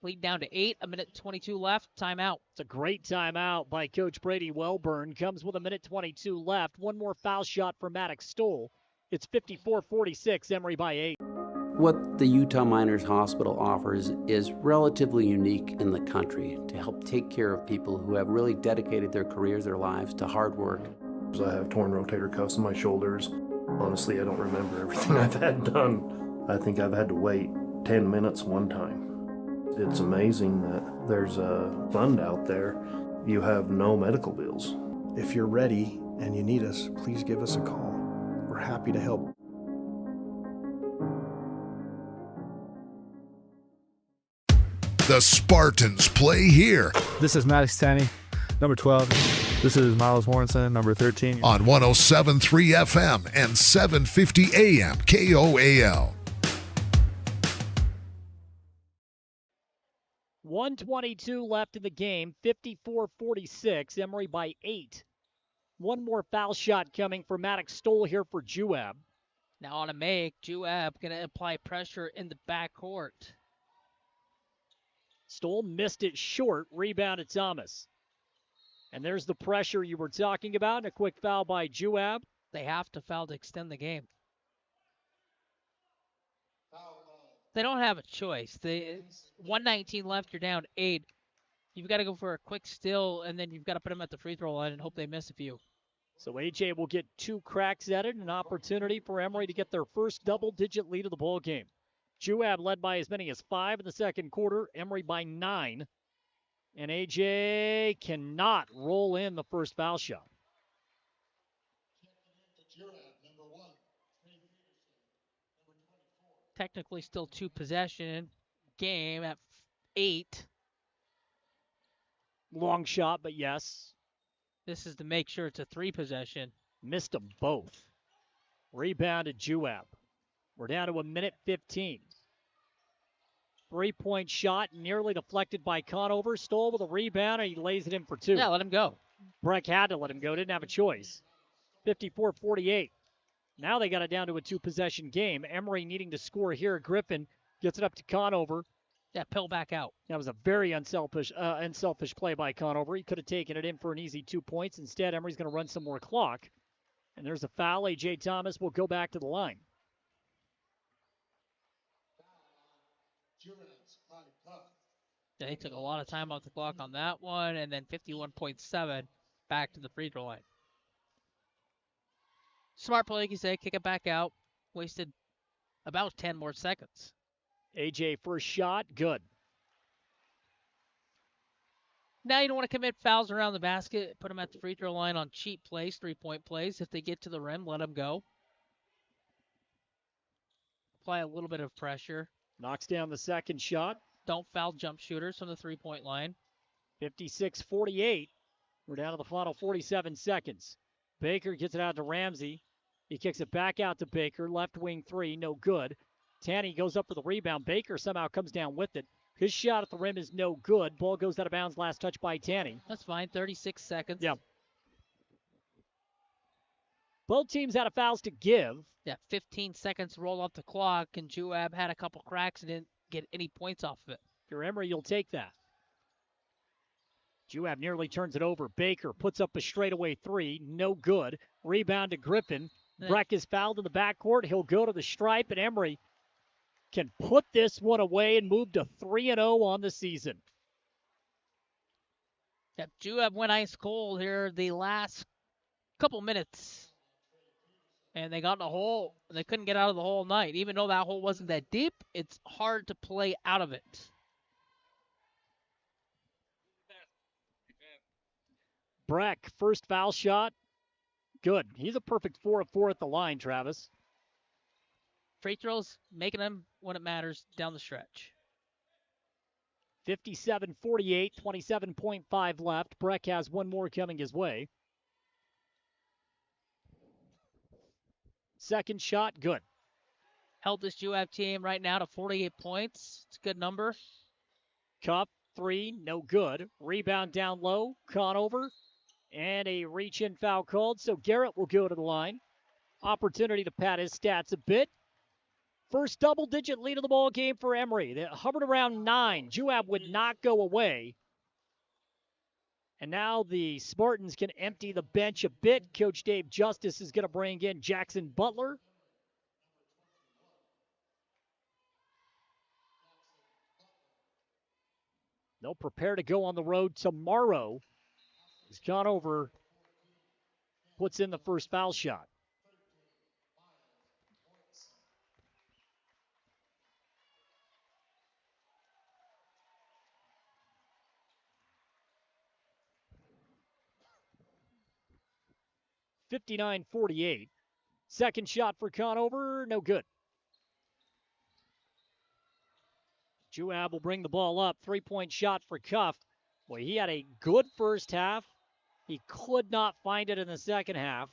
Lead down to 8. 1:22 left. Timeout. It's a great timeout by Coach Brady Welburn. Comes with 1:22 left. One more foul shot for Maddox Stoll. It's 54-46. Emery by 8. What the Utah Miners Hospital offers is relatively unique in the country to help take care of people who have really dedicated their careers, their lives to hard work. I have torn rotator cuffs in my shoulders. Honestly, I don't remember everything I've had done. I think I've had to wait 10 minutes one time. It's amazing that there's a fund out there. You have no medical bills. If you're ready and you need us, please give us a call. We're happy to help. The Spartans play here. This is Maddox Tanny, number 12. This is Miles Warrenson, number 13. On 107.3 FM and 750 AM KOAL. 1:22 left in the game. 54-46. Emery by 8. One more foul shot coming for Maddox Stoll here for Juab. Now on a make, Juab going to apply pressure in the backcourt. Stoll missed it short. Rebound to Thomas. And there's the pressure you were talking about. And a quick foul by Juab. They have to foul to extend the game. They don't have a choice. 1:19 left. You're down 8. You've got to go for a quick steal, and then you've got to put them at the free throw line and hope they miss a few. So AJ will get 2 cracks at it, an opportunity for Emery to get their first double-digit lead of the ball game. Juab led by as many as 5 in the second quarter. Emery by 9. And AJ cannot roll in the first foul shot. Technically still 2 possession game at 8. Long shot, but yes. This is to make sure it's a 3 possession. Missed them both. Rebounded Juab. We're down to 1:15. 3-point shot, nearly deflected by Conover. Stoll with a rebound, and he lays it in for 2. Yeah, let him go. Breck had to let him go. Didn't have a choice. 54-48. Now they got it down to a 2-possession game. Emery needing to score here. Griffin gets it up to Conover. Yeah, pill back out. That was a very unselfish play by Conover. He could have taken it in for an easy 2 points. Instead, Emery's going to run some more clock. And there's a foul. A.J. Thomas will go back to the line. Yeah, he took a lot of time off the clock on that one, and then 51.7 back to the free throw line. Smart play, like you say, kick it back out. Wasted about 10 more seconds. AJ first shot, good. Now you don't want to commit fouls around the basket. Put them at the free throw line on cheap plays, 3-point plays. If they get to the rim, let them go. Apply a little bit of pressure. Knocks down the second shot. Don't foul jump shooters from the 3-point line. 56-48. We're down to the final 47 seconds. Baker gets it out to Ramsey. He kicks it back out to Baker. Left wing 3, no good. Tanny goes up for the rebound. Baker somehow comes down with it. His shot at the rim is no good. Ball goes out of bounds. Last touch by Tanny. That's fine. 36 seconds. Yeah. Both teams had a fouls to give. Yeah, 15 seconds roll off the clock, and Juab had a couple cracks and didn't get any points off of it. If you're Emery, you'll take that. Juab nearly turns it over. Baker puts up a straightaway 3. No good. Rebound to Griffin. Breck is fouled in the backcourt. He'll go to the stripe, and Emery can put this one away and move to 3-0 on the season. Yep, Juab went ice cold here the last couple minutes. and they got in a hole. They couldn't get out of the hole all night. Even though that hole wasn't that deep, it's hard to play out of it. Breck, first foul shot. Good. He's a perfect 4 of 4 at the line, Travis. Free throws, making them when it matters down the stretch. 57-48, 27.5 left. Breck has one more coming his way. Second shot, good. Held this Juab team right now to 48 points. It's a good number. Cup, 3, no good. Rebound down low, Conover, and a reach-in foul called, so Garrett will go to the line. Opportunity to pad his stats a bit. First double-digit lead of the ball game for Emery. They hovered around 9. Juab would not go away. And now the Spartans can empty the bench a bit. Coach Dave Justice is going to bring in Jackson Butler. They'll prepare to go on the road tomorrow as Conover puts in the first foul shot. (59-48). Second shot for Conover, no good. Juab will bring the ball up. 3-point shot for Cuff. Boy, he had a good first half. He could not find it in the second half.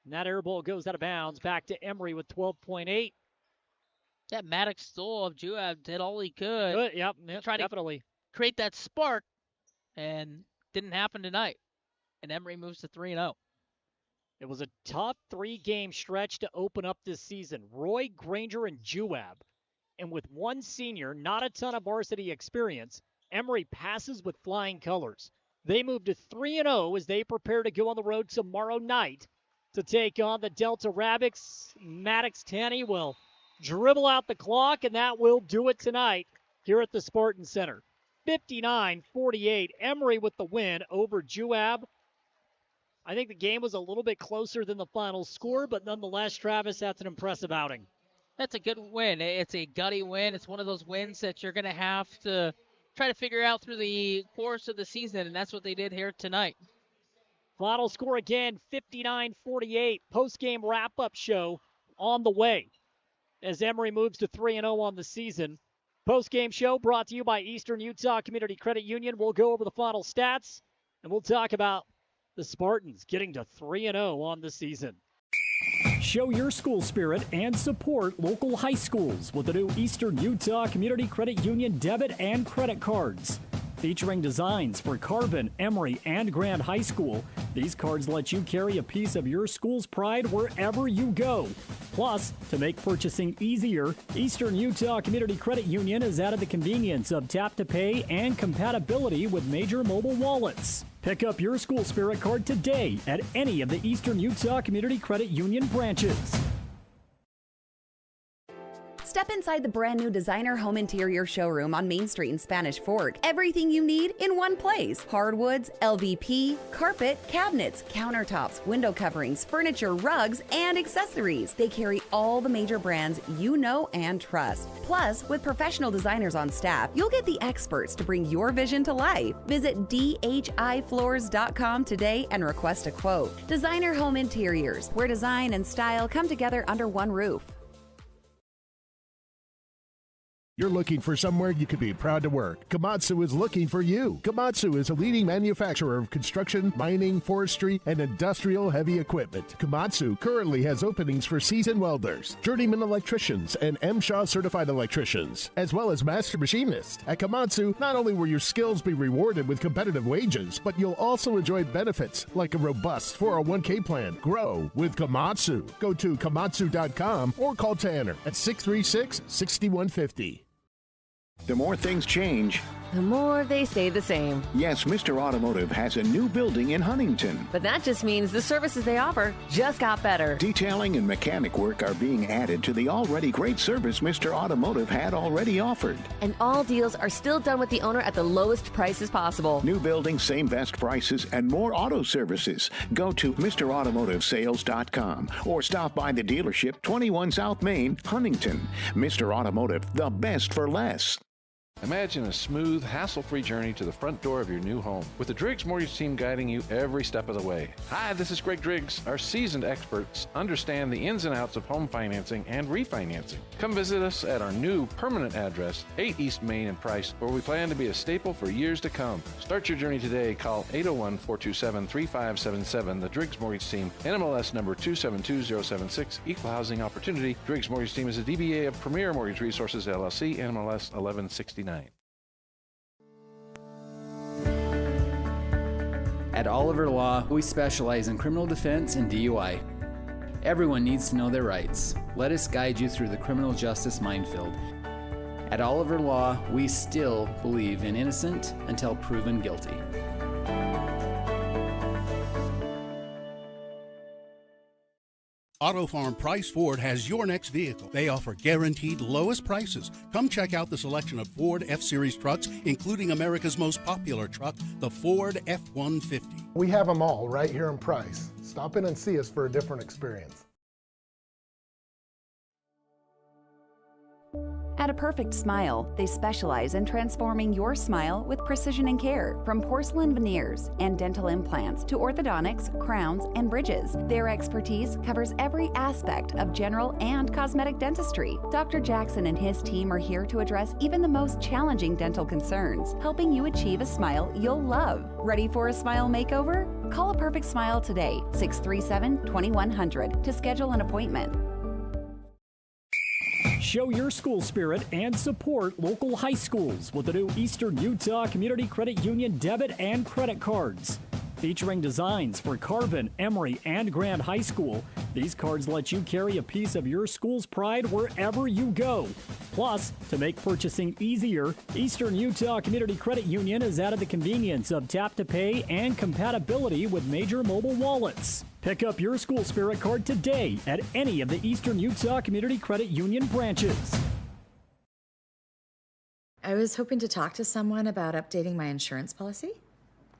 And that air ball goes out of bounds. Back to Emery with 12.8. That Maddox Stoll of Juab did all he could. Good, yep, definitely. To create that spark, and didn't happen tonight. And Emery moves to 3-0. It was a tough 3-game stretch to open up this season. Roy, Granger, and Juab. And with one senior, not a ton of varsity experience, Emery passes with flying colors. They move to 3-0 as they prepare to go on the road tomorrow night to take on the Delta Rabbits. Maddox Tanny will dribble out the clock, and that will do it tonight here at the Spartan Center. 59-48, Emery with the win over Juab. I think the game was a little bit closer than the final score, but nonetheless, Travis, that's an impressive outing. That's a good win. It's a gutty win. It's one of those wins that you're going to have to try to figure out through the course of the season, and that's what they did here tonight. Final score again, 59-48. Post-game wrap-up show on the way as Emery moves to 3-0 on the season. Post-game show brought to you by Eastern Utah Community Credit Union. We'll go over the final stats, and we'll talk about the Spartans getting to 3-0 on the season. Show your school spirit and support local high schools with the new Eastern Utah Community Credit Union debit and credit cards. Featuring designs for Carbon, Emery, and Grand High School, these cards let you carry a piece of your school's pride wherever you go. Plus, to make purchasing easier, Eastern Utah Community Credit Union has added the convenience of tap-to-pay and compatibility with major mobile wallets. Pick up your school spirit card today at any of the Eastern Utah Community Credit Union branches. Step inside the brand new designer home interior showroom on Main Street in Spanish Fork. Everything you need in one place. Hardwoods, LVP, carpet, cabinets, countertops, window coverings, furniture, rugs, and accessories. They carry all the major brands you know and trust. Plus, with professional designers on staff, you'll get the experts to bring your vision to life. Visit dhifloors.com today and request a quote. Designer Home Interiors, where design and style come together under one roof. You're looking for somewhere you could be proud to work. Komatsu is looking for you. Komatsu is a leading manufacturer of construction, mining, forestry, and industrial heavy equipment. Komatsu currently has openings for seasoned welders, journeyman electricians, and MSHA certified electricians, as well as master machinists. At Komatsu, not only will your skills be rewarded with competitive wages, but you'll also enjoy benefits like a robust 401k plan. Grow with Komatsu. Go to komatsu.com or call Tanner at 636-6150. The more things change, the more they stay the same. Yes, Mr. Automotive has a new building in Huntington. But that just means the services they offer just got better. Detailing and mechanic work are being added to the already great service Mr. Automotive had already offered. And all deals are still done with the owner at the lowest prices possible. New building, same best prices, and more auto services. Go to MrAutomotiveSales.com or stop by the dealership 21 South Main, Huntington. Mr. Automotive, the best for less. Imagine a smooth, hassle-free journey to the front door of your new home with the Driggs Mortgage Team guiding you every step of the way. Hi, this is Greg Driggs. Our seasoned experts understand the ins and outs of home financing and refinancing. Come visit us at our new permanent address, 8 East Main in Price, where we plan to be a staple for years to come. Start your journey today. Call 801-427-3577. The Driggs Mortgage Team, NMLS number 272076, Equal Housing Opportunity. Driggs Mortgage Team is a DBA of Premier Mortgage Resources, LLC, NMLS 1169. At Oliver Law, we specialize in criminal defense and DUI. Everyone needs to know their rights. Let us guide you through the criminal justice minefield. At Oliver Law, we still believe in innocent until proven guilty. Auto Farm Price Ford has your next vehicle. They offer guaranteed lowest prices. Come check out the selection of Ford F-Series trucks, including America's most popular truck, the Ford F-150. We have them all right here in Price. Stop in and see us for a different experience. At A Perfect Smile, they specialize in transforming your smile with precision and care. From porcelain veneers and dental implants to orthodontics, crowns, and bridges, their expertise covers every aspect of general and cosmetic dentistry. Dr. Jackson and his team are here to address even the most challenging dental concerns, helping you achieve a smile you'll love. Ready for a smile makeover? Call A Perfect Smile today, 637-2100, to schedule an appointment. Show your school spirit and support local high schools with the new Eastern Utah Community Credit Union debit and credit cards. Featuring designs for Carbon, Emery, and Grand High School, these cards let you carry a piece of your school's pride wherever you go. Plus, to make purchasing easier, Eastern Utah Community Credit Union has added the convenience of tap-to-pay and compatibility with major mobile wallets. Pick up your school spirit card today at any of the Eastern Utah Community Credit Union branches. I was hoping to talk to someone about updating my insurance policy.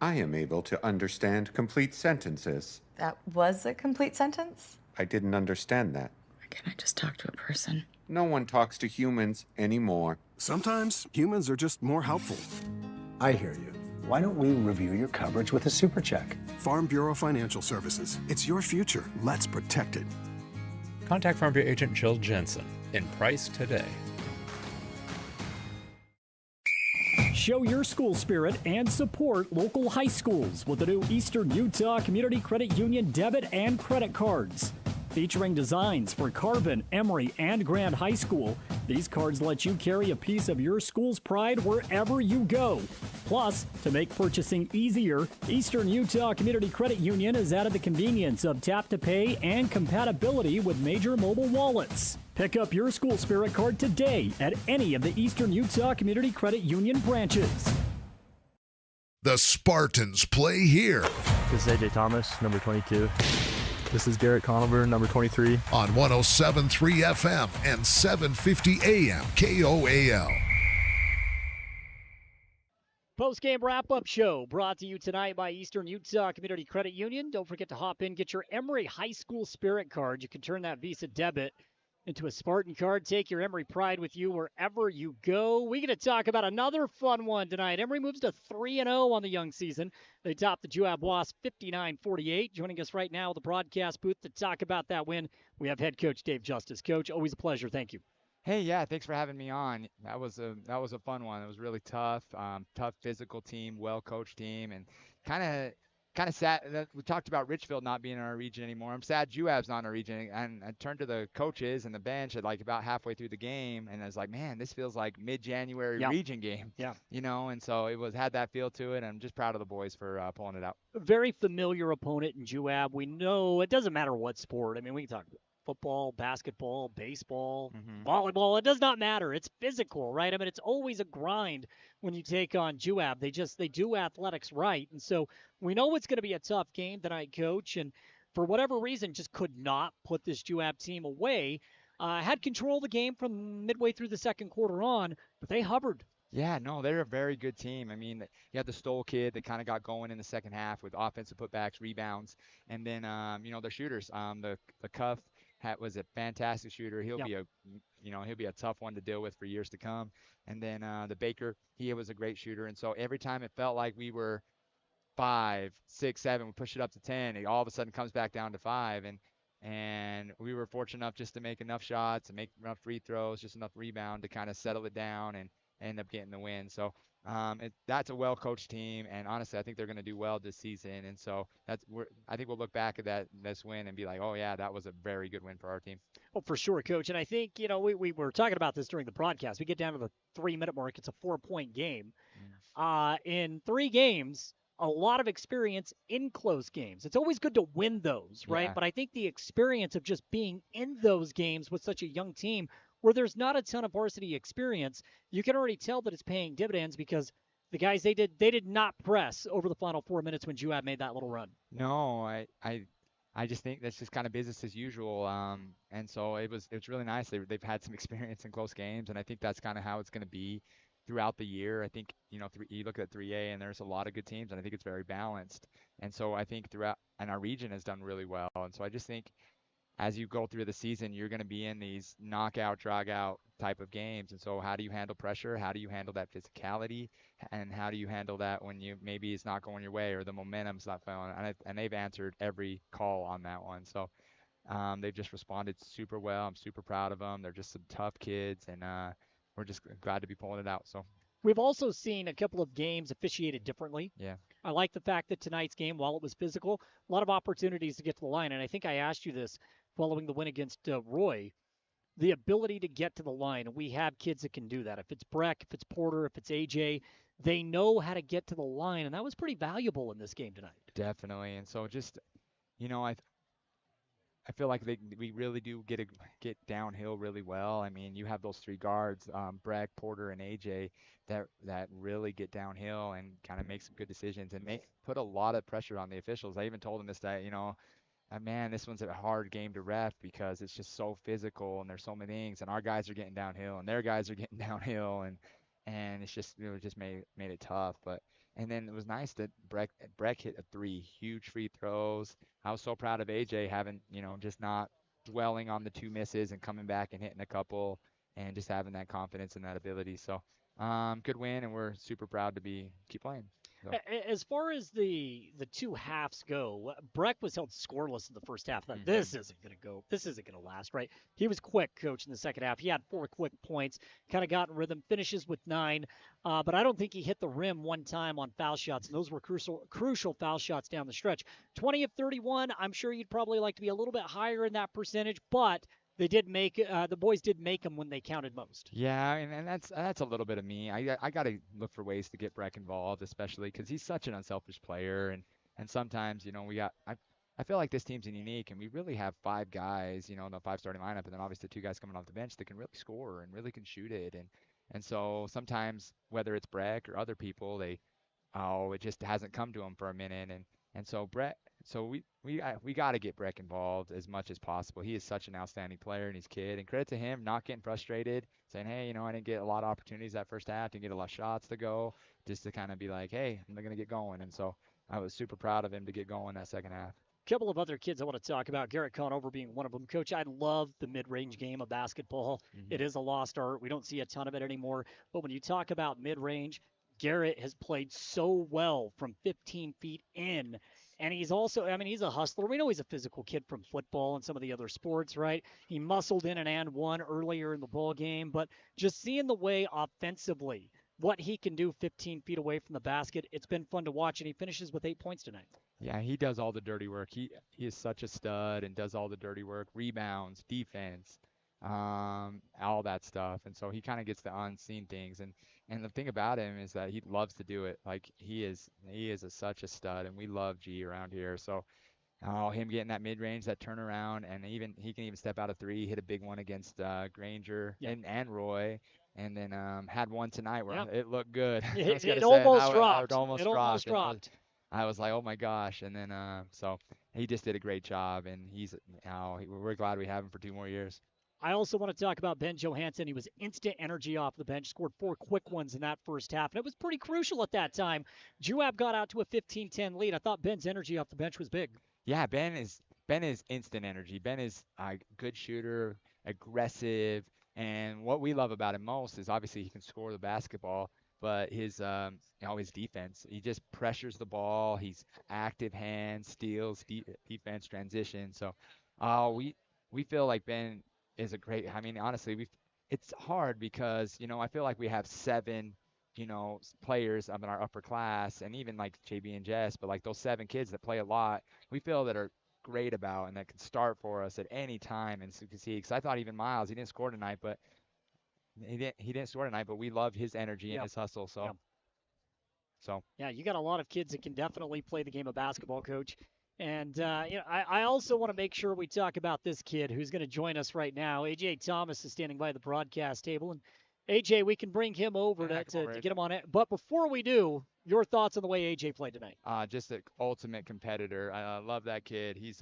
I am able to understand complete sentences. That was a complete sentence? I didn't understand that. Can I just talk to a person? No one talks to humans anymore. Sometimes humans are just more helpful. I hear you. Why don't we review your coverage with a super check? Farm Bureau Financial Services. It's your future. Let's protect it. Contact Farm Bureau agent Jill Jensen in Price today. Show your school spirit and support local high schools with the new Eastern Utah Community Credit Union debit and credit cards. Featuring designs for Carbon, Emery, and Grand High School, these cards let you carry a piece of your school's pride wherever you go. Plus, to make purchasing easier, Eastern Utah Community Credit Union has added the convenience of tap-to-pay and compatibility with major mobile wallets. Pick up your school spirit card today at any of the Eastern Utah Community Credit Union branches. The Spartans play here. This is AJ Thomas, number 22. This is Garrett Conover, number 23. On 107.3 FM and 750 AM KOAL. Post-game wrap-up show brought to you tonight by Eastern Utah Community Credit Union. Don't forget to hop in, get your Emery High School Spirit card. You can turn that Visa debit into a Spartan card. Take your Emery pride with you wherever you go. We get to talk about another fun one tonight. Emery moves to 3-0 on the young season. They topped the Juab Wasps 59-48. Joining us right now at the broadcast booth to talk about that win, we have head coach Dave Justice. Coach, always a pleasure. Thank you. Hey, yeah, thanks for having me on. That was a fun one. It was really tough, tough physical team, well-coached team, and kind of sad that we talked about Richfield not being in our region anymore. I'm sad Juab's not in our region, and I turned to the coaches and the bench at like about halfway through the game, and I was like, man, this feels like mid-January region game. Yeah. You know, and so had that feel to it. I'm just proud of the boys for pulling it out. A very familiar opponent in Juab. We know it doesn't matter what sport. I mean, we can talk football, basketball, baseball, Mm-hmm. volleyball. It does not matter. It's physical, right? I mean, it's always a grind when you take on Juab. They do athletics right, and so we know it's going to be a tough game tonight, Coach. And for whatever reason, just could not put this Juab team away. Had control of the game from midway through the second quarter on, but they hovered. Yeah, no, they're a very good team. I mean, you had the Stoll kid that kind of got going in the second half with offensive putbacks, rebounds, and then their shooters. The Cuff was a fantastic shooter. He'll Yep. be he'll be a tough one to deal with for years to come. And then the Baker, he was a great shooter. And so every time it felt like we were 5, 6, 7, we push it up to 10. It all of a sudden comes back down to 5, and we were fortunate enough just to make enough shots and make enough free throws, just enough rebound to kind of settle it down and end up getting the win. So that's a well-coached team, and honestly, I think they're going to do well this season. And so I think we'll look back at this win and be like, oh yeah, that was a very good win for our team. Well, for sure, Coach. And I think, we were talking about this during the broadcast. We get down to the 3-minute mark. It's a 4-point game. In 3 games, a lot of experience in close games. It's always good to win those, right? Yeah. But I think the experience of just being in those games with such a young team where there's not a ton of varsity experience, you can already tell that it's paying dividends because the guys, they did not press over the final 4 minutes when Juab made that little run. No, I just think that's just kind of business as usual. And so it's really nice. They've had some experience in close games, and I think that's kind of how it's going to be throughout the year. I think, you look at 3A and there's a lot of good teams, and I think it's very balanced. And so I think and our region has done really well. And so I just think as you go through the season, you're going to be in these knockout, drag out type of games. And so how do you handle pressure? How do you handle that physicality? And how do you handle that when maybe it's not going your way or the momentum's not flowing? And they've answered every call on that one. So they've just responded super well. I'm super proud of them. They're just some tough kids, and we're just glad to be pulling it out. So We've also seen a couple of games officiated differently. yeah. I like the fact that tonight's game, while it was physical, a lot of opportunities to get to the line. And I think I asked you this following the win against Roy, the ability to get to the line. And we have kids that can do that. If it's Breck, if it's Porter, if it's AJ, they know how to get to the line. And that was pretty valuable in this game tonight. Definitely. And so just, I feel like we really do get downhill really well. I mean, you have those 3 guards, Breck, Porter, and AJ, that really get downhill and kind of make some good decisions and put a lot of pressure on the officials. I even told them this day, man, this one's a hard game to ref because it's just so physical and there's so many things, and our guys are getting downhill and their guys are getting downhill, and it's just made it tough. And then it was nice that Breck hit 3 huge free throws. I was so proud of AJ having, just not dwelling on the 2 misses and coming back and hitting a couple and just having that confidence and that ability. So good win, and we're super proud to keep playing. So. As far as the 2 halves go, Breck was held scoreless in the first half. This isn't going to go. This isn't going to last, right? He was quick, Coach, in the second half. He had 4 quick points, kind of got in rhythm, finishes with 9. But I don't think he hit the rim one time on foul shots, and those were crucial foul shots down the stretch. 20 of 31, I'm sure you'd probably like to be a little bit higher in that percentage, but they did make the boys did make them when they counted most. Yeah, and that's a little bit of me. I got to look for ways to get Breck involved, especially because he's such an unselfish player, and sometimes I feel like this team's unique, and we really have 5 guys, the 5 starting lineup, and then obviously 2 guys coming off the bench that can really score and really can shoot it, and so sometimes whether it's Breck or other people, it just hasn't come to them for a minute, and so Breck. So we got to get Breck involved as much as possible. He is such an outstanding player, and he's a kid. And credit to him, not getting frustrated, saying, hey, I didn't get a lot of opportunities that first half, didn't get a lot of shots to go, just to kind of be like, hey, I'm going to get going. And so I was super proud of him to get going that second half. A couple of other kids I want to talk about, Garrett Conover being one of them. Coach, I love the mid-range game of basketball. It is a lost art. We don't see a ton of it anymore. But when you talk about mid-range, Garrett has played so well from 15 feet in. And he's also, he's a hustler. We know he's a physical kid from football and some of the other sports, right? He muscled in an and one earlier in the ball game. But just seeing the way offensively, what he can do 15 feet away from the basket, it's been fun to watch. And he finishes with 8 points tonight. Yeah, he does all the dirty work. He is such a stud and does all the dirty work, rebounds, defense, all that stuff. And so he kind of gets the unseen things. And the thing about him is that he loves to do it. Like he is such a stud, and we love G around here. So him getting that mid-range, that turnaround, and he can even step out of three, hit a big one against Granger and Roy, and then had one tonight where it looked good. It almost dropped. It almost It almost dropped. dropped. I was like, oh my gosh, and then so he just did a great job, and we're glad we have him for 2 more years. I also want to talk about Ben Johansson. He was instant energy off the bench, scored 4 quick ones in that first half, and it was pretty crucial at that time. Juab got out to a 15-10 lead. I thought Ben's energy off the bench was big. Yeah, Ben is instant energy. Ben is a good shooter, aggressive, and what we love about him most is obviously he can score the basketball, but his defense. He just pressures the ball. He's active hands, steals, defense, transition. So, we feel like Ben is a great. I mean, honestly, it's hard because I feel like we have 7 players in our upper class, and even like JB and Jess, but like those 7 kids that play a lot, we feel that are great about and that can start for us at any time. And so you can see, because I thought even Miles, he didn't score tonight, but he didn't score tonight, but we love his energy and his hustle. So, yeah, you got a lot of kids that can definitely play the game of basketball, Coach. And I also want to make sure we talk about this kid who's going to join us right now. AJ Thomas is standing by the broadcast table, and AJ, we can bring him over to get him on it. But before we do, your thoughts on the way AJ played tonight? Just an ultimate competitor. I love that kid. He's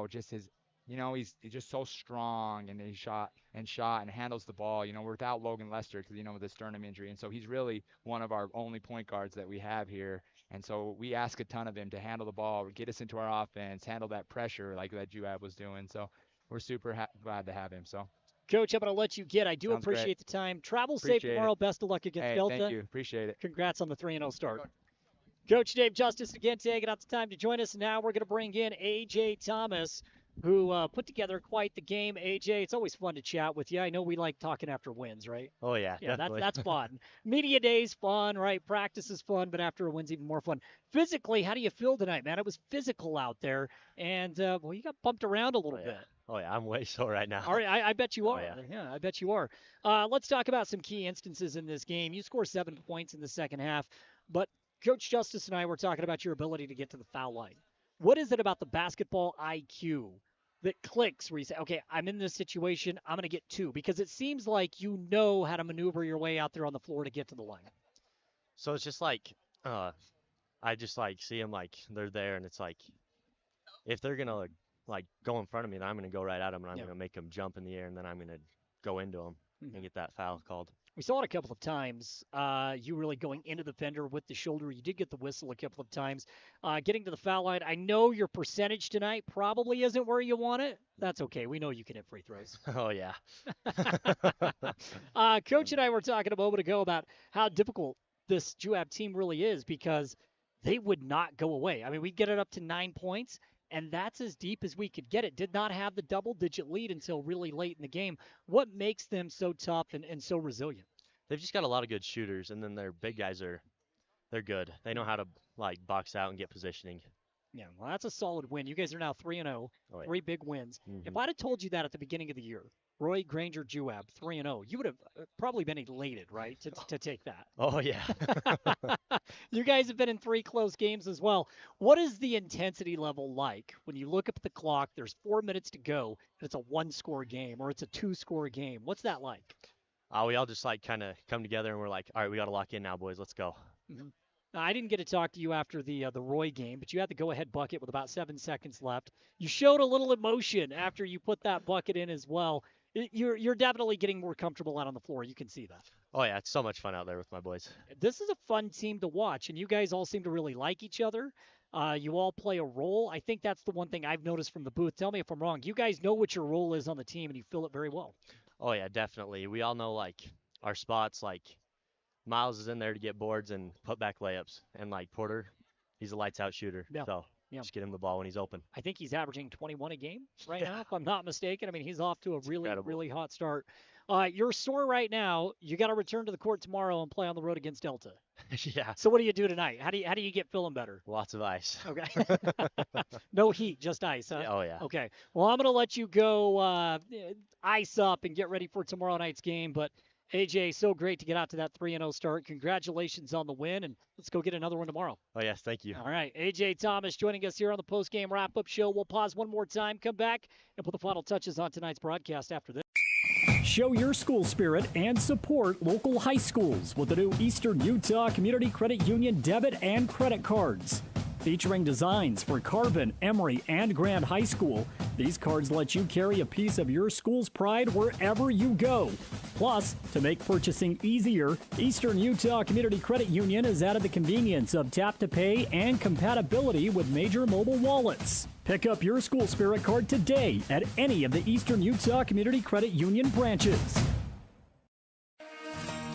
just his, he's just so strong, and he shot and handles the ball. We're without Logan Lester because with his sternum injury, and so he's really one of our only point guards that we have here. And so we ask a ton of him to handle the ball, get us into our offense, handle that pressure like that Juab was doing. So we're super glad to have him. So. Coach, I'm going to let you get. I do appreciate the time. Travel safe tomorrow. Best of luck against Delta. Thank you. Appreciate it. Congrats on the 3-0 start. Coach Dave Justice again taking out the time to join us. Now we're going to bring in AJ Thomas, who put together quite the game. AJ, it's always fun to chat with you. I know we like talking after wins, right? Oh, yeah. Yeah, that's fun. Media day's fun, right? Practice is fun, but after a win's even more fun. Physically, how do you feel tonight, man? It was physical out there, and, you got bumped around a little bit. Oh, yeah, I'm way sore right now. All right, I bet you are. Oh, yeah, I bet you are. Let's talk about some key instances in this game. You score 7 points in the second half, but Coach Justice and I were talking about your ability to get to the foul line. What is it about the basketball IQ that clicks where you say, okay, I'm in this situation, I'm going to get 2? Because it seems like you know how to maneuver your way out there on the floor to get to the line. So it's just like I just like see them like they're there, and it's like if they're going to like go in front of me, then I'm going to go right at them, and I'm going to make them jump in the air, and then I'm going to go into them and get that foul called. We saw it a couple of times. You really going into the fender with the shoulder. You did get the whistle a couple of times. Getting to the foul line, I know your percentage tonight probably isn't where you want it. That's okay. We know you can hit free throws. Oh, yeah. Coach and I were talking a moment ago about how difficult this Juab team really is because they would not go away. I mean, we'd get it up to 9 points, and that's as deep as we could get it. Did not have the double-digit lead until really late in the game. What makes them so tough and so resilient? They've just got a lot of good shooters, and then their big guys they're good. They know how to like box out and get positioning. Yeah, well, that's a solid win. You guys are now 3-0, 3 big wins. Mm-hmm. If I'd have told you that at the beginning of the year, Roy, Granger, Juab, 3-0, you would have probably been elated, right, to take that. Oh, yeah. You guys have been in 3 close games as well. What is the intensity level like when you look up at the clock, there's 4 minutes to go, and it's a 1-score game or it's a 2-score game? What's that like? We all just like kind of come together, and we're like, all right, we got to lock in now, boys. Let's go. Mm-hmm. Now, I didn't get to talk to you after the Roy game, but you had the go-ahead bucket with about 7 seconds left. You showed a little emotion after you put that bucket in as well. You're definitely getting more comfortable out on the floor. You can see that. Oh, yeah. It's so much fun out there with my boys. This is a fun team to watch, and you guys all seem to really like each other. You all play a role. I think that's the one thing I've noticed from the booth. Tell me if I'm wrong. You guys know what your role is on the team, and you fill it very well. Oh, yeah, definitely. We all know, like, our spots. Like, Miles is in there to get boards and put back layups. And, like, Porter, he's a lights-out shooter. Yeah. So just get him the ball when he's open. I think he's averaging 21 a game right now, if I'm not mistaken. I mean, he's off to a really hot start. You're sore right now. You got to return to the court tomorrow and play on the road against Delta. Yeah. So what do you do tonight? How do you get feeling better? Lots of ice. Okay. No heat, just ice, huh? Oh, yeah. Okay. Well, I'm going to let you go ice up and get ready for tomorrow night's game. But AJ, so great to get out to that 3-0 start. Congratulations on the win, and let's go get another one tomorrow. Oh, yes, thank you. All right, AJ Thomas joining us here on the post-game wrap-up show. We'll pause one more time, come back, and put the final touches on tonight's broadcast after this. Show your school spirit and support local high schools with the new Eastern Utah Community Credit Union debit and credit cards. Featuring designs for Carbon, Emery, and Grand High School, these cards let you carry a piece of your school's pride wherever you go. Plus, to make purchasing easier, Eastern Utah Community Credit Union has added the convenience of tap-to-pay and compatibility with major mobile wallets. Pick up your school spirit card today at any of the Eastern Utah Community Credit Union branches.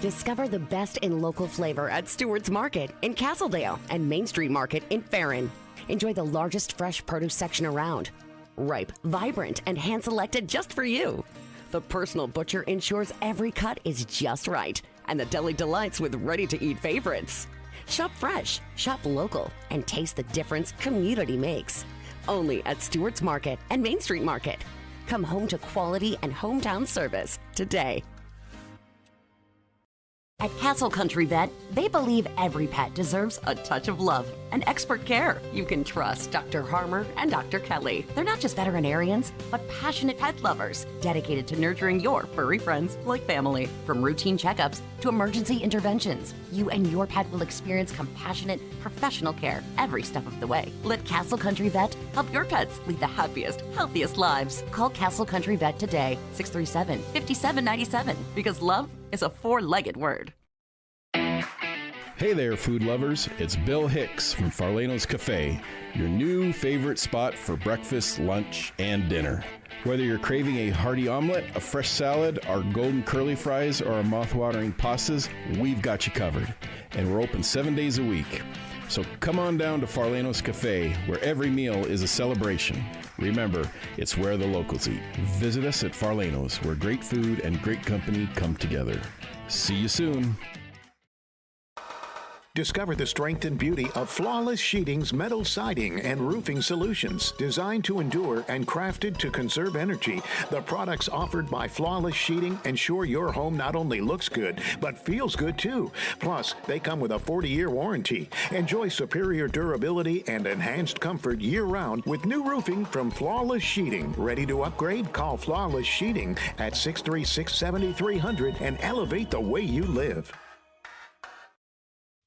Discover the best in local flavor at Stewart's Market in Castledale and Main Street Market in Farron. Enjoy the largest fresh produce section around. Ripe, vibrant, and hand-selected just for you. The personal butcher ensures every cut is just right, and the deli delights with ready-to-eat favorites. Shop fresh, shop local, and taste the difference community makes. Only at Stewart's Market and Main Street Market. Come home to quality and hometown service today. At Castle Country Vet, they believe every pet deserves a touch of love and expert care. You can trust Dr. Harmer and Dr. Kelly. They're not just veterinarians, but passionate pet lovers, dedicated to nurturing your furry friends like family. From routine checkups to emergency interventions, you and your pet will experience compassionate, professional care every step of the way. Let Castle Country Vet help your pets lead the happiest, healthiest lives. Call Castle Country Vet today, 637-5797, because love is a four-legged word. Hey there, food lovers. It's Bill Hicks from Farlano's Cafe, your new favorite spot for breakfast, lunch, and dinner. Whether you're craving a hearty omelet, a fresh salad, our golden curly fries, or our mouth-watering pastas, we've got you covered. And we're open 7 days a week. So come on down to Farlano's Cafe, where every meal is a celebration. Remember, it's where the locals eat. Visit us at Farlano's, where great food and great company come together. See you soon. Discover the strength and beauty of Flawless Sheeting's metal siding and roofing solutions. Designed to endure and crafted to conserve energy, the products offered by Flawless Sheeting ensure your home not only looks good, but feels good too. Plus, they come with a 40-year warranty. Enjoy superior durability and enhanced comfort year-round with new roofing from Flawless Sheeting. Ready to upgrade? Call Flawless Sheeting at 636-7300 and elevate the way you live.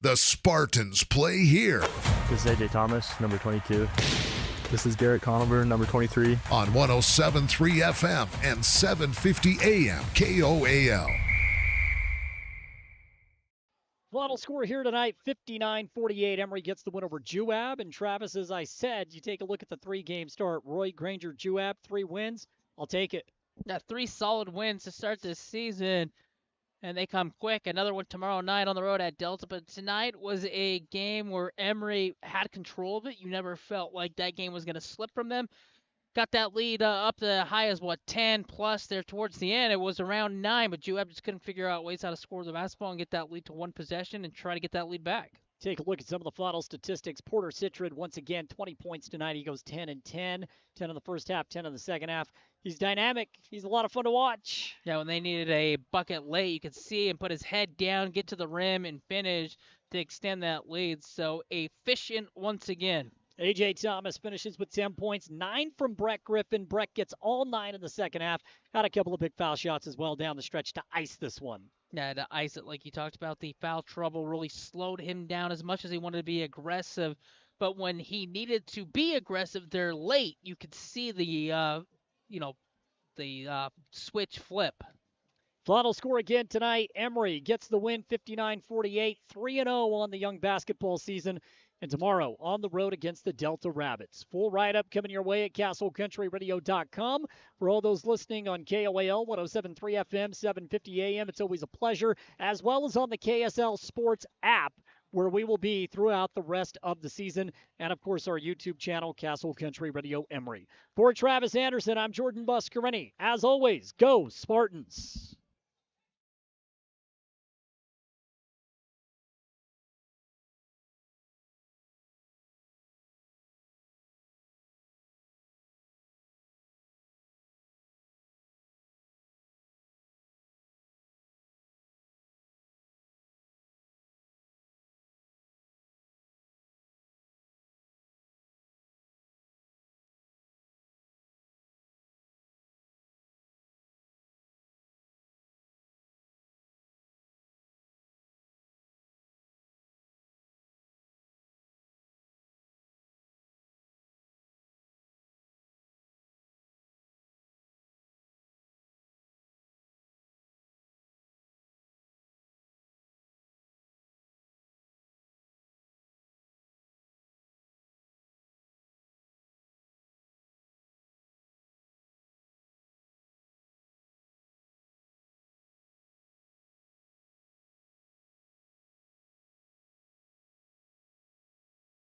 The Spartans play here. This is AJ Thomas, number 22. This is Garrett Conover, number 23. On 107.3 FM and 750 AM KOAL. Final score here tonight, 59-48. Emery gets the win over Juab. And Travis, as I said, you take a look at the three-game start. Roy, Granger, Juab, 3 wins. I'll take it. Yeah, 3 solid wins to start this season. And they come quick. Another one tomorrow night on the road at Delta. But tonight was a game where Emery had control of it. You never felt like that game was going to slip from them. Got that lead up to high as, 10 plus there towards the end. It was around 9, but Juab just couldn't figure out ways how to score the basketball and get that lead to one possession and try to get that lead back. Take a look at some of the final statistics. Porter Citron, once again, 20 points tonight. He goes 10 and 10. 10 in the first half, 10 in the second half. He's dynamic. He's a lot of fun to watch. Yeah, when they needed a bucket late, you could see him put his head down, get to the rim, and finish to extend that lead. So efficient once again. A.J. Thomas finishes with 10 points, 9 from Brett Griffin. Brett gets all 9 in the second half. Had a couple of big foul shots as well down the stretch to ice this one. Yeah, to ice it like you talked about. The foul trouble really slowed him down as much as he wanted to be aggressive. But when he needed to be aggressive there late, you could see the, switch flip. Final score again tonight. Emery gets the win, 59-48, 3-0 on the young basketball season. And tomorrow on the road against the Delta Rabbits. Full write-up coming your way at CastleCountryRadio.com. For all those listening on KOAL 107.3 FM, 750 AM, it's always a pleasure, as well as on the KSL Sports app, where we will be throughout the rest of the season. And, of course, our YouTube channel, Castle Country Radio Emery. For Travis Anderson, I'm Jordan Buscarini. As always, go Spartans!